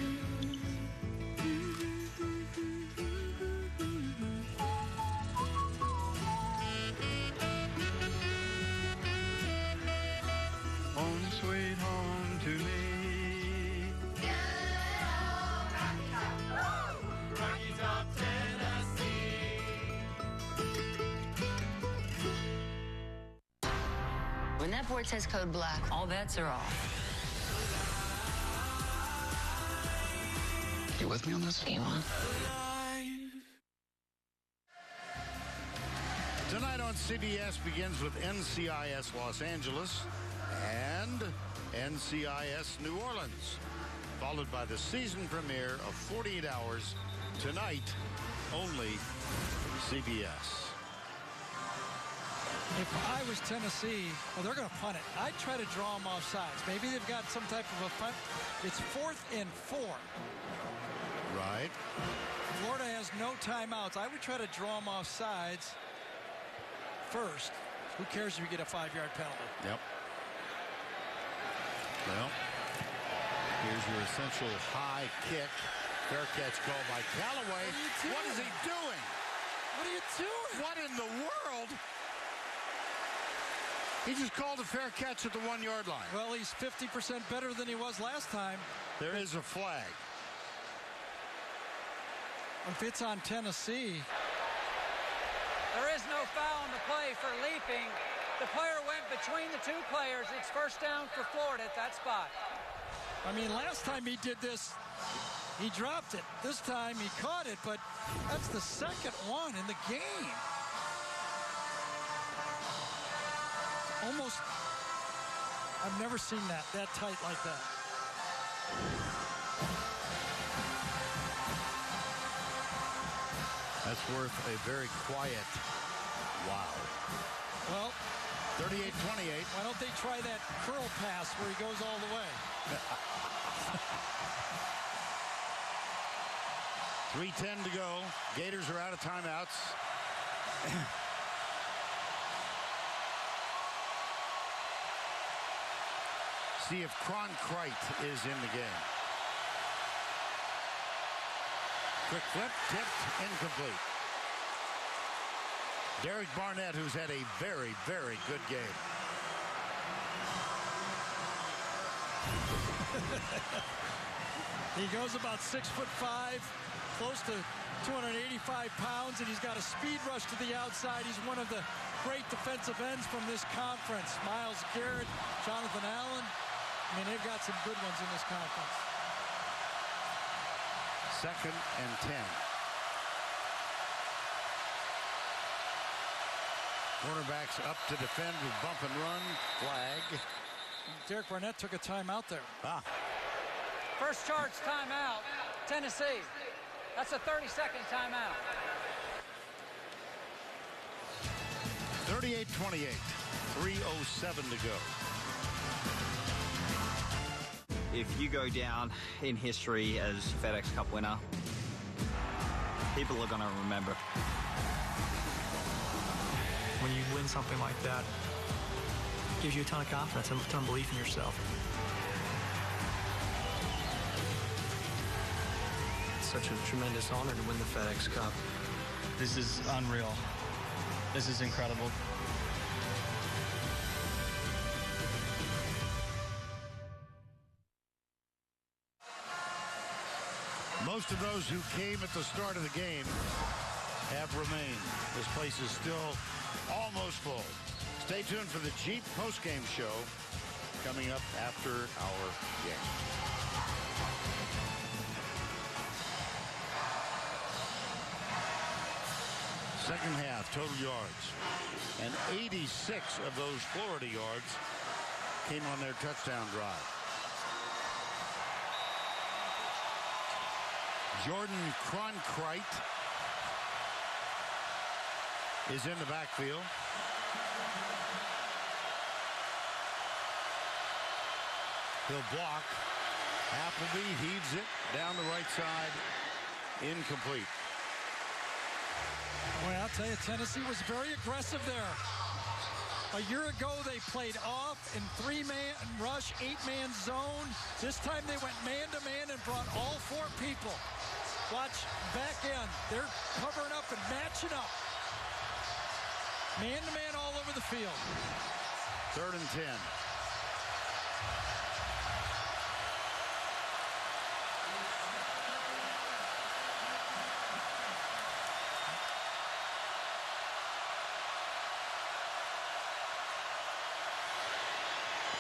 S5: Home sweet home to me.
S8: Good old Rocky Top. Rocky Top, Tennessee.
S9: When that board says code black, all bets are off.
S4: You with me on this?
S9: Game on.
S24: Tonight on CBS begins with NCIS Los Angeles and NCIS New Orleans, followed by the season premiere of 48 Hours tonight, only CBS.
S18: If I was Tennessee, well, they're going to punt it. I'd try to draw them off sides. Maybe they've got some type of a punt. It's 4th and 4.
S24: right.
S18: Florida has no timeouts. I would try to draw them off sides first. Who cares if you get a 5-yard penalty?
S24: Yep. Well, here's your essential high kick. Fair catch called by Callaway. What is he doing?
S18: What are you doing?
S24: What in the world? He just called a fair catch at the 1-yard line.
S18: Well, he's 50% better than he was last time.
S24: There is a flag.
S18: If it's on Tennessee.
S27: There is no foul on the play for leaping. The player went between the two players. It's first down for Florida at that spot.
S18: I mean, last time he did this, he dropped it. This time he caught it, but that's the second one in the game. Almost, I've never seen that tight like that.
S24: That's worth a very quiet wow.
S18: Well,
S24: 38-28.
S18: Why don't they try that curl pass where he goes all the way?
S24: 3:10 to go. Gators are out of timeouts. See if Cronkrite is in the game. Quick flip, tipped, incomplete. Derek Barnett, who's had a very, very good game.
S18: He goes about 6'5", close to 285 pounds, and he's got a speed rush to the outside. He's one of the great defensive ends from this conference. Myles Garrett, Jonathan Allen. I mean, they've got some good ones in this conference.
S24: 2nd and 10. Cornerbacks up to defend with bump and run. Flag.
S18: Derek Barnett took a timeout there.
S27: First charge timeout, Tennessee. That's a 30-second timeout.
S24: 38-28. 3:07 to go.
S10: If you go down in history as FedEx Cup winner, people are going to remember.
S11: When you win something like that, it gives you a ton of confidence and a ton of belief in yourself. It's such a tremendous honor to win the FedEx Cup.
S13: This is unreal. This is incredible.
S24: Most of those who came at the start of the game have remained. This place is still almost full. Stay tuned for the Jeep postgame show coming up after our game. Second half, total yards. And 86 of those Florida yards came on their touchdown drive. Jordan Cronkrite is in the backfield. He'll block. Appleby heaves it down the right side. Incomplete.
S18: Boy, I'll tell you, Tennessee was very aggressive there. A year ago, they played off in 3-man rush, 8-man zone. This time they went man-to-man and brought all 4 people. Watch back end. They're covering up and matching up. Man-to-man all over the field.
S24: 3rd and 10.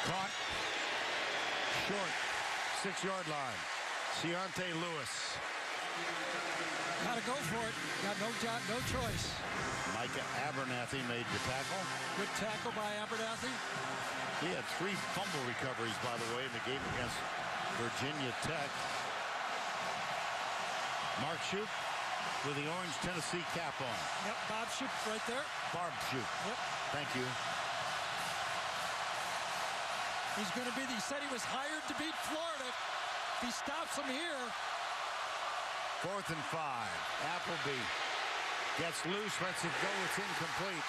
S24: Caught. Short. 6-yard line. Keontae Lewis.
S18: Gotta go for it. Got no choice.
S24: Micah Abernathy made the tackle.
S18: Good tackle by Abernathy.
S24: He had 3 fumble recoveries, by the way, in the game against Virginia Tech. Mark Shoup with the orange Tennessee cap on.
S18: Yep, Bob Shoup right there.
S24: Barb Shoup.
S18: Yep.
S24: Thank you.
S18: He's going to be, he said he was hired to beat Florida. If he stops him here,
S24: 4th and 5. Appleby gets loose, lets it go. It's incomplete.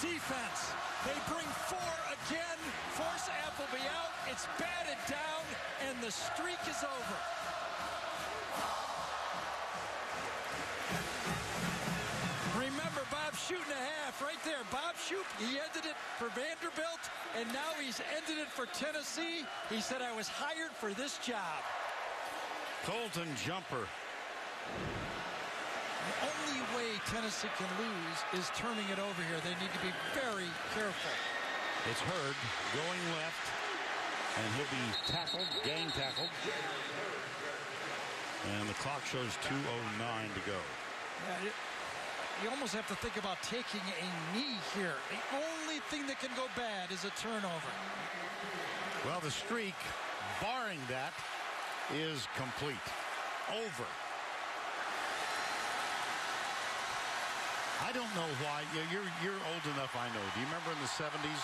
S18: Defense. They bring 4 again, force Appleby out. It's batted down, and the streak is over. Remember, Bob Shute and a half right there. Bob Shute, he ended it for Vanderbilt, and now he's ended it for Tennessee. He said, I was hired for this job.
S24: Colton jumper.
S18: The only way Tennessee can lose is turning it over here. They need to be very careful.
S24: It's Hurd going left, and he'll be tackled, gang tackled. And the clock shows 2:09 to go.
S18: Yeah, you almost have to think about taking a knee here. The only thing that can go bad is a turnover.
S24: Well, the streak, barring that, is complete. Over. I don't know why. You're old enough, I know. Do you remember in the 70s,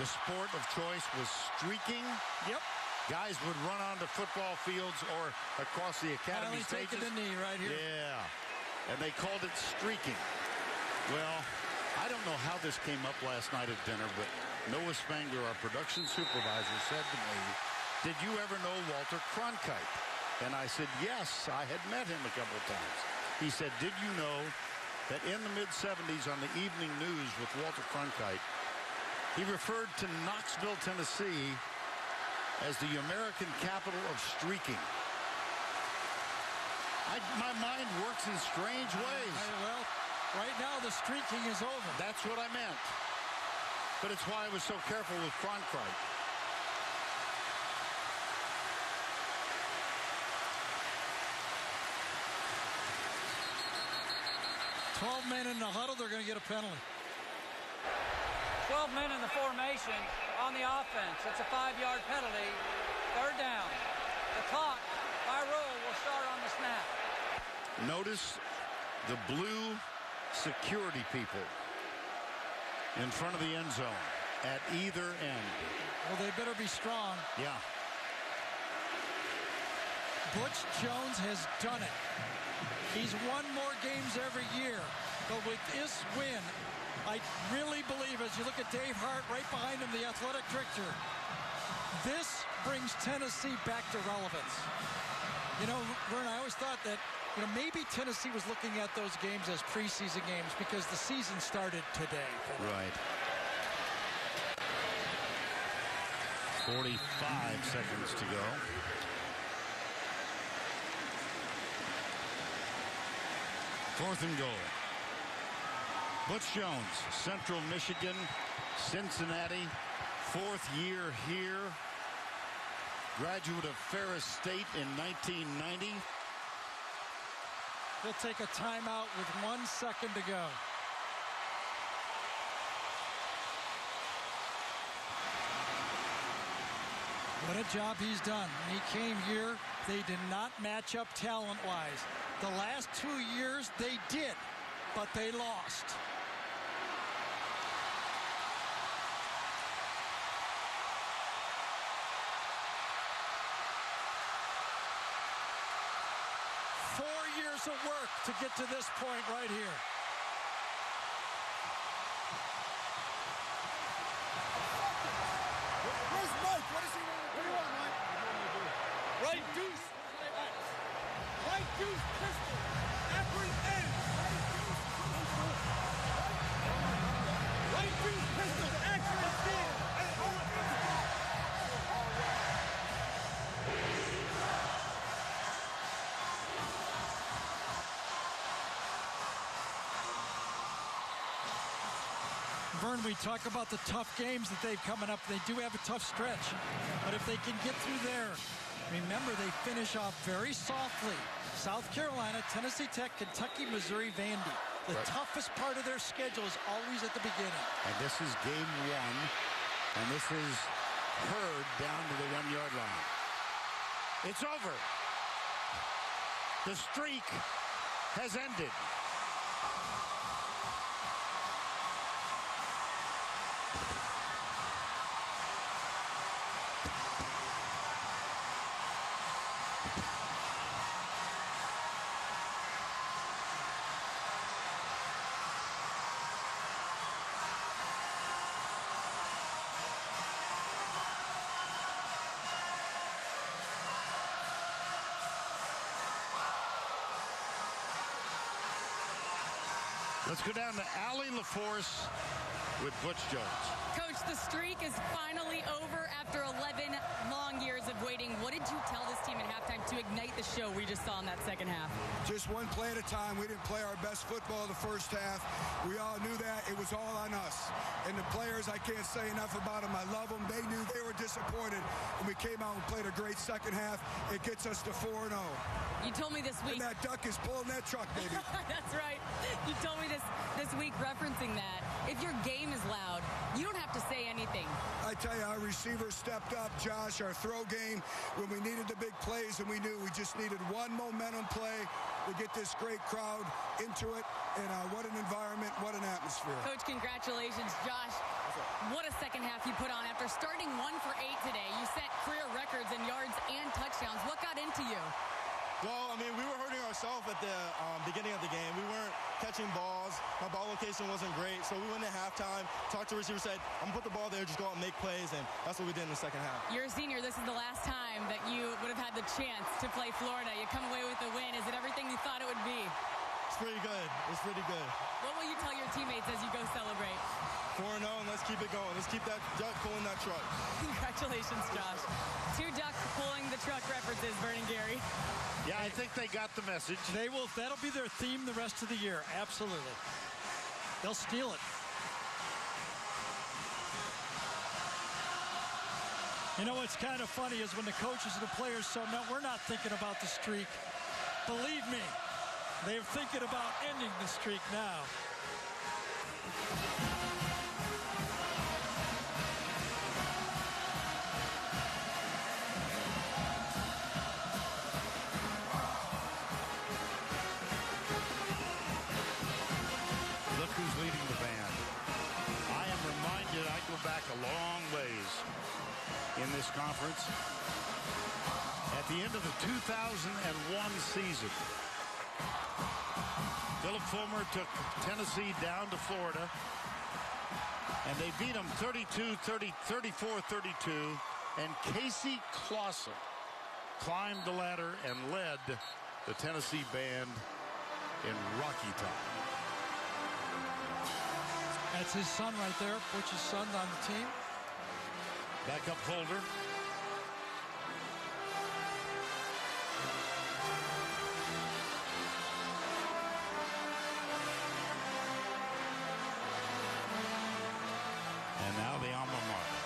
S24: the sport of choice was streaking?
S18: Yep.
S24: Guys would run onto football fields or across the academy stages.
S18: Taking the knee right here.
S24: Yeah. And they called it streaking. Well, I don't know how this came up last night at dinner, but Noah Spangler, our production supervisor, said to me, did you ever know Walter Cronkite? And I said, yes, I had met him a couple of times. He said, did you know that in the mid-70s on the evening news with Walter Cronkite, he referred to Knoxville, Tennessee as the American capital of streaking. My mind works in strange ways.
S18: Well, right now the streaking is over.
S24: That's what I meant. But it's why I was so careful with Cronkite.
S18: 12 men in the huddle, they're going to get a penalty.
S27: 12 men in the formation on the offense. It's a 5-yard penalty. 3rd down. The clock by rule will start on the snap.
S24: Notice the blue security people in front of the end zone at either end.
S18: Well, they better be strong.
S24: Yeah.
S18: Butch Jones has done it. He's won more games every year. But with this win, I really believe, as you look at Dave Hart right behind him, the athletic director, this brings Tennessee back to relevance. You know, Vern, I always thought that, you know, maybe Tennessee was looking at those games as preseason games because the season started today.
S24: Right. 45 seconds to go. Fourth and goal. Butch Jones, Central Michigan, Cincinnati, 4th year here. Graduate of Ferris State in 1990.
S18: He'll take a timeout with 1 second to go. What a job he's done. He came here. They did not match up talent-wise. The last 2 years, they did, but they lost. Of work to get to this point right here.
S8: Where's Mike? What does he want? What do you want, Mike? Right deuce. Right deuce pistol. Every end. Right deuce pistol. Accurate stand.
S18: Vern, we talk about the tough games that they've coming up. They do have a tough stretch. But if they can get through there, remember they finish off very softly. South Carolina, Tennessee Tech, Kentucky, Missouri, Vandy. The toughest part of their schedule is always at the beginning.
S24: And this is game 1. And this is Hurd down to the 1-yard line. It's over. The streak has ended. Let's go down to Allie LaForce with Butch Jones.
S1: Coach, the streak is finally over after 11 long years of waiting. What did you tell this team at halftime to ignite the show we just saw in that second half?
S6: Just one play at a time. We didn't play our best football the first half. We all knew that. It was all on us. And the players, I can't say enough about them. I love them. They knew they were disappointed. And we came out and played a great second half. It gets us to 4-0.
S1: You told me this week.
S6: And that duck is pulling that truck, baby.
S1: That's right. You told me this week referencing that. If your game is loud, you don't have to say anything.
S6: I tell you, our receivers stepped up, Josh, our throw game, when we needed the big plays, and we knew we just needed one momentum play to get this great crowd into it. And what an environment, what an atmosphere.
S1: Coach, congratulations. Josh, what a second half you put on. After starting 1 for 8 today, you set career records in yards and touchdowns. What got into you?
S13: Well, I mean, we were hurting ourselves at the beginning of the game. We weren't catching balls. My ball location wasn't great. So we went at halftime, talked to the receiver, said, I'm going to put the ball there, just go out and make plays. And that's what we did in the second half.
S1: You're a senior. This is the last time that you would have had the chance to play Florida. You come away with a win. Is it everything you thought it would be?
S13: It's pretty good. It's pretty good.
S1: What will you tell your teammates as you go celebrate?
S13: 4-0, and let's keep it going. Let's keep that duck pulling that truck.
S1: Congratulations, Josh. 2 duck pulling the truck references, Vernon Gary.
S24: Yeah, I think they got the message.
S18: They will. That'll be their theme the rest of the year. Absolutely. They'll steal it. You know what's kind of funny is when the coaches and the players say, no, we're not thinking about the streak. Believe me, they're thinking about ending the streak now.
S24: Look who's leading the band. I am reminded I go back a long ways in this conference. At the end of the 2001 season, Philip Fulmer took Tennessee down to Florida, and they beat them 34-32, and Casey Clausen climbed the ladder and led the Tennessee band in Rocky Top.
S18: That's his son right there, Butch's son on the team.
S24: Backup holder. And now the alma mater.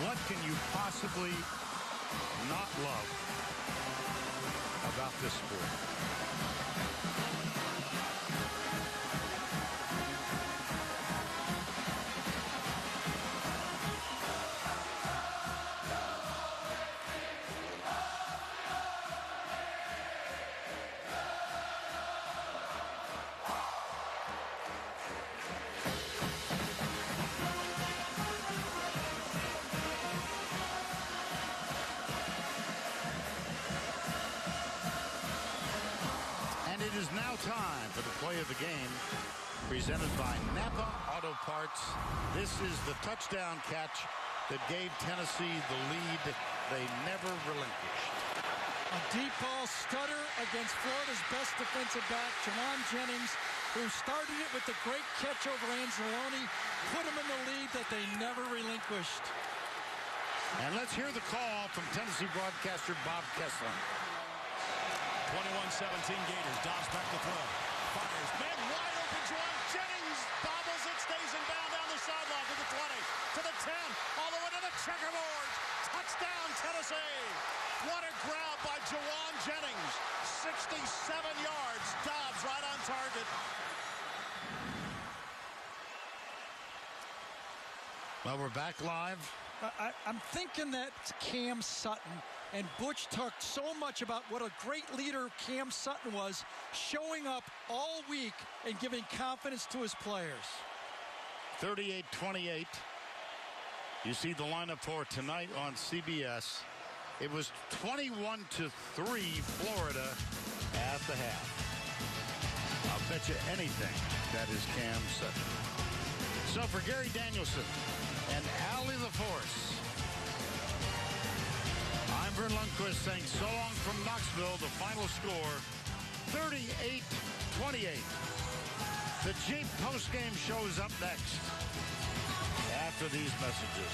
S24: What can you possibly not love about this sport? time for the play of the game, presented by Napa Auto Parts. This is the touchdown catch that gave Tennessee the lead they never relinquished.
S18: A deep ball stutter against Florida's best defensive back, Jauan Jennings, who started it with the great catch over Anzalone, put him in the lead that they never relinquished.
S24: And let's hear the call from Tennessee broadcaster Bob Kessler.
S2: 21-17 Gators. Dobbs back to throw. Fires. Man wide open. Jauan Jennings bobbles it, stays in bound down the sideline to the 20, to the 10, all the way to the checkerboard. Touchdown, Tennessee. What a grab by Jauan Jennings. 67 yards. Dobbs right on target.
S24: Well, we're back live.
S18: I'm thinking that Cam Sutton, and Butch talked so much about what a great leader Cam Sutton was, showing up all week and giving confidence to his players.
S24: 38-28. You see the lineup for tonight on CBS. It was 21-3 Florida at the half. I'll bet you anything that is Cam Sutton. So for Gary Danielson and Allie LaForce, I'm Vern Lundquist saying so long from Knoxville. The final score, 38-28. The Jeep postgame show is up next after these messages.